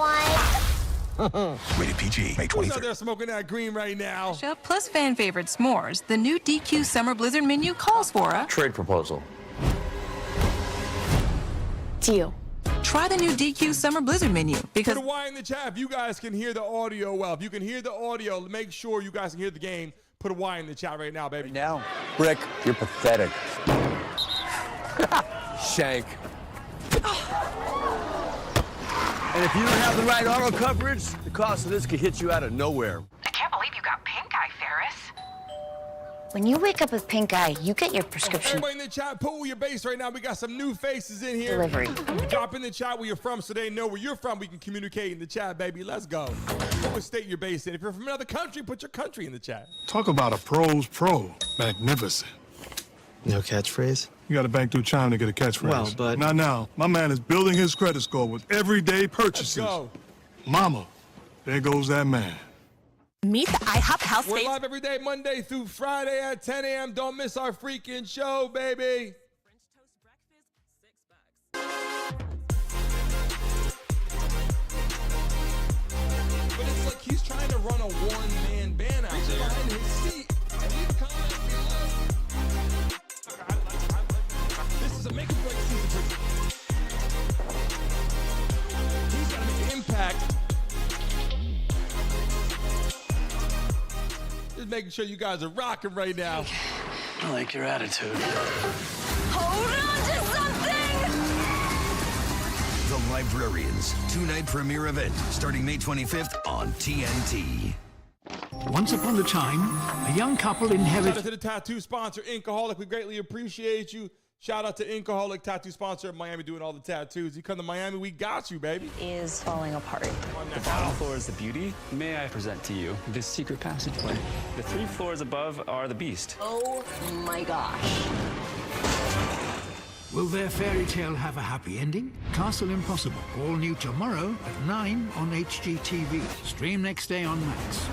Rated PG, May 23rd. Who's out there smoking that green right now? Plus fan favorite s'mores, the new DQ Summer Blizzard menu calls for a Trade proposal. deal. Try the new DQ Summer Blizzard menu because Put a Y in the chat if you guys can hear the audio well. If you can hear the audio, make sure you guys can hear the game. Put a Y in the chat right now, baby. Now. Brick, you're pathetic. Shank. And if you don't have the right auto coverage, the cost of this could hit you out of nowhere. I can't believe you got pink eye, Ferris. When you wake up with pink eye, you get your prescription. Everybody in the chat, pull your base right now. We got some new faces in here. Delivery. Drop in the chat where you're from so they know where you're from. We can communicate in the chat, baby. Let's go. What state your base in? If you're from another country, put your country in the chat. Talk about a pro's pro. Magnificent. No catchphrase? You got to bank through China to get a catchphrase. Well, but... Not now. My man is building his credit score with everyday purchases. Let's go. Mama, there goes that man. Meet the IHOP House We're live every day, Monday through Friday at 10 a.m. Don't miss our freaking show, baby. But it's like he's trying to run a one-man band out there behind his seat. And leave a comment below. This is a make-or-break season. He's got to make an impact. Just making sure you guys are rocking right now. I like your attitude. Hold on to something! The Librarians, 2-night premiere event starting May 25th on TNT. Once upon a time, a young couple inherited... Shout out to the tattoo sponsor, Inkaholic. We greatly appreciate you. Shout out to Inkaholic, tattoo sponsor of Miami, doing all the tattoos. You come to Miami, we got you, baby. Is falling apart. The bottom floor is the beauty. May I present to you this secret passageway? The 3 floors above are the beast. Oh my gosh. Will their fairy tale have a happy ending? Castle Impossible, all new tomorrow at 9 on HGTV. Stream next day on Max.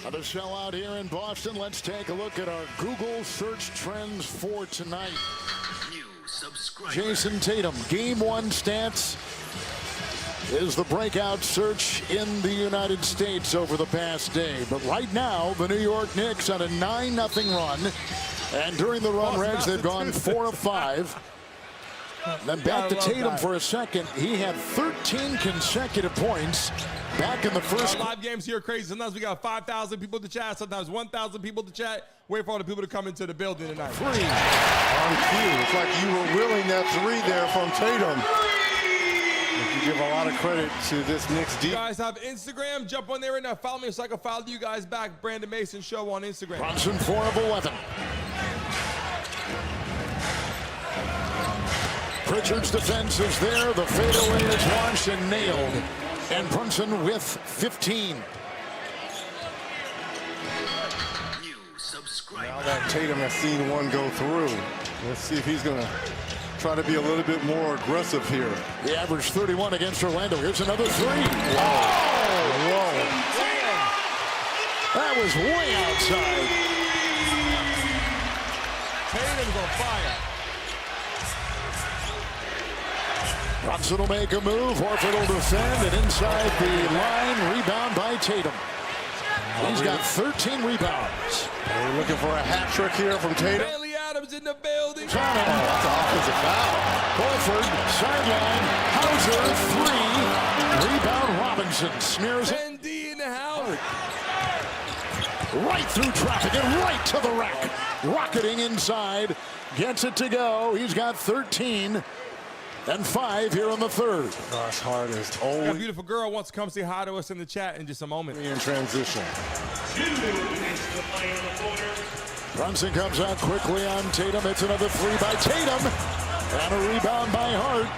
Another sellout here in Boston. Let's take a look at our Google search trends for tonight. Jayson Tatum, game 1 stats. is the breakout search in the United States over the past day. But right now, the New York Knicks on a 9-0 run. And during the run, Reds, they've gone 4 of 5. Then back to Tatum for a second. He had 13 consecutive points back in the first. Live games here are crazy. Sometimes we got 5,000 people to chat. Sometimes 1,000 people to chat. Wait for all the people to come into the building tonight. 3 on cue. It's like you were willing that 3 there from Tatum. You give a lot of credit to this Knicks You guys have Instagram? Jump on there right now. Follow me so I can follow you guys back. Brandon Mason Show on Instagram. Brunson 4 of 11. Pritchard's defense is there. The fadeaway is launched and nailed. And Brunson with 15. Now that Tatum has seen one go through, let's see if he's going to try to be a little bit more aggressive here. He averaged 31 against Orlando. Here's another 3. Whoa. Whoa. That was way outside. Tatum's on fire. Brunson will make a move. Horford will defend, and inside the line, rebound by Tatum. He's got 13 rebounds. We're looking for a hat trick here from Tatum. Bailey Adams in the building. That's an offensive foul. Horford, sideline, Hauser, 3. Rebound, Robinson smears it. ND in the house. Right through traffic and right to the rack. Rocketing inside, gets it to go. He's got 13. And 5 here in the third. Gosh, Hart is A always beautiful girl wants to come say hi to us in the chat in just a moment. in transition. Brunson comes out quickly on Tatum. It's another 3 by Tatum. And a rebound by Hart.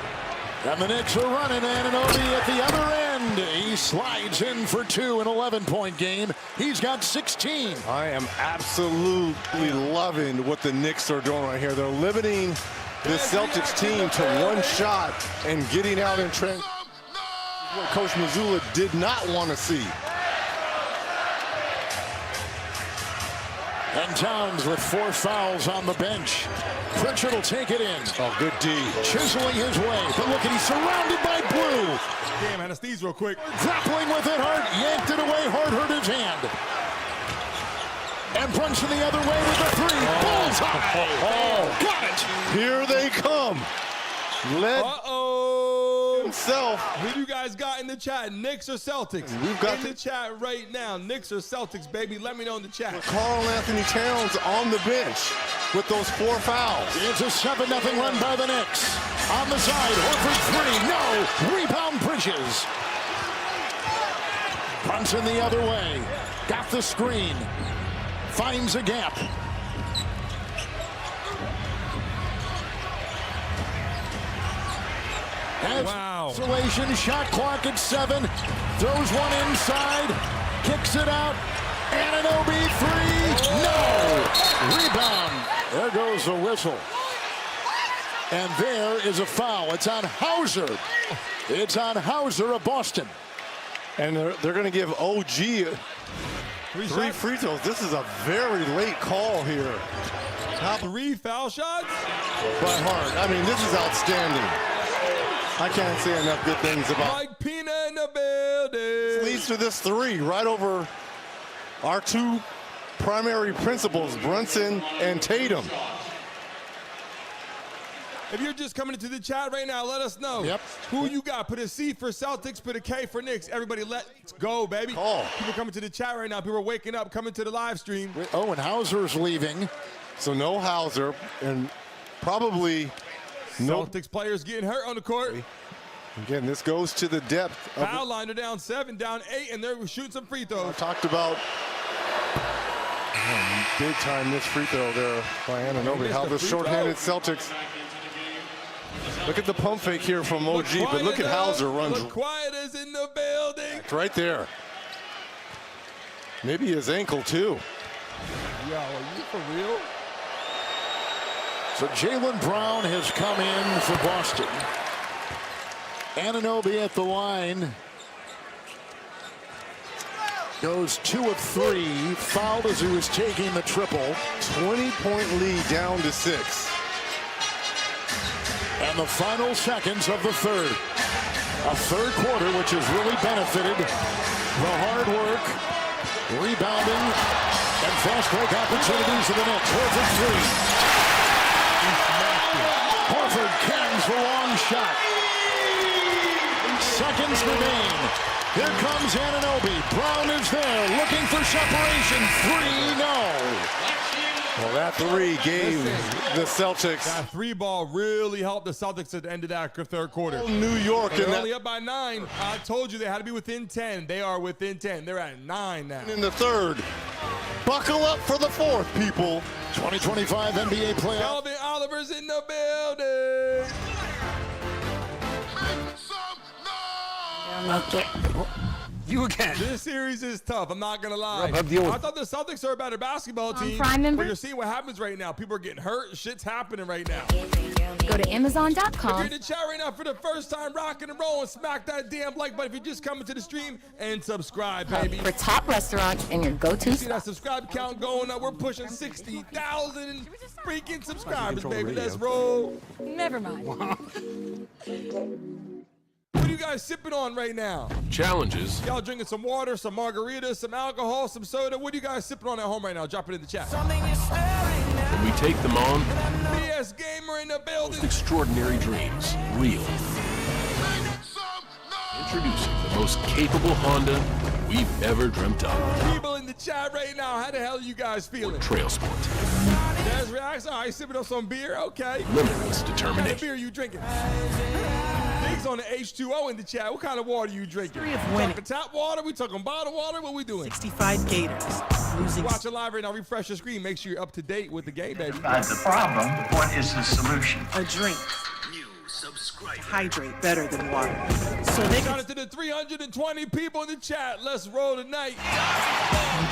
And the Knicks are running. Anunoby at the other end. He slides in for 2, an 11-point game. He's got 16. I am absolutely loving what the Knicks are doing right here. They're limiting this Celtics team to 1 shot and getting out in transition. What Coach Mazzulla did not want to see. And Towns with 4 fouls on the bench. Pritchard will take it in. Oh, good D. Chiseling his way. But look, he's surrounded by blue. Damn, had to sneeze real quick. Grappling with it, Hart yanked it away. Hart hurt his hand. And Brunson the other way with the 3. Bullseye. Oh, got it. Here they come. Led himself. Who you guys got in the chat? Knicks or Celtics? We've got in the chat right now. Knicks or Celtics, baby? Let me know in the chat. Karl Anthony Towns on the bench with those 4 fouls. It's a 7-0 run by the Knicks. On the side, Horford 3. No. Rebound Bridges. Brunson the other way. Got the screen. Finds a gap. Wow. Isolation, shot clock at 7. Throws one inside. Kicks it out. Anunoby 3. No. Rebound. There goes the whistle. And there is a foul. It's on Hauser. It's on Hauser of Boston. And they're going to give OG 3 free throws. This is a very late call here. 3 foul shots? By Hart. I mean, this is outstanding. I can't say enough good things about Mike Pina in the building. This leads to this 3 right over our 2 primary principals, Brunson and Tatum. If you're just coming into the chat right now, let us know. Yep. Who you got? Put a C for Celtics, put a K for Knicks. Everybody, let's go, baby. Call. People coming to the chat right now. People are waking up, coming to the live stream. Oh, and Hauser's leaving. So no Hauser, and probably no Celtics players getting hurt on the court. Again, this goes to the depth. Foul line, they're down 7, down 8, and they're shooting some free throws. I talked about big time missed free throw there by Anunoby. How the shorthanded Celtics. Look at the pump fake here from OG, but look at Hauser runs. Look quiet is in the building. Right there. Maybe his ankle too. Yo, are you for real? So Jaylen Brown has come in for Boston. Anunoby at the line. Goes 2 of 3. Fouled as he was taking the triple. 20-point lead down to 6. And the final seconds of the third. A third quarter which has really benefited the hard work, rebounding, and fast break opportunities of the Knicks. Horford three. Horford cans the long shot. Seconds remain. Here comes Anunoby. Brown is there looking for separation. Three, no. Well, that three gave the Celtics. That three ball really helped the Celtics at the end of that third quarter. New York. They're only up by 9. I told you they had to be within 10. They are within 10. They're at 9 now. In the third. Buckle up for the fourth, people. 2025 NBA playoff. Calvin Oliver's in the building. You again. This series is tough. I'm not going to lie. Rob, deal with I thought the Celtics are a better basketball team. Prime member? But you're seeing what happens right now. People are getting hurt. Shit's happening right now. Go to If you're Amazon.com. in the chat right now for the first time, rocking and rolling, smack that damn like button if you're just coming to the stream, and subscribe, baby. For top restaurants and your go-to See that subscribe count going up. We're pushing 60,000 freaking subscribers, baby. Let's roll. Never mind. What are you guys sipping on right now? Challenges. Y'all drinking some water, some margaritas, some alcohol, some soda? What are you guys sipping on at home right now? Drop it in the chat. When we take them on, BS Gamer in the building. extraordinary dreams, real. Introducing the most capable Honda we've ever dreamt of. People in the chat right now, how the hell are you guys feeling? Trail Sport. That's reacts. All right, sipping on some beer. Okay. Limitless What kind of determination. beer are you drinking? Big's on the H2O in the chat. What kind of water are you drinking? History of We winning. talking tap water? We talking bottled water? What we doing? 65 Gators. Losing. Watching live right now. Refresh your screen. Make sure you're up to date with the game, baby. The problem, what is the solution? A drink. Hydrate better than water. So they Shout can out to the 320 people in the chat. Let's roll tonight.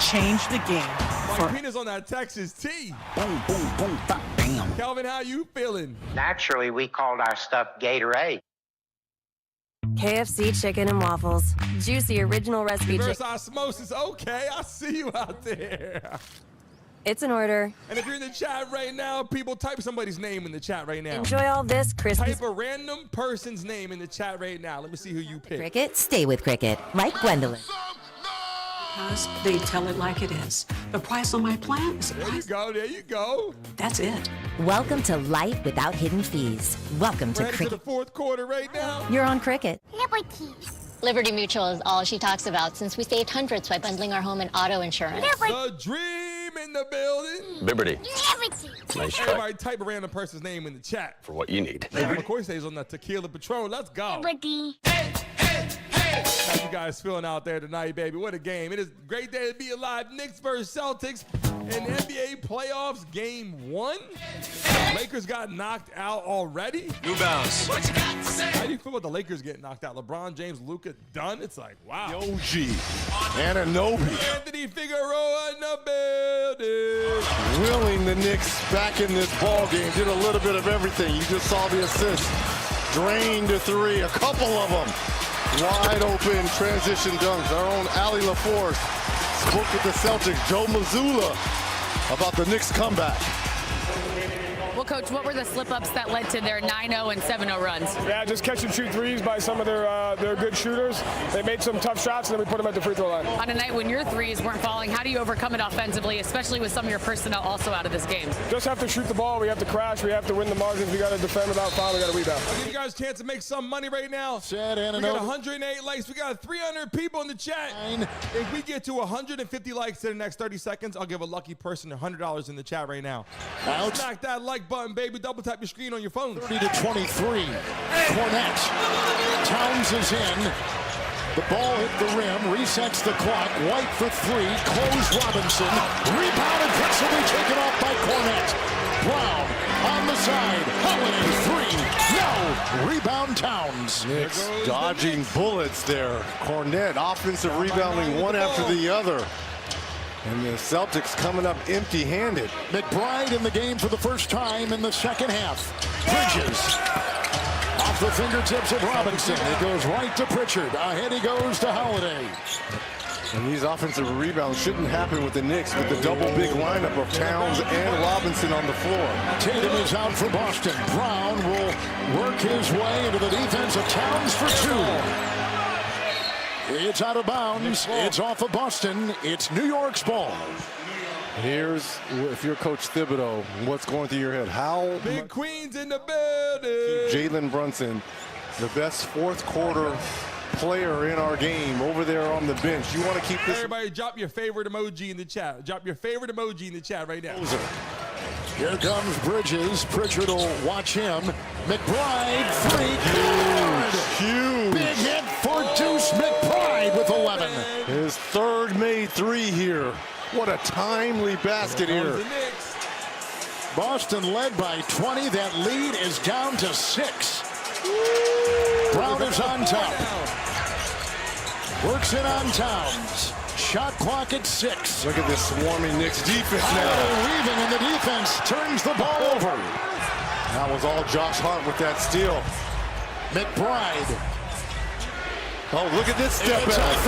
change the game. Martina's on that Texas tea. Boom, boom, boom, bam, bam. Calvin, how you feeling? Naturally, we called our stuff Gatorade. KFC chicken and waffles. Juicy original recipe Reverse chicken. osmosis. Okay, I see you out there. It's an order. And if you're in the chat right now, people, type somebody's name in the chat right now. Enjoy all this crispy. Type a random person's name in the chat right now. Let me see who you pick. Cricket, stay with Cricket. Like Gwendolyn. Because they tell it like it is. The price on my plan is There you go. There you go. That's it. Welcome to life without hidden fees. Welcome We're to headed to the Cricket. fourth quarter right now. You're on Cricket. Liberty Mutual is all she talks about since we saved hundreds by bundling our home and auto insurance. The dream in the building. Liberty. Nice try. Everybody type a random person's name in the chat. For what you need. Of course, he's on that tequila Patron. Let's go. How you guys feeling out there tonight, baby? What a game. It is a great day to be alive. Knicks versus Celtics in NBA playoffs game 1. Lakers got knocked out already. New Balance. How do you feel about the Lakers getting knocked out? LeBron James, Luka done? It's like, wow. OG. Anunoby. Anthony Figueroa in the building. Willing the Knicks back in this ball game. Did a little bit of everything. You just saw the assist. Drained a three. A couple of them. Wide open transition dunks. Our own Allie LaForce spoke with the Celtics, Joe Mazzulla, about the Knicks comeback. Well, Coach, what were the slip-ups that led to their 9-0 and 7-0 runs? Yeah, just catch and shoot threes by some of their good shooters. They made some tough shots, and then we put them at the free throw line. On a night when your threes weren't falling, how do you overcome it offensively, especially with some of your personnel also out of this game? Just have to shoot the ball. We have to crash. We have to win the margins. We got to defend without foul. We got to rebound. I'll give you guys a chance to make some money right now. We got 108 likes. We got 300 people in the chat. If we get to 150 likes in the next 30 seconds, I'll give a lucky person $100 in the chat right now. Smack that like button, baby. Double tap your screen on your phone. 30 to 23. Cornette. Towns is in. The ball hit the rim, resets the clock. White for three. Close Robinson. Rebound aggressively taken off by Cornette. Brown on the side. Holiday three. No. Rebound Towns. Knicks dodging bullets there. Cornette offensive rebounding one after the other. And the Celtics coming up empty-handed. McBride in the game for the first time in the second half. Bridges. Off the fingertips of Robinson. It goes right to Pritchard. Ahead he goes to Holiday. And these offensive rebounds shouldn't happen with the Knicks with the double big lineup of Towns and Robinson on the floor. Tatum is out for Boston. Brown will work his way into the defense of Towns for 2. It's out of bounds. It's off of Boston. It's New York's ball. Here's, if you're Coach Thibodeau, what's going through your head? How Big Queens in the building. Jalen Brunson, the best fourth quarter player in our game, over there on the bench. You want to keep this. Everybody drop your favorite emoji in the chat. Drop your favorite emoji in the chat right now. Here comes Bridges. Pritchard will watch him. McBride, 3. Huge. Big hit for Deuce McBride with 11. His third made 3 here. What a timely basket here. Boston led by 20. That lead is down to 6. Brown is on top. Works it on Towns. Shot clock at 6. Look at this swarming Knicks defense now. Weaving in the defense. Turns the ball over. That was all Josh Hart with that steal. McBride. Oh, look at this step It's back. a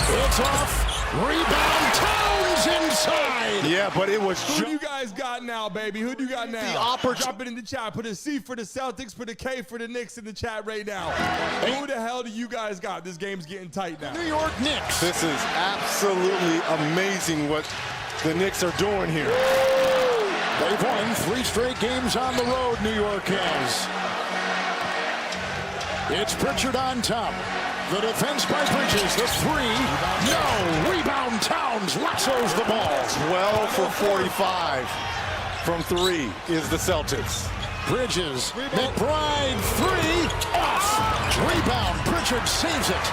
3. It's off. Rebound. Towns inside. Yeah, but it was. Who do you guys got now, baby? Who do you got now? Drop it in the chat. Put a C for the Celtics. Put a K for the Knicks in the chat right now. Who the hell do you guys got? This game's getting tight now. New York Knicks. This is absolutely amazing what the Knicks are doing here. They've won 3 straight games on the road, New York has. It's Pritchard on top. The defense by Bridges. The 3. No. Rebound. Towns lassos the ball. 12 for 45 from 3 is the Celtics. Bridges. McBride. 3. Off. Rebound. Pritchard saves it.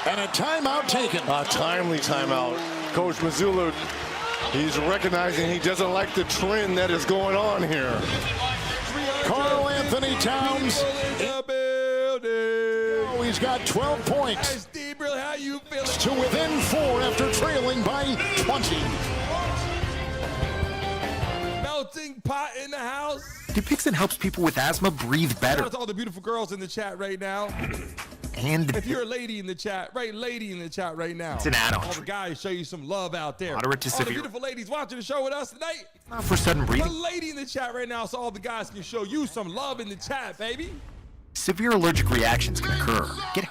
And a timeout taken. A timely timeout. Coach Mazzulla, he's recognizing he doesn't like the trend that is going on here. Karl Anthony Towns. Oh, he's got 12 points. How you feeling? To within 4 after trailing by 20. Melting pot in the house. Dupixent helps people with asthma breathe better. Shout out to all the beautiful girls in the chat right now. And if you're a lady in the chat, lady in the chat right now. It's an add-on. All the guys show you some love out there. Moderate to all severe. the beautiful ladies watching the show with us tonight. Not for sudden breathing. Put a lady in the chat right now so all the guys can show you some love in the chat, baby. Severe allergic reactions can occur. Get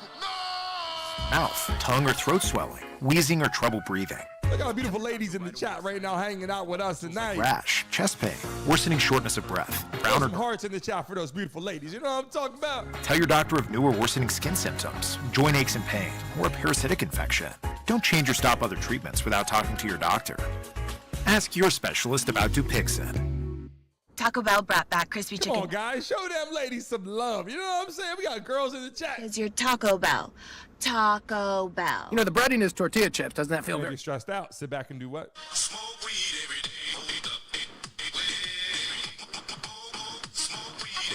mouth, tongue, or throat swelling, wheezing, or trouble breathing. Look at all the beautiful ladies in the chat right now hanging out with us tonight. Rash, chest pain, worsening shortness of breath. Put some hearts in the chat for those beautiful ladies. You know what I'm talking about? Tell your doctor of new or worsening skin symptoms, joint aches and pain, or a parasitic infection. Don't change or stop other treatments without talking to your doctor. Ask your specialist about Dupixent. Taco Bell brought back crispy chicken. Come on, guys. Show them ladies some love. You know what I'm saying? We got girls in the chat. It's your Taco Bell. Taco Bell. You know, the breading is tortilla chips. Doesn't that feel Don't very get stressed out? Sit back and do what?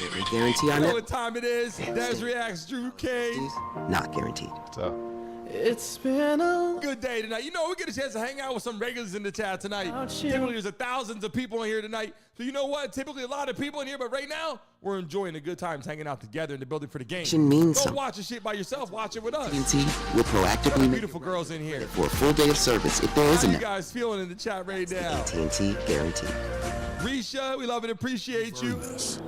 Every guarantee on You know it? what time it is? Des Reacts, Drew King. Not guaranteed. It's been a good day tonight. You know, we get a chance to hang out with some regulars in the chat tonight. Typically, there's thousands of people in here tonight. So you know what? Typically, a lot of people in here, but right now, we're enjoying the good times hanging out together in the building for the game. Means Don't something. watch the shit by yourself. Watch it with us. Guarantee will proactively make Beautiful girls in here. for a full day of service if there is How a you guys feeling in the chat right now? AT&T guarantee. Risha, we love and appreciate you.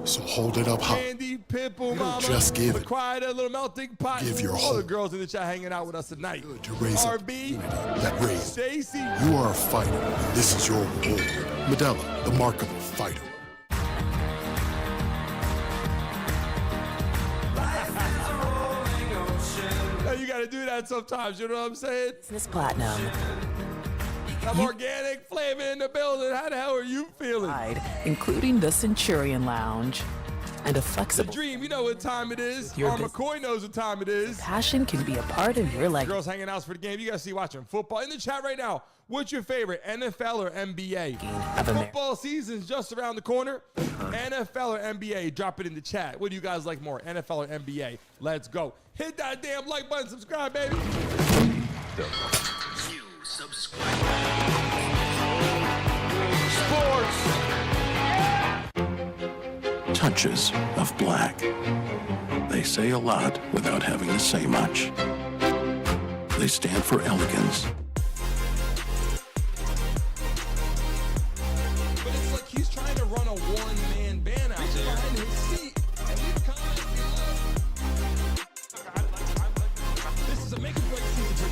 So hold it up high. Candy, Pitbull, Mama, Just give it. Quiet, little melting pot. Give your all the whole. girls in the chat hanging out with us tonight. To raise up RB, that raise. Stacy. You are a fighter. This is your reward. Medela, the mark of a fighter. Now you got to do that sometimes. You know what I'm saying? Business Platinum. I'm organic flavor in the building. How the hell are you feeling? Including the Centurion Lounge and a The flexible dream, you know what time it is. Your McCoy knows what time it is. passion can be a part of your life. Girls hanging out for the game. You guys see watching football in the chat right now. What's your favorite, NFL or NBA? Football season's just around the corner. NFL or NBA? Drop it in the chat. What do you guys like more, NFL or NBA? Let's go. Hit that damn like button. Subscribe, baby. Touches of black. They say a lot without having to say much. They stand for elegance. But it's like he's trying to run a one-man band out there behind his seat. And these comments this is a make or break season.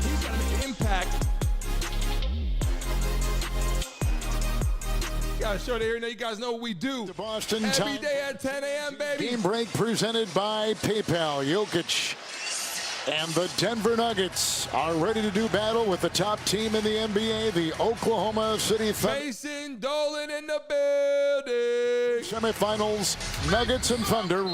He's got to make an impact. Got to show there. Now you guys know what we do. The Boston every time. day at 10 a.m., baby. Game break presented by PayPal. Jokic and the Denver Nuggets are ready to do battle with the top team in the NBA, the Oklahoma City Thunder. Jayson Dolan in the building. Semifinals, Nuggets and Thunder.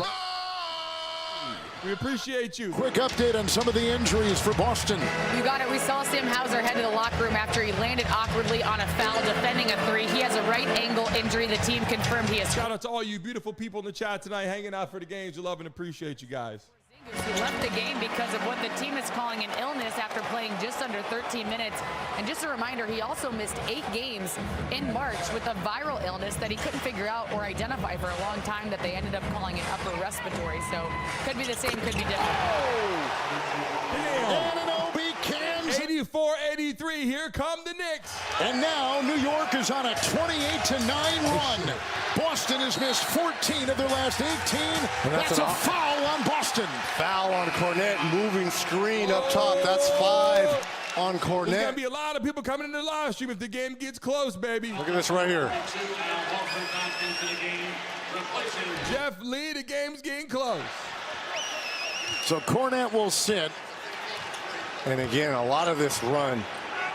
We appreciate you. Quick update on some of the injuries for Boston. You got it. We saw Sam Hauser head to the locker room after he landed awkwardly on a foul defending a three. He has a right ankle injury. The team confirmed he has. Shout out to all you beautiful people in the chat tonight hanging out for the games. We love and appreciate you guys. He left the game because of what the team is calling an illness after playing just under 13 minutes. And just a reminder, he also missed 8 games in March with a viral illness that he couldn't figure out or identify for a long time that they ended up calling an upper respiratory. So could be the same, could be different. Ananobi, Kansas. 84-83, here come the Knicks. And now New York is on a 28-9 run. Boston has missed 14 of their last 18. That's a foul on Boston. Foul on Cornette, moving screen up top. That's 5 on Cornette. There's going to be a lot of people coming in the live stream if the game gets close, baby. Look at this right here. Jeff Lee, the game's getting close. So Cornette will sit. And again, a lot of this run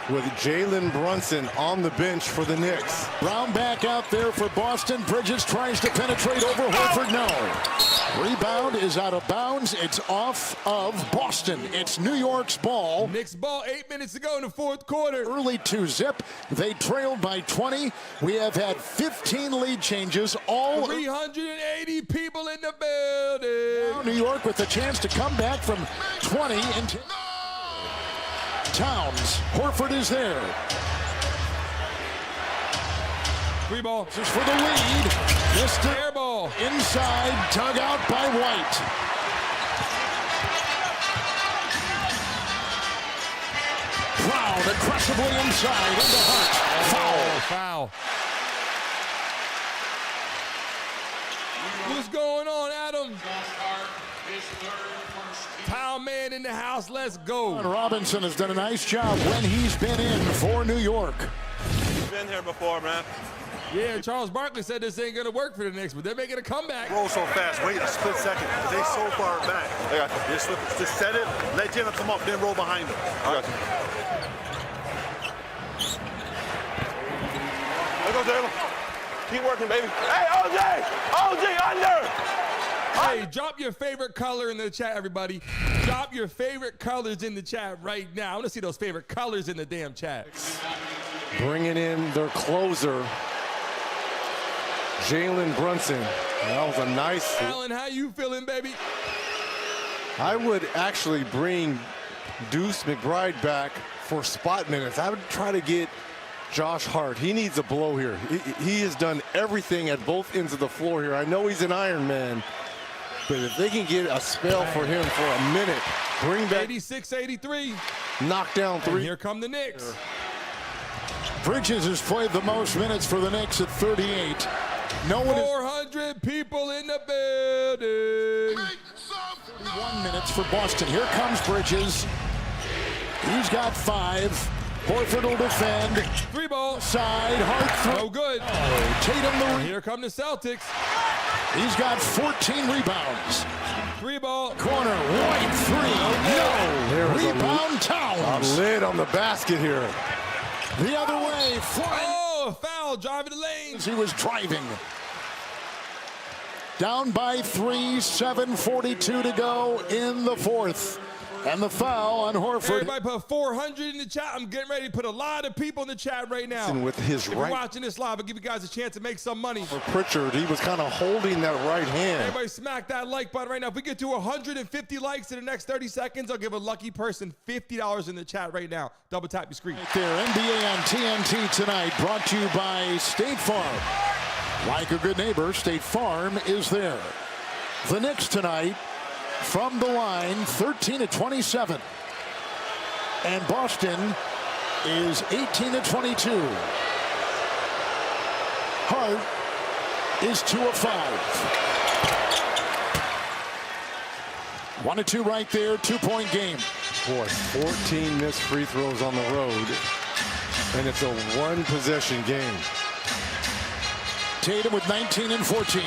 with Jalen Brunson on the bench for the Knicks. Brown back out there for Boston. Bridges tries to penetrate over Horford. No. Rebound is out of bounds. It's off of Boston. It's New York's ball. Knicks ball, 8 minutes to go in the fourth quarter. Early 2-zip. They trailed by 20. We have had 15 lead changes. All 380 people in the building. Now New York with a chance to come back from 20 into Towns. Horford is there. 3 ball. This is for the lead. Missed it. Air ball. Inside, dug out by White. Brown aggressively inside into Hart. Foul. What's going on, Adam? Town man in the house, let's go. Robinson has done a nice job when he's been in for New York. Been here before, man. Yeah, Charles Barkley said this ain't gonna work for the Knicks, but they're making a comeback. Roll so fast, wait a split second. They so far back. Just set it, let Jalen come up, then roll behind him. I got you. Let's go, Jalen. Keep working, baby. Hey, OG, under. Hey, drop your favorite color in the chat, everybody. Drop your favorite colors in the chat right now. I want to see those favorite colors in the damn chat. Bringing in their closer, Jalen Brunson. That was a nice. Alan, how you feeling, baby? I would actually bring Deuce McBride back for spot minutes. I would try to get Josh Hart. He needs a blow here. He has done everything at both ends of the floor here. I know he's an Iron Man, but if they can get a spell for him for a minute, bring back 86-83. Knock down 3. And here come the Knicks. Bridges has played the most minutes for the Knicks at 38. No one 400 people in the building. 31 minutes for Boston. Here comes Bridges. He's got 5. Horford will defend. 3 ball. Side, Hart throw. No good. Oh, Tatum the Here come the Celtics. He's got 14 rebounds. 3 ball. Corner, White 3. No. Rebound, Towns. A lid on the basket here. The other way. Oh, foul, driving the lanes. He was driving. Down by 3, 7:42 to go in the fourth. And the foul on Horford. Everybody put 400 in the chat. I'm getting ready to put a lot of people in the chat right now. And with his if you're watching this live, I'll give you guys a chance to make some money. For Pritchard, he was kind of holding that right hand. Everybody smack that like button right now. If we get to 150 likes in the next 30 seconds, I'll give a lucky person $50 in the chat right now. Double tap your screen. Right there, NBA on TNT tonight, brought to you by State Farm. Like a good neighbor, State Farm is there. The Knicks tonight, from the line, 13-27. And Boston is 18-22. Hart is 2 of 5. 1-2 right there, 2-point game. Boy, 14 missed free throws on the road, and it's a one-possession game. Tatum with 19 and 14.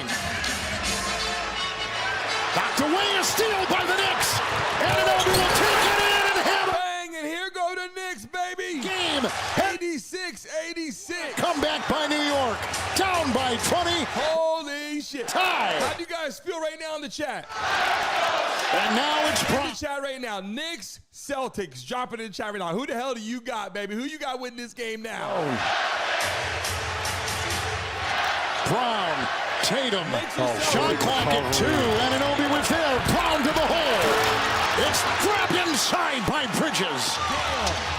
Knocked away, a steal by the Knicks. Anunoby will take it in and hammer. Bang, and here go the Knicks, baby. Game. 86-86. Comeback by New York. Down by 20. Holy shit. Tie. How do you guys feel right now in the chat? And now it's in the chat right now. Knicks, Celtics, drop it in the chat right now. Who the hell do you got, baby? Who you got winning this game now? Brown, Tatum, shot clock at 2. Anunoby was there. Brown to the hole. It's grabbed inside by Bridges.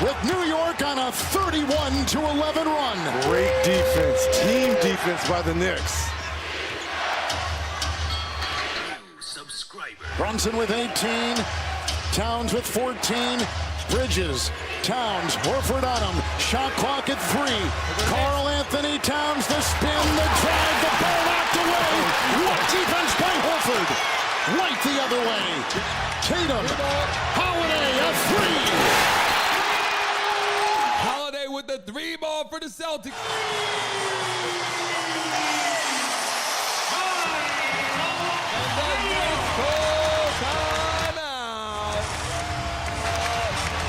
With New York on a 31-11 run. Great defense, team defense by the Knicks. Brunson with 18. Towns with 14. Bridges, Towns, Horford on him. Shot clock at 3. Karl Anthony Towns, the spin, the drive, the ball knocked away. What defense by Horford? Right the other way. Tatum, Holiday, a 3. Holiday with the 3-ball for the Celtics.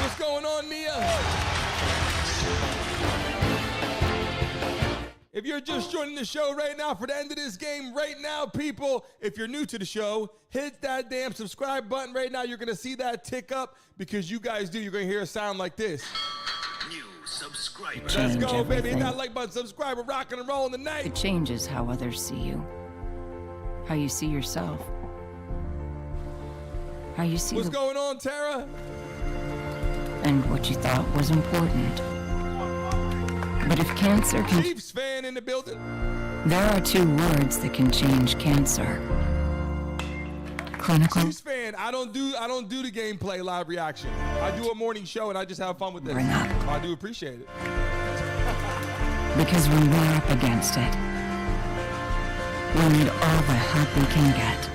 What's going on, Nia? If you're just joining the show right now for the end of this game right now, people, if you're new to the show, hit that damn subscribe button right now. You're going to see that tick up because you guys do. You're going to hear a sound like this. New subscriber. Let's go, baby. Hit that like button. Subscribe. We're rocking and rolling tonight. It changes how others see you. How you see yourself. How you see what's going on, Tara? And what you thought was important. But if cancer can... Chiefs fan in the building. There are 2 words that can change cancer. Clinical. Chiefs fan, I don't do the gameplay live reaction. I do a morning show and I just have fun with this. I do appreciate it. Because when we're up against it, we need all the help we can get.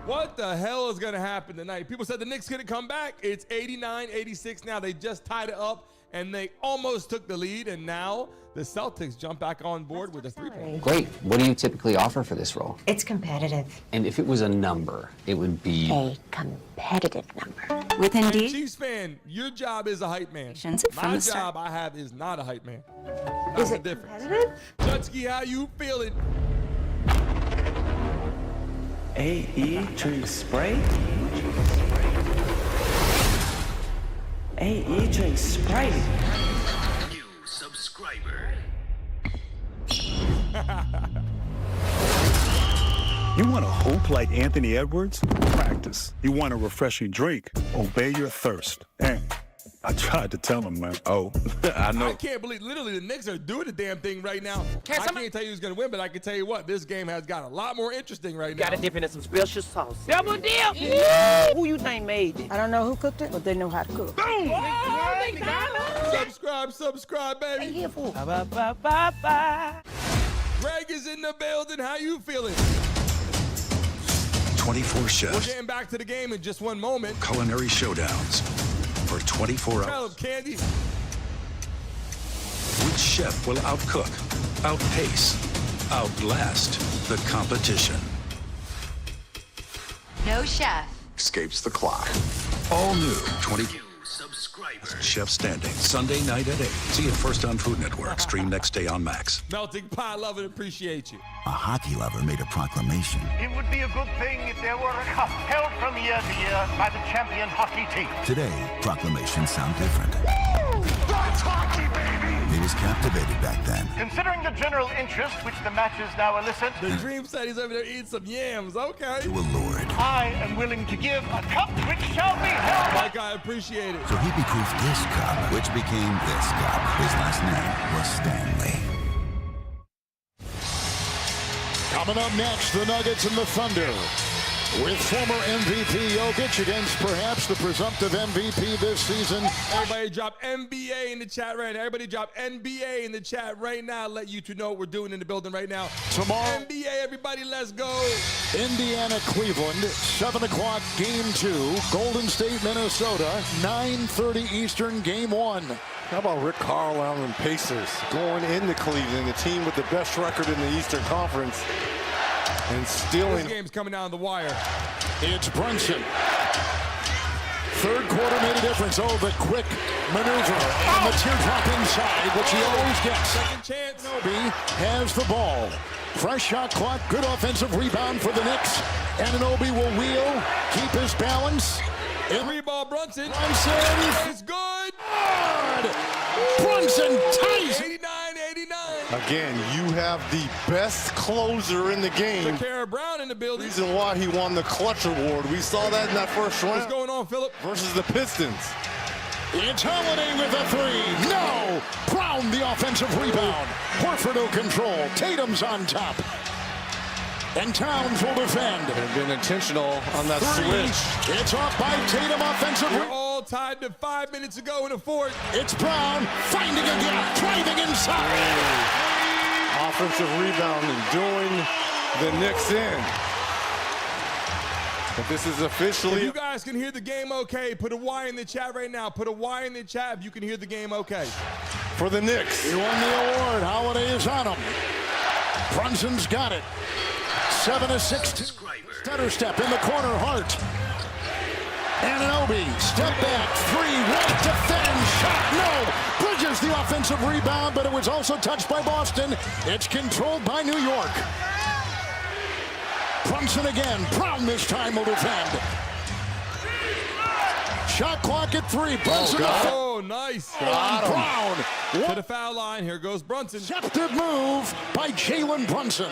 What the hell is going to happen tonight? People said the Knicks couldn't come back. It's 89-86 now. They just tied it up, and they almost took the lead, and now the Celtics jump back on board with a 3-point. Great. What do you typically offer for this role? It's competitive. And if it was a number, it would be... A competitive number. With Indeed? Chiefs fan, your job is a hype man. My job I have is not a hype man. That's the difference. Jutsky, how you feeling? AE drink spray? AE drink spray. New subscriber. You want to hoop like Anthony Edwards? Practice. You want a refreshing drink? Obey your thirst. And I tried to tell him, man. Oh, I know. I can't believe, literally, the Knicks are doing the damn thing right now. I can't tell you who's going to win, but I can tell you what, this game has got a lot more interesting right now. Got to dip in some special sauce. Double dip! Yeah. Who you think made it? I don't know who cooked it, but they know how to cook. Boom! Subscribe, baby. Hey, here for. Greg is in the building. How you feeling? 24 chefs. We're getting back to the game in just one moment. Culinary showdowns for 24 Tell hours. him, Candy. Which chef will outcook, outpace, outlast the competition? No chef Escapes the clock. All new 20 Chef Standing. Sunday night at 8. See it first on Food Network. Stream next day on Max. Melting Pot, love and appreciate you. A hockey lover made a proclamation. It would be a good thing if there were a cup held from year to year by the champion hockey team. Today, proclamations sound different. That's hockey, baby! He was captivated back then. Considering the general interest which the matches now elicit, the Dream said he's over there eating some yams. Okay. You allured. I am willing to give a cup which shall be held. Like I appreciate it. So he bequeathed this cup, which became this cup. His last name was Stanley. Coming up next, the Nuggets and the Thunder. with former MVP Jokic against perhaps the presumptive MVP this season. Everybody drop NBA in the chat right now. Everybody drop NBA in the chat right now. Let YouTube know what we're doing in the building right now. Tomorrow, NBA, everybody, let's go. Indiana, Cleveland, 7 o'clock, game 2. Golden State, Minnesota, 9:30 Eastern, game 1. How about Rick Carlisle and Pacers going into Cleveland, the team with the best record in the Eastern Conference, and stealing. This game's coming down the wire. It's Brunson. Third quarter made a difference. Oh, the quick maneuver and the teardrop inside, which he always gets. Second chance. Anunoby has the ball. Fresh shot clock, good offensive rebound for the Knicks. Anunoby will wheel, keep his balance. Three-ball Brunson. Brunson. It's good. Brunson ties. 89-89. Again, you have the best closer in the game. Takara Brown in the building. Reason why he won the clutch award. We saw that in that first round. What's going on, Philip? Versus the Pistons. It's Holiday with a 3. No! Brown the offensive rebound. Horford will control. Tatum's on top. And Towns will defend. They've been intentional on that switch. It's off by Tatum offensive. We're all tied to 5 minutes ago in the fourth. It's Brown finding a gap, driving inside. Offensive rebound and doing the Knicks in. But this is officially. If you guys can hear the game okay, put a Y in the chat right now. Put a Y in the chat if you can hear the game okay. For the Knicks. He won the award. Holiday is on him. Brunson's got it. 7-6. Stutter step in the corner, Hart. Anunoby, step back, 3, right, defend, shot, no. Bridges the offensive rebound, but it was also touched by Boston. It's controlled by New York. Brunson again, Brown this time will defend. Shot clock at 3, Brunson. Oh, nice. Brown. To the foul line, here goes Brunson. Deceptive move by Jalen Brunson.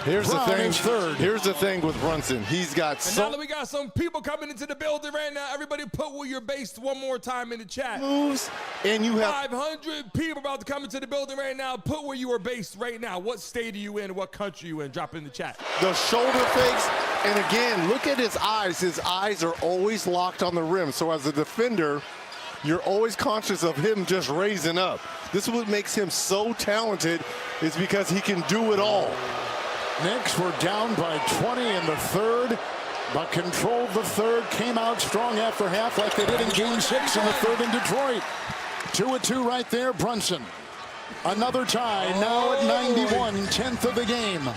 Here's Brown the thing. is third. Here's the thing with Brunson. He's got And now that we got some people coming into the building right now, everybody put where you're based one more time in the chat. moves, and you have 500 people about to come into the building right now. Put where you are based right now. What state are you in? What country are you in? Drop it in the chat. the shoulder fakes. And again, look at his eyes. His eyes are always locked on the rim. So as a defender, you're always conscious of him just raising up. This is what makes him so talented, is because he can do it all. Knicks were down by 20 in the third, but controlled the third, came out strong after half like they did in Game 6 in the third in Detroit. 2-2 right there, Brunson. Another tie, now at 91, 10th of the game.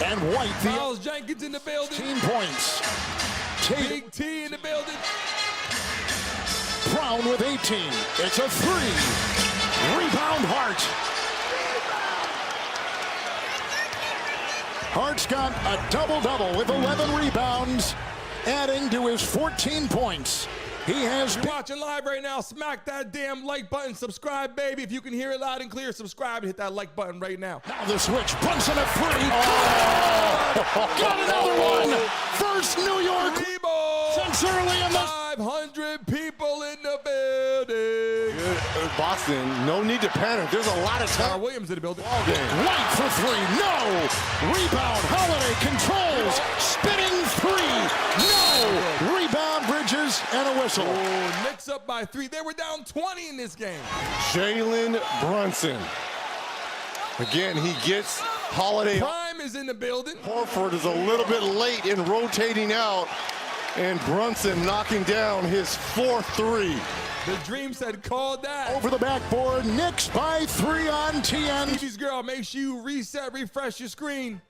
And White, the Miles Jenkins in the building. 18 points. Tatum, Big T in the building. Brown with 18. It's a 3. Rebound Hart. Hart's got a double-double with 11 rebounds, adding to his 14 points. He has You're watching live right now. Smack that damn like button. Subscribe, baby. If you can hear it loud and clear, subscribe and hit that like button right now. Now the switch. Brunson at 3. Oh! Got another one. First New York. Since early in the 500 people in the building. Good. Boston, no need to panic. There's a lot of time. Williams in the building. All game. White for 3. No. Rebound. Holiday controls. Spinning 3. No. Rebound, Bridges, and a whistle. Oh, Knicks up by 3. They were down 20 in this game. Jalen Brunson. Again, he gets Holiday. Prime is in the building. Horford is a little bit late in rotating out, and Brunson knocking down his 4th 3. The Dream said, call that. Over the backboard, Knicks by 3 on TN. TV's girl, make sure you reset, refresh your screen.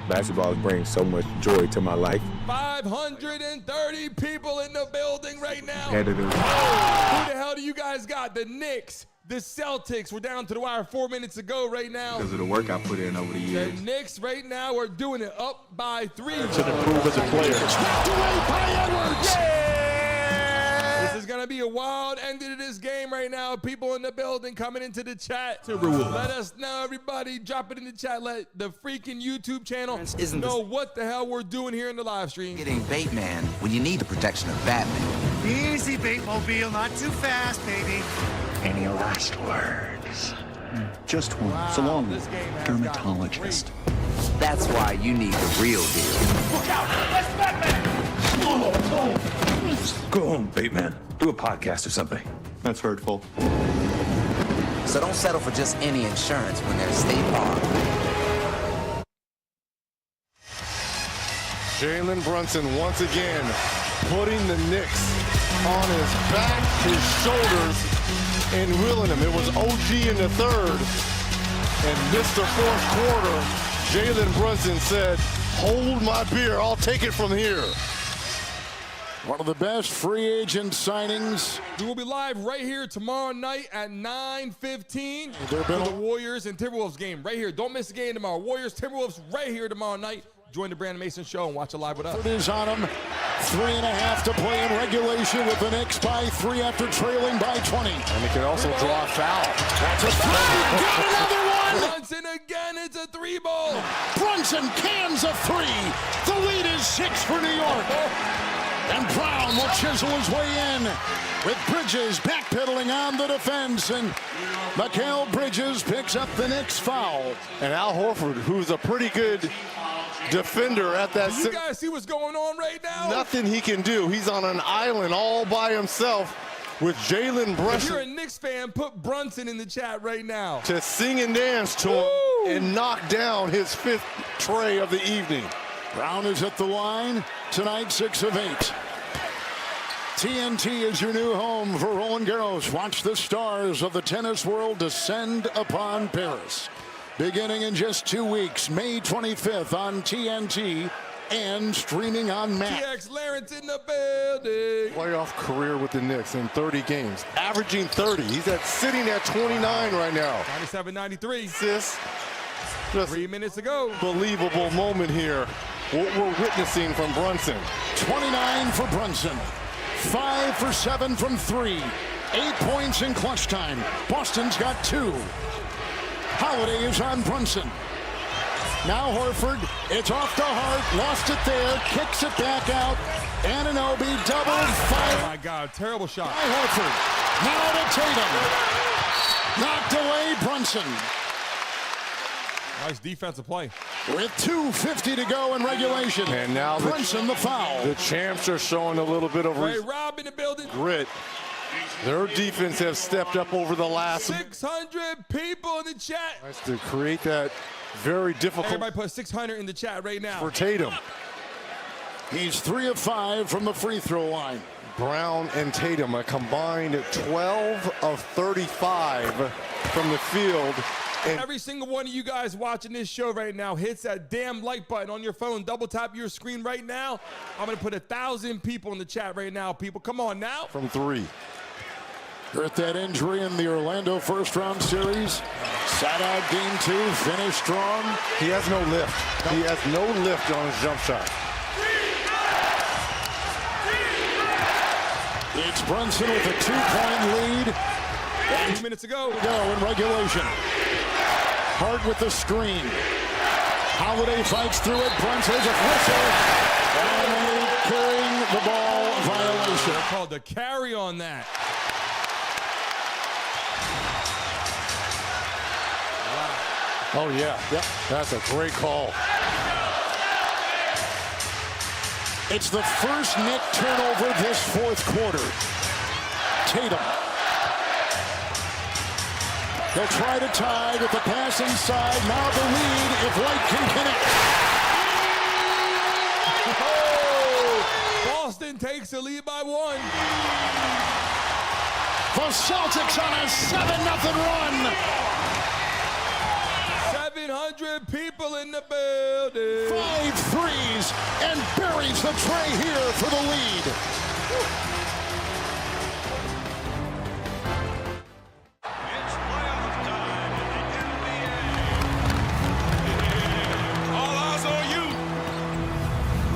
Basketball brings so much joy to my life. 530 people in the building right now. Who the hell do you guys got? The Knicks, the Celtics. We're down to the wire 4 minutes ago right now. Because of the work I put in over the years. The Knicks right now are doing it up by 3. To improve as a player. Knocked away by Edwards. This is going to be a wild ending to this game right now. People in the building coming into the chat. Let us know, everybody. Drop it in the chat. Let the freaking YouTube channel know what the hell we're doing here in the live stream. Getting bait man when you need the protection of Batman. Easy, Baitmobile, not too fast, baby. Any last words? Just one. So long, dermatologist. That's why you need the real deal. Look out! That's Batman! Go home, Bateman. Do a podcast or something. That's hurtful. So don't settle for just any insurance when there's State Farm. Jalen Brunson once again putting the Knicks on his back, his shoulders, and willing him. It was OG in the third, and missed the fourth quarter. Jalen Brunson said, "Hold my beer, I'll take it from here." One of the best free agent signings. We will be live right here tomorrow night at 9:15 for the Warriors and Timberwolves game right here. Don't miss the game tomorrow. Warriors, Timberwolves right here tomorrow night. Join the Brandon Mason Show and watch it live with us. It is on him. 3.5 to play in regulation with the Knicks by 3 after trailing by 20. And he can also draw a foul. That's a three. Got another one. Brunson again. It's a 3-ball. Brunson cans a 3. The lead is 6 for New York. And Brown will chisel his way in with Bridges backpedaling on the defense. And Mikal Bridges picks up the Knicks foul. And Al Horford, who's a pretty good defender at that. Do you guys see what's going on right now? Nothing he can do. He's on an island all by himself with Jalen Brunson. If you're a Knicks fan, put Brunson in the chat right now. To sing and dance to him and knock down his 5th tray of the evening. Brown is at the line tonight, 6 of 8. TNT is your new home for Roland Garros. Watch the stars of the tennis world descend upon Paris. Beginning in just 2 weeks, May 25th on TNT and streaming on Max. TX Lawrence in the building. Playoff career with the Knicks in 30 games, averaging 30. He's sitting at 29 right now. 97-93. Just 3 minutes ago. Believable moment here. What we're witnessing from Brunson. 29 for Brunson. 5 for 7 from 3. 8 points in clutch time. Boston's got 2. Holiday is on Brunson. Now Horford, it's off the Hart, lost it there, kicks it back out. Anunoby double fire. Oh my God, terrible shot. By Horford. Now to Tatum. Knocked away Brunson. Nice defensive play. With 2:50 to go in regulation. And now Brunson the foul. The champs are showing a little bit of Rob in the building. Grit. Their defense has stepped up over the last 600 people in the chat. Nice to create that very difficult. Everybody put 600 in the chat right now. For Tatum. He's 3 of 5 from the free throw line. Brown and Tatum a combined 12 of 35 from the field. And every single one of you guys watching this show right now hits that damn like button on your phone. Double tap your screen right now. I'm going to put 1,000 people in the chat right now, people. Come on now. From 3. Hurt that injury in the Orlando first-round series. Sat out game 2, finished strong. He has no lift. He has no lift on his jump shot. It's Brunson with a 2-point lead. 2 minutes ago. In regulation. Hart with the screen. Holiday fights through it. Brunson's a whistle. And carrying the ball violation. They're called the carry on that. Oh, yeah. Yep. That's a great call. It's the first Knick turnover this fourth quarter. Tatum. They'll try to tie with the pass inside. Now the lead if White can connect. Oh, Boston takes the lead by 1. The Celtics on a 7-0 run. 700 people in the building. 5 threes and buries the tray here for the lead. It's playoff time in the NBA. All eyes on you.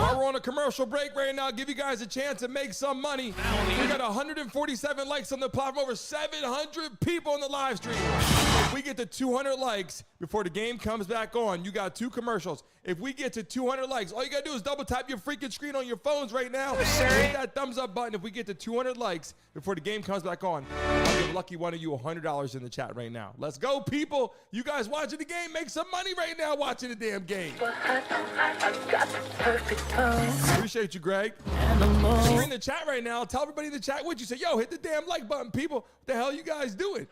While we're on on a commercial break right now. Give you guys a chance to make some money. We got 147 likes on the platform, over 700 people on the live stream. If we get to 200 likes before the game comes back on, you got 2 commercials. If we get to 200 likes, all you gotta do is double tap your freaking screen on your phones right now. Hit that thumbs up button. If we get to 200 likes before the game comes back on, I'll give lucky one of you $100 in the chat right now. Let's go, people. You guys watching the game, make some money right now watching the damn game. Appreciate you, Greg. If you're in the chat right now, tell everybody in the chat what you say. Yo, hit the damn like button, people. What the hell you guys doing?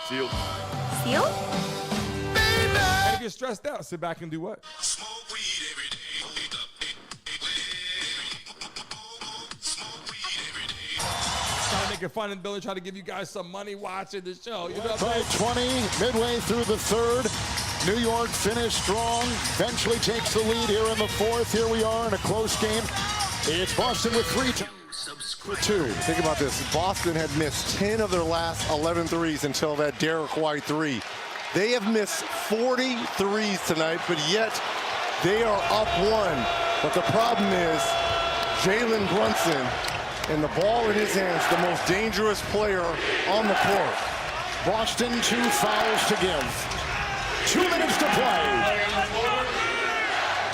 Seal. Seal? And if you're stressed out, sit back and do what? Trying to make it fun and build, try to give you guys some money watching the show. You know what I'm saying? By 20, midway through the third. New York finished strong, eventually takes the lead here in the fourth. Here we are in a close game. It's Boston with 3-2. Think about this. Boston had missed 10 of their last 11 threes until that Derek White 3. They have missed 40 threes tonight, but yet they are up 1. But the problem is Jalen Brunson, and the ball in his hands, the most dangerous player on the court. Boston 2 fouls to give. 2 minutes to play.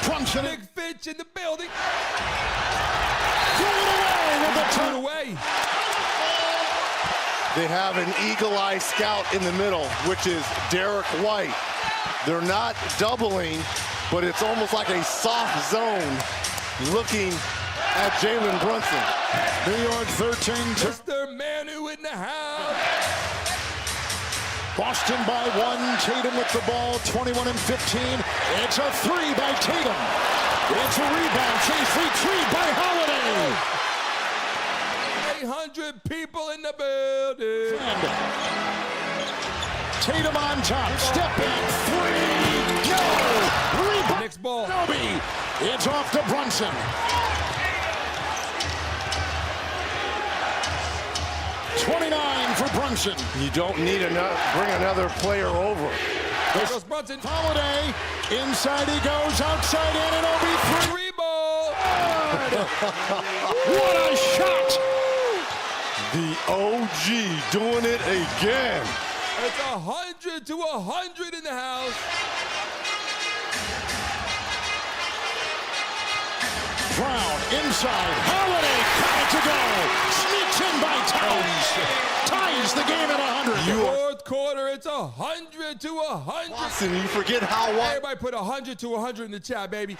Brunson. Big Fitch in the building. Turn away. They have an eagle-eye scout in the middle, which is Derek White. They're not doubling, but it's almost like a soft zone looking at Jalen Brunson. New York 13. Mr. Manu in the house. Boston by 1. Tatum with the ball, 21 and 15. It's a 3 by Tatum. It's a rebound, chase retrieved by Holiday. 800 people in the building. Tatum on top, step back, 3, go! Rebound, Knicks ball. Nobi. It's off to Brunson. 29 for Brunson. You don't need bring another player over. There goes Brunson. Holiday, inside he goes, outside Anunoby, 3 ball. What a shot! The OG doing it again. It's 100 to 100 in the house. Brown inside, Holiday got it to go. Sneaks in by Towns. Ties the game at 100. Fourth quarter, it's 100 to 100. Watson, you forget how Everybody put 100 to 100 in the chat, baby.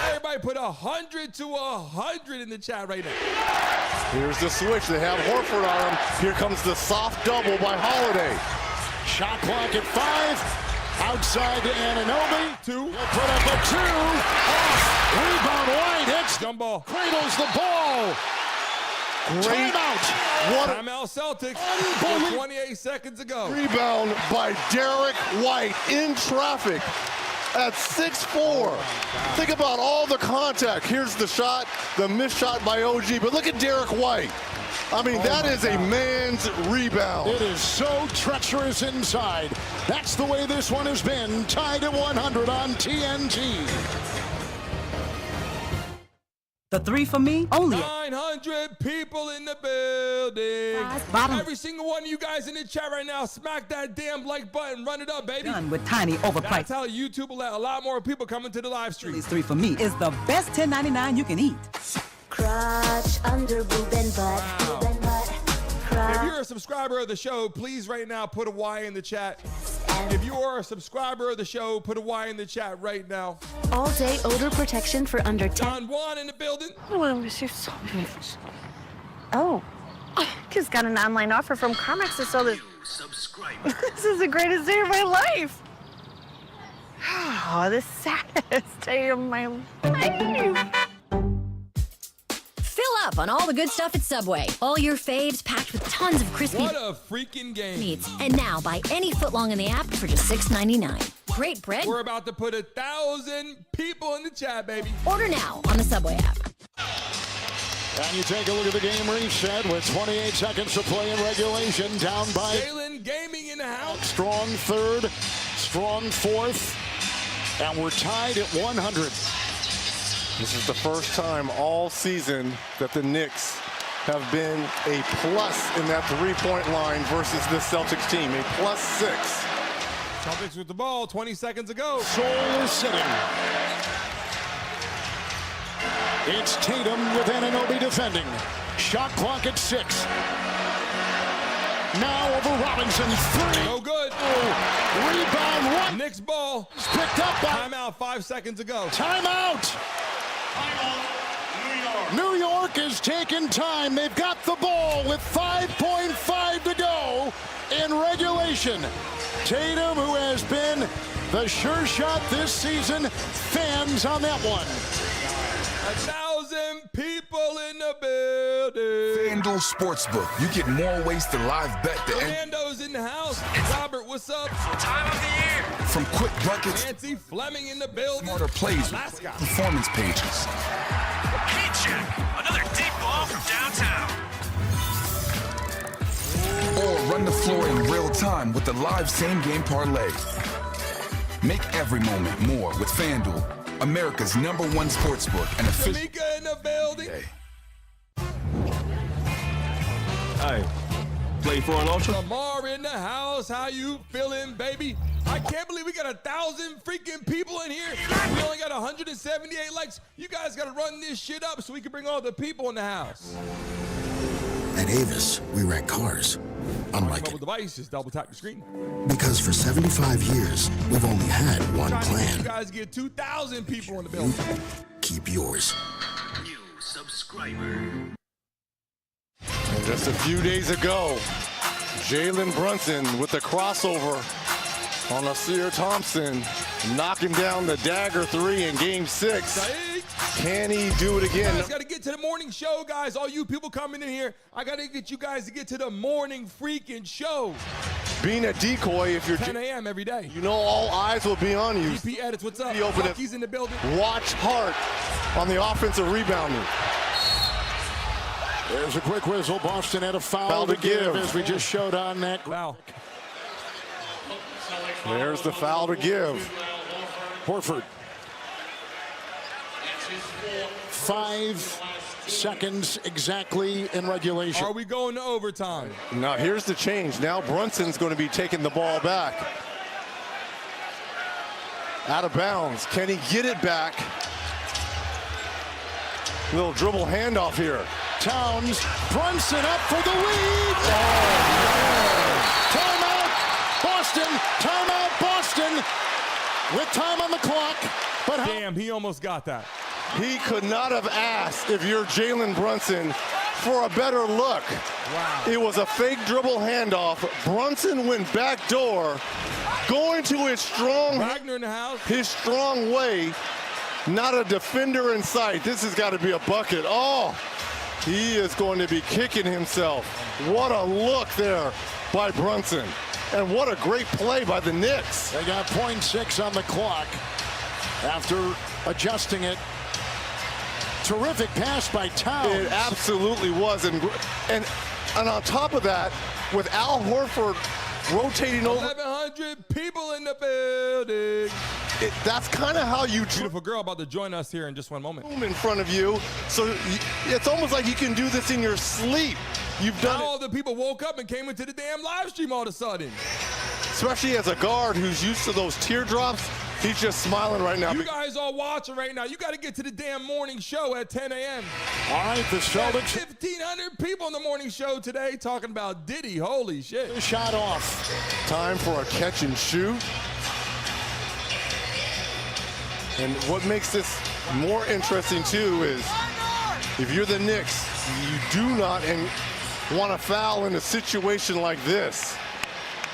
Everybody put 100 to 100 in the chat right now. Here's the switch. They have Horford on him. Here comes the soft double by Holiday. Shot clock at 5. Outside to Anunoby. 2. He'll put up a 2. Off. Rebound White hits. Jump ball. Cradles the ball. Great. Timeout. Timeout Celtics. 28 seconds ago. Rebound by Derek White in traffic at 6'4". Think about all the contact. Here's the shot, the missed shot by OG. But look at Derek White. I mean, that is a man's rebound. It is so treacherous inside. That's the way this one has been. Tied at 100 on TNT. The 3 for me, only 900 people in the building. Bottom. Every single one of you guys in the chat right now, smack that damn like button, run it up, baby. done with tiny overpriced. That's how YouTube will let a lot more people come into the live stream. These 3 for me is the best $10.99 you can eat. Crotch under boob and butt. Boob and butt. If you're a subscriber of the show, please right now put a Y in the chat. If you are a subscriber of the show, put a Y in the chat right now. All day odor protection for under 10. Don Juan in the building. Oh, I miss you so much. Oh, just got an online offer from CarMax to sell this. This is the greatest day of my life. Oh, the saddest day of my life. Fill up on all the good stuff at Subway. All your faves packed with tons of crispy What a freaking game. meats. And now buy any footlong in the app for just $6.99. Great bread. We're about to put 1,000 people in the chat, baby. Order now on the Subway app. And you take a look at the game reset with 28 seconds to play in regulation. Down by Jaylen Gaming in the house. strong third, strong fourth. And we're tied at 100. This is the first time all season that the Knicks have been a plus in that three-point line versus this Celtics team, a +6. Celtics with the ball, 20 seconds ago. Soul is sitting. It's Tatum with Anunoby defending. Shot clock at 6. Now over Robinson, 3. No good. Oh, rebound, 1. Knicks ball. It's picked up by. Timeout 5 seconds ago. Timeout. New York is taking time. They've got the ball with 5.5 to go in regulation. Tatum, who has been the sure shot this season, fans on that one. 1,000 people in the building. FanDuel Sportsbook. You get more ways to live bet the Orlando's in the house. Robert, what's up? Time of the year. From quick buckets. Nancy Fleming in the building. Smarter plays. Performance pages. Heat check. Another deep ball from downtown. Or run the floor in real time with the live same-game parlay. Make every moment more with FanDuel, America's #1 sportsbook and official. Tamika in the building. Hey, play for an ultra. Lamar in the house. How you feeling, baby? I can't believe we got 1,000 freaking people in here. We only got 178 likes. You guys got to run this shit up so we can bring all the people in the house. At Avis, we rent cars. Unlike mobile device, just double tap the screen. Because for 75 years, we've only had one plan. You guys get 2,000 people in the building. Keep yours. New subscriber. And just a few days ago, Jalen Brunson with the crossover on Asir Thompson, knocking down the dagger 3 in Game 6. Can he do it again? You guys got to get to the morning show, guys. All you people coming in here, I got to get you guys to get to the morning freaking show. Being a decoy, if you're 10 a.m. every day. You know all eyes will be on you. EP Edits, what's up? He's in the building. Watch Hart on the offensive rebounding. There's a quick whistle. Boston had a foul to give, as we just showed on that. Foul. There's the foul to give. Horford. 5 seconds exactly in regulation. Are we going to overtime? Now here's the change. Now Brunson's going to be taking the ball back. Out of bounds. Can he get it back? Little dribble handoff here. Towns, Brunson up for the lead. Oh, timeout, Boston. Timeout, Boston. With time on the clock. But damn, he almost got that. He could not have asked, if you're Jalen Brunson, for a better look. Wow. It was a fake dribble handoff. Brunson went back door, going to his strong, Wagner in the house. His strong way. Not a defender in sight. This has got to be a bucket. Oh, he is going to be kicking himself. What a look there by Brunson. And what a great play by the Knicks. They got 0.6 on the clock after adjusting it. Terrific pass by Towns. It absolutely was. And on top of that, with Al Horford rotating over. 1,100 people in the building. That's kind of how you. Beautiful girl about to join us here in just one moment. In front of you, so it's almost like you can do this in your sleep. You've done all the people woke up and came into the damn live stream all of a sudden. Especially as a guard who's used to those teardrops, he's just smiling right now. You guys all watching right now. You got to get to the damn morning show at 10 a.m. All right, the Celtics. 1,500 people on the morning show today talking about Diddy. Holy shit. Shot off. Time for a catch and shoot. And what makes this more interesting, too, is if you're the Knicks, you do not want to foul in a situation like this.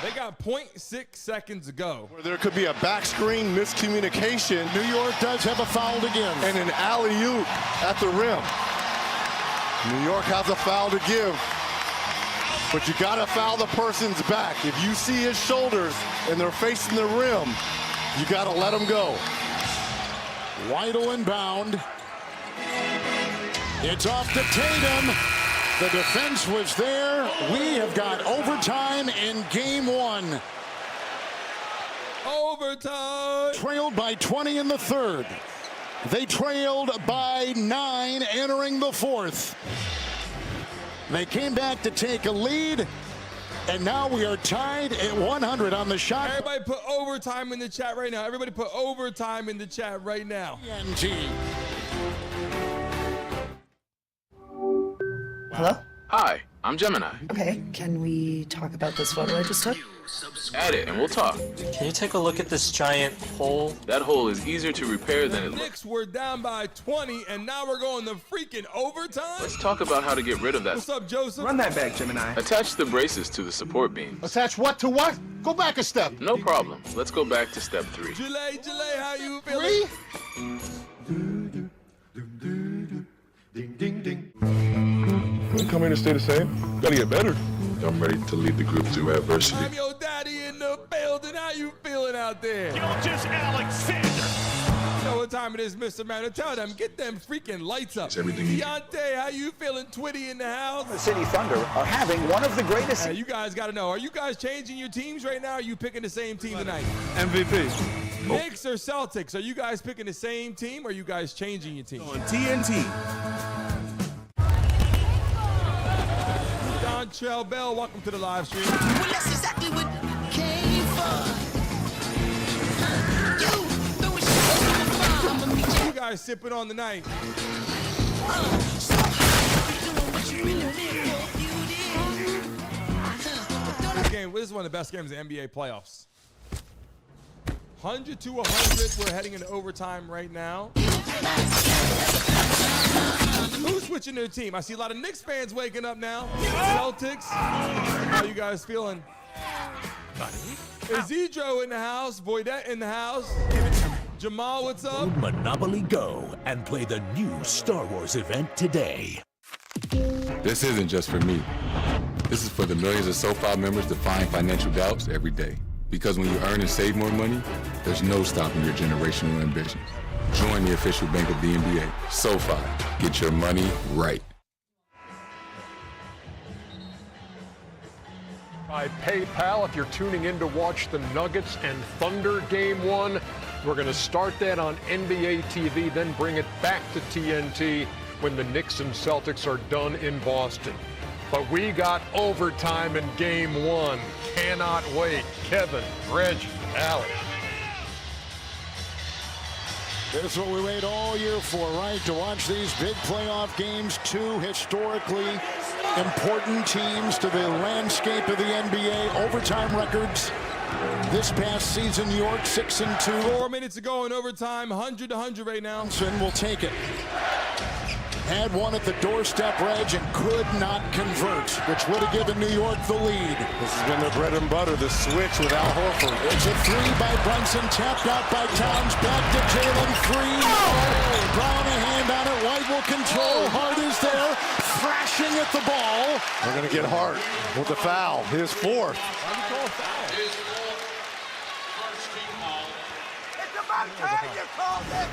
They got 0.6 seconds to go. Where there could be a back screen miscommunication. New York does have a foul to give. And an alley-oop at the rim. New York has a foul to give. But you got to foul the person's back. If you see his shoulders and they're facing the rim, you got to let them go. Weidel inbound. It's off to Tatum. The defense was there. We have got overtime in game 1. Overtime. Trailed by 20 in the third. They trailed by 9 entering the fourth. They came back to take a lead, and now we are tied at 100 on the shot. Everybody put overtime in the chat right now. Everybody put overtime in the chat right now. Hello? Hi, I'm Gemini. Okay, can we talk about this photo I just took? Add it and we'll talk. Can you take a look at this giant hole? That hole is easier to repair than it looks. Knicks were down by 20, and now we're going to freaking overtime? Let's talk about how to get rid of that. What's up, Joseph? Run that back, Gemini. Attach the braces to the support beams. Attach what to what? Go back a step. No problem. Let's go back to step 3. Jaylen, how you feeling? I'm coming to stay the same. Gotta get better. I'm ready to lead the group through adversity. I'm your daddy in the building. How you feeling out there? Just Alexander. You know what time it is, Mr. Man? Tell them, get them freaking lights up. It's everything you Deontay, how you feeling? Twitty in the house. The City Thunder are having one of the greatest. Hey, you guys got to know, are you guys changing your teams right now? Or are you picking the same team tonight? MVP. Knicks or Celtics? Are you guys picking the same team or are you guys changing your team? On TNT. Dontrell Bell, welcome to the live stream. Well, that's exactly what came for. You guys sipping on the night. This is one of the best games in the NBA playoffs. 100 to 100. We're heading into overtime right now. Who's switching their team? I see a lot of Knicks fans waking up now. Celtics. How you guys feeling? Izidro in the house. Boydette in the house. Jamal, what's up? Monopoly Go and play the new Star Wars event today. This isn't just for me. This is for the millions of SoFi members defying financial doubts every day. Because when you earn and save more money, there's no stopping your generational ambitions. Join the official bank of the NBA, SoFi. Get your money right. By PayPal, if you're tuning in to watch the Nuggets and Thunder Game 1, we're going to start that on NBA TV, then bring it back to TNT when the Knicks and Celtics are done in Boston. But we got overtime in Game 1. Cannot wait. Kevin, Reggie, Alex. This is what we wait all year for, right? To watch these big playoff games. 2 historically important teams to the landscape of the NBA. Overtime records. This past season, New York 6-2. 4 minutes ago in overtime, 100 to 100 right now. Brunson will take it. Had one at the doorstep, Reg, and could not convert, which would have given New York the lead. This has been their bread and butter, the switch with Al Horford. It's a 3 by Brunson, tapped out by Towns, back to Jaylen, 3. Brown a hand on it, White will control, Hart is there, thrashing at the ball. They're going to get Hart with the foul, his 4th. It's about time you called it.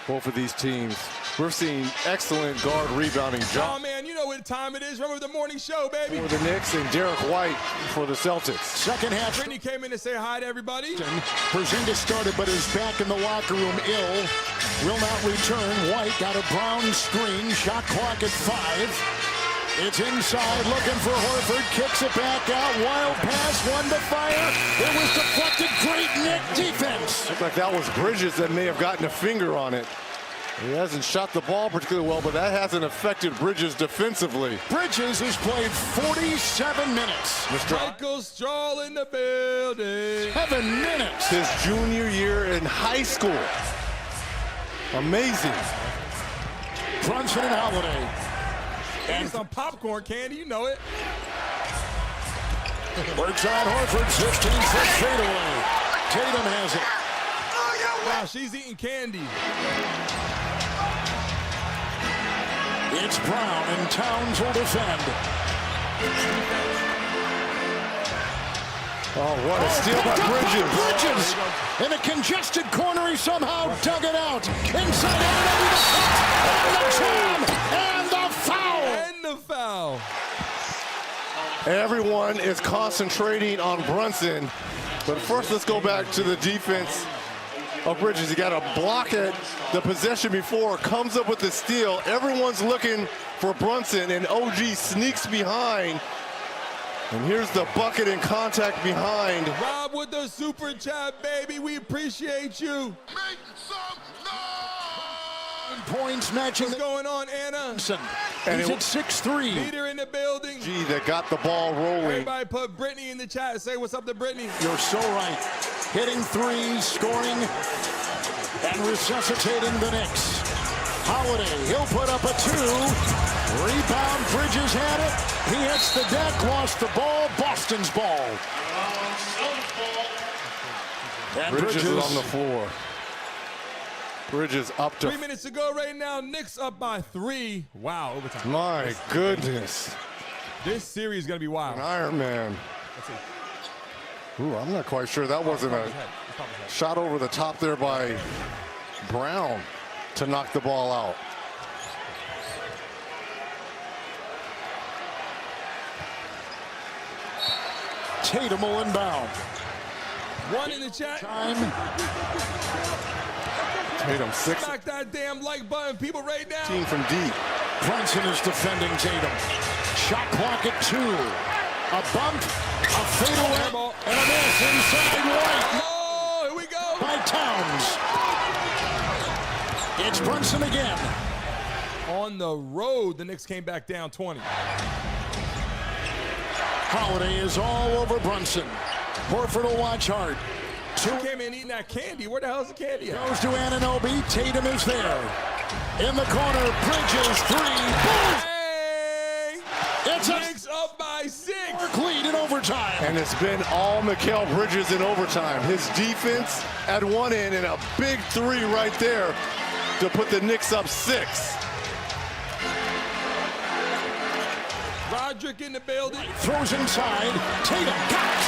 Both of these teams, we're seeing excellent guard rebounding. Oh, man, you know what time it is. Remember the morning show, baby. For the Knicks and Derek White for the Celtics. Second half. Brittany came in to say hi to everybody. Porzingis started, but is back in the locker room ill. Will not return. White got a Brown screen. Shot clock at 5. It's inside, looking for Horford, kicks it back out, wild pass, 1 to fire. It was deflected, great Knick defense. Looked like that was Bridges that may have gotten a finger on it. He hasn't shot the ball particularly well, but that hasn't affected Bridges defensively. Bridges has played 47 minutes. Michael Strahl in the building. 7 minutes. His junior year in high school. Amazing. Brunson and Holiday. And some popcorn candy, you know it. Works on Horford, 16-foot fadeaway. Tatum has it. Wow, she's eating candy. It's Brown, and Towns will defend. Oh, what a steal by Bridges. Bridges! In a congested corner, he somehow dug it out. Inside out, and the jam! And the foul! And the foul. Everyone is concentrating on Brunson. But first, let's go back to the defense of Bridges. He got a block at the possession before, comes up with the steal. Everyone's looking for Brunson, and OG sneaks behind. And here's the bucket in contact behind. Rob with the super chat, baby. We appreciate you. Make some points matching. What's going on, Anna? And he's at 6'3". Peter in the building. G that got the ball rolling. Everybody put Brittany in the chat. Say what's up to Brittany. You're so right. Hitting threes, scoring, and resuscitating the Knicks. Holiday, he'll put up a 2. Rebound, Bridges had it. He hits the deck, lost the ball. Boston's ball. And Bridges is on the floor. Bridges up to 3 minutes to go right now. Knicks up by 3. Wow, overtime. My goodness. This series is going to be wild. An Iron Man. Let's see. Ooh, I'm not quite sure. That wasn't a shot over the top there by Brown to knock the ball out. Tatum will inbound. 1 in the chat. Tatum 6. Smack that damn like button, people, right now. Team from deep. Brunson is defending Tatum. Shot clock at 2. A bump, a fadeaway, and a miss inside White. Oh, here we go. By Towns. It's Brunson again. On the road, the Knicks came back down 20. Holiday is all over Brunson. Horford will watch hard. Who came in eating that candy? Where the hell's the candy at? Goes to Anunoby. Tatum is there. In the corner, Bridges 3. Hey! It's a Knicks up by 6. lead in overtime. And it's been all Mikal Bridges in overtime. His defense at one end and a big 3 right there to put the Knicks up 6. Roderick in the building. Throws inside. Tatum got it.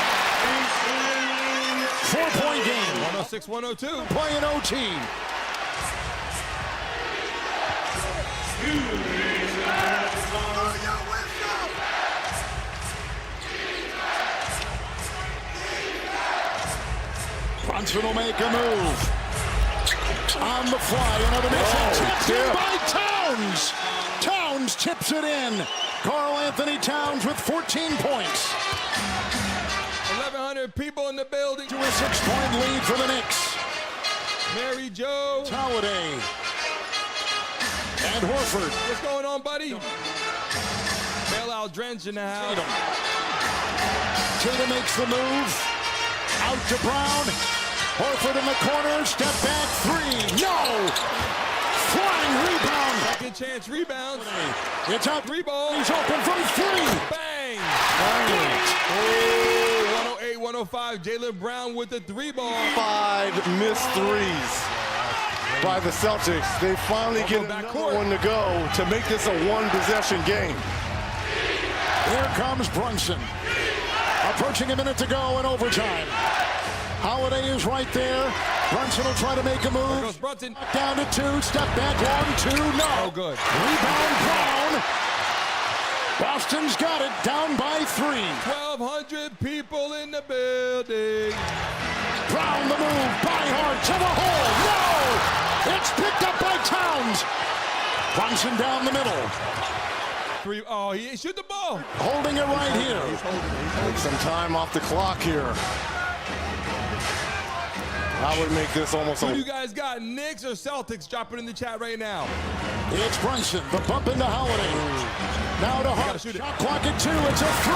4-point game. 106-102. Playing OT. Brunson will make a move. On the fly, another miss. Tipped in by Towns. Towns tips it in. Karl Anthony Towns with 14 points. 1,100 people in the building. To a 6-point lead for the Knicks. Mary Jo. Holiday. And Horford. What's going on, buddy? Bailout Drench in the house. Tatum makes the move. Out to Brown. Horford in the corner. Step back 3. No! Flying rebound. Second chance rebounds. It's out. 3 ball. He's open from 3. Bang! Oh, 108-105. Jaylen Brown with the 3 ball. 5 missed threes by the Celtics. They finally get another one to go to make this a 1-possession game. Here comes Brunson. Approaching a minute to go in overtime. Holiday is right there. Brunson will try to make a move. Goes Brunson. Down to 2. Step back 1, 2. No. Oh, good. Rebound Brown. Boston's got it. Down by 3. 1,200 people in the building. Brown the move. By Hart to the hole. No. It's picked up by Towns. Brunson down the middle. 3. Oh, he shoot the ball. Holding it right here. Take some time off the clock here. I would make this almost Who a... do you guys got, Knicks or Celtics? Drop it in the chat right now. It's Brunson. The bump into Holiday. Now to Hart. Shot clock at 2. It's a 3.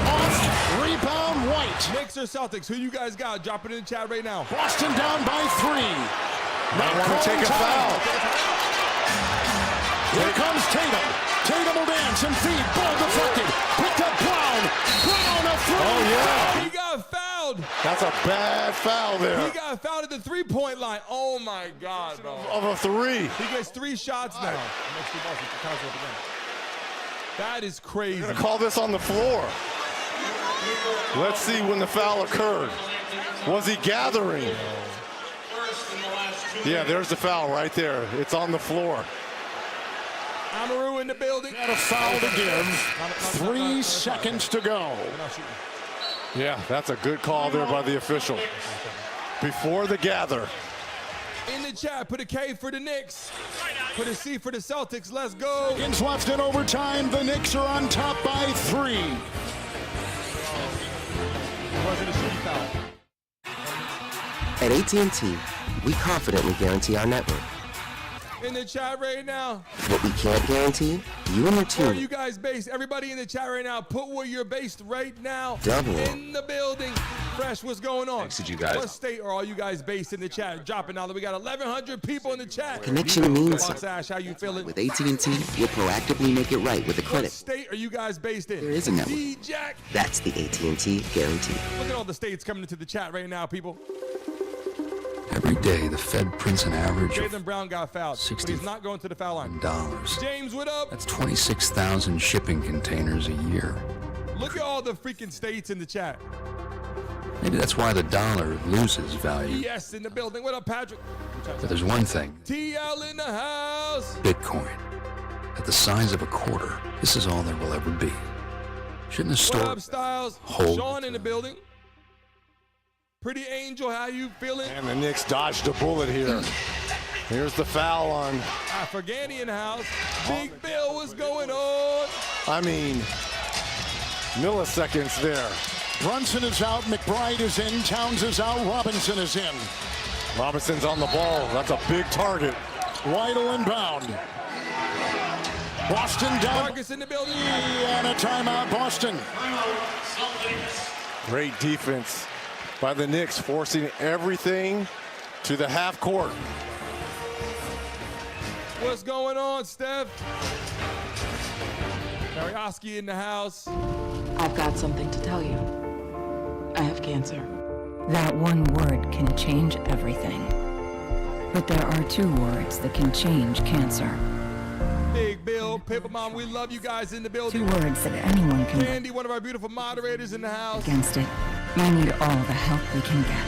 Off. Rebound White. Knicks or Celtics? Who you guys got? Drop it in the chat right now. Boston down by 3. Now want to take a foul. Here comes Tatum. Tatum will dance and feed. Ball deflected. Picked up Brown. Brown a 3. Oh, yeah. He got fouled. That's a bad foul there. He got fouled at the 3-point line. Oh, my God, bro. Of a 3. He gets 3 shots now. That is crazy. We're going to call this on the floor. Let's see when the foul occurred. Was he gathering? Yeah, there's the foul right there. It's on the floor. Amaru in the building. Got a foul to give. 3 seconds to go. Yeah, that's a good call there by the official. Before the gather. In the chat, put a K for the Knicks. Put a C for the Celtics. Let's go. Seconds left in overtime. The Knicks are on top by 3. Wasn't a shooting foul. At AT&T, we confidently guarantee our network. In the chat right now. What we can't guarantee, you and your team. Where are you guys based? Everybody in the chat right now, put where you're based right now. Double. In the building. Fresh, what's going on? Thanks to you guys. What state are all you guys based in the chat? Dropping now that we got 1,100 people in the chat. Connection means Fox Ash, how you feeling? with AT&T, we'll proactively make it right with a What credit. state are you guys based in? There is a network. D-Jack. That's the AT&T guarantee. Look at all the states coming into the chat right now, people. Every day, the Fed prints an average of Jaylen Brown got fouled, but he's not going to the foul line. $60. James, what up? That's 26,000 shipping containers a year. Look at all the freaking states in the chat. Maybe that's why the dollar loses value. Yes, in the building. What up, Patrick? But there's one thing. TL in the house. Bitcoin. At the size of a quarter, this is all there will ever be. Shouldn't the What store up, Styles? hold Sean in the building. Pretty Angel, how you feeling? And the Knicks dodged a bullet here. Here's the foul on. Afghani in the house. Big Bill, what's going on? I mean, milliseconds there. Brunson is out. McBride is in. Towns is out. Robinson is in. Robinson's on the ball. That's a big target. Weidel inbound. Boston down. Marcus in the building. And a timeout, Boston. Great defense by the Knicks, forcing everything to the half court. What's going on, Steph? Marioski in the house. I've got something to tell you. I have cancer. That one word can change everything. But there are 2 words that can change cancer. Big Bill, Paper Mom, we love you guys in the building. 2 words that anyone can Candy, one of our beautiful moderators in the house. against it. We need all the help we can get.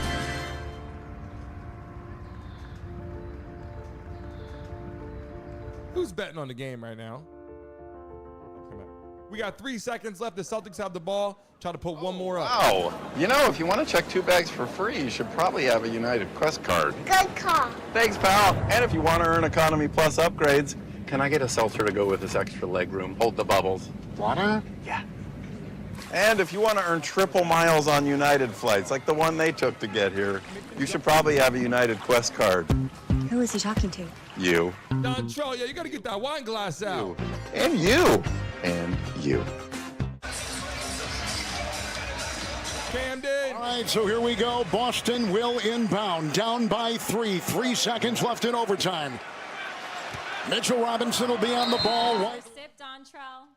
Who's betting on the game right now? We got 3 seconds left. The Celtics have the ball. Try to put one more up. Wow. You know, if you want to check 2 bags for free, you should probably have a United Quest card. Good call. Thanks, pal. And if you want to earn Economy Plus upgrades, can I get a seltzer to go with this extra leg room? Hold the bubbles. Water? Yeah. And if you want to earn triple miles on United flights, like the one they took to get here, you should probably have a United Quest card. Who is he talking to? You. Don Troll, yeah, you got to get that wine glass out. And you. And you. Camden. All right, so here we go. Boston will inbound. Down by 3. 3 seconds left in overtime. Mitchell Robinson will be on the ball. Sip, Dontrell.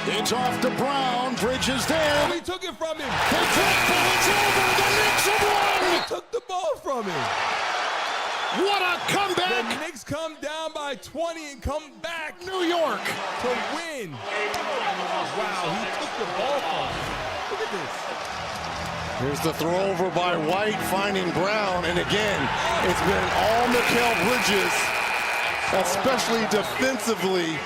It's off to Brown. Bridges there. We took it from him. It's over. The Knicks have won. We took the ball from him. What a comeback. The Knicks come down by 20 and come back. New York. To win. Wow, he took the ball from him. Look at this. Here's the throw over by White, finding Brown. And again, it's been all Mikal Bridges, especially defensively.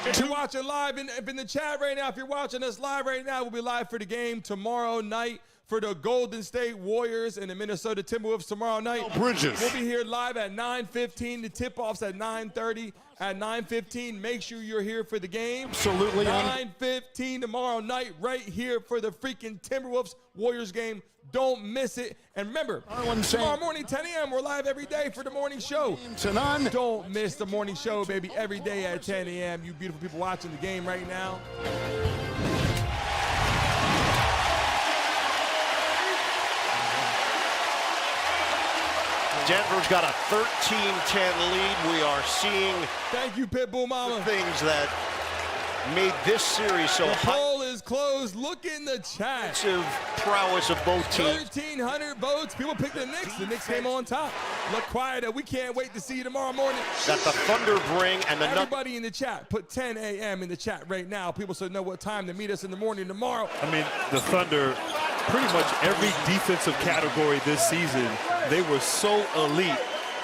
If you're watching live in the chat right now, if you're watching us live right now, we'll be live for the game tomorrow night for the Golden State Warriors and the Minnesota Timberwolves tomorrow night. Bridges. We'll be here live at 9:15. The tip-off's at 9:30. At 9:15, make sure you're here for the game. Absolutely. 9:15 tomorrow night, right here for the freaking Timberwolves Warriors game. Don't miss it. And remember, tomorrow morning, 10 a.m., we're live every day for the morning show. Don't miss the morning show, baby, every day at 10 a.m. You beautiful people watching the game right now. Denver's got a 13-10 lead. We are seeing Thank you, Pitbull Mama. Things that made this series so The high. poll is closed. Look in the chat. Prowess of both teams. 1,300 votes. People picked the Knicks. The Knicks came on top. Look quiet. We can't wait to see you tomorrow morning. That the Thunder bring and the Everybody in the chat, put 10 a.m. in the chat right now. People should know what time to meet us in the morning tomorrow. I mean, the Thunder, pretty much every defensive category this season, they were so elite.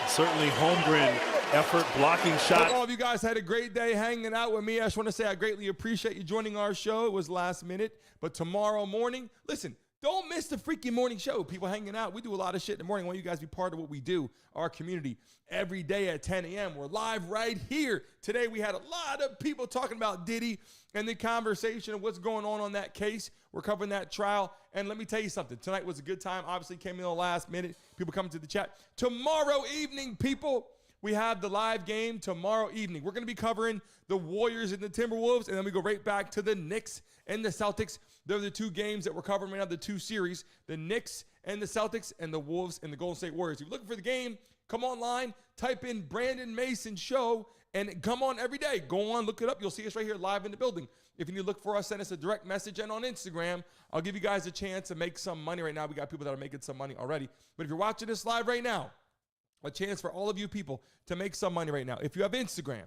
Certainly Holmgren effort, blocking shot. Hope all of you guys had a great day hanging out with me. I just want to say I greatly appreciate you joining our show. It was last minute, but tomorrow morning, listen, don't miss the freaking morning show. People hanging out. We do a lot of shit in the morning. I want you guys to be part of what we do, our community, every day at 10 a.m. We're live right here. Today we had a lot of people talking about Diddy and the conversation of what's going on that case. We're covering that trial. And let me tell you something. Tonight was a good time. Obviously came in the last minute. People coming to the chat. Tomorrow evening, people, we have the live game tomorrow evening. We're going to be covering the Warriors and the Timberwolves, and then we go right back to the Knicks and the Celtics. They're the two games that we're covering right now, the two series, the Knicks and the Celtics, and the Wolves and the Golden State Warriors. If you're looking for the game, come online, type in Brandon Mason Show, and come on every day. Go on, look it up. You'll see us right here live in the building. If you need to look for us, send us a direct message. And on Instagram, I'll give you guys a chance to make some money right now. We got people that are making some money already. But if you're watching this live right now, a chance for all of you people to make some money right now. If you have Instagram,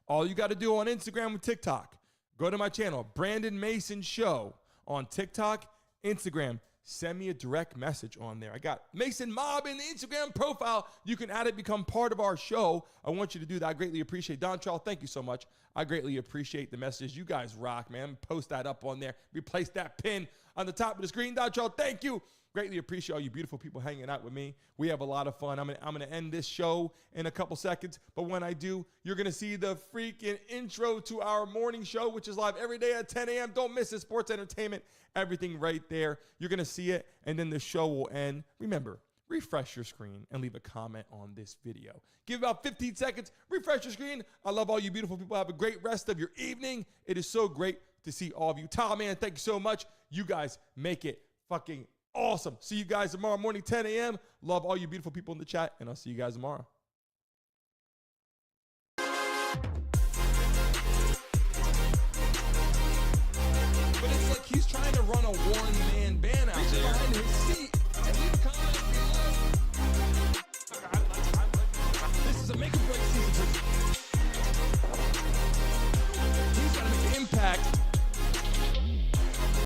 all you got to do on Instagram and TikTok, go to my channel, Brandon Mason Show on TikTok, Instagram. Send me a direct message on there. I got Mason Mob in the Instagram profile. You can add it, become part of our show. I want you to do that. I greatly appreciate it. Don Trell, thank you so much. I greatly appreciate the messages. You guys rock, man. Post that up on there. Replace that pin on the top of the screen. Don Trell, thank you. Greatly appreciate all you beautiful people hanging out with me. We have a lot of fun. I'm gonna end this show in a couple seconds, but when I do, you're gonna see the freaking intro to our morning show, which is live every day at 10 a.m. Don't miss it. Sports, entertainment, everything right there. You're gonna see it, and then the show will end. Remember, refresh your screen and leave a comment on this video. Give about 15 seconds, refresh your screen. I love all you beautiful people. Have a great rest of your evening. It is so great to see all of you. Tom, man, thank you so much. You guys make it fucking awesome. See you guys tomorrow morning, 10 a.m. Love all you beautiful people in the chat, and I'll see you guys tomorrow.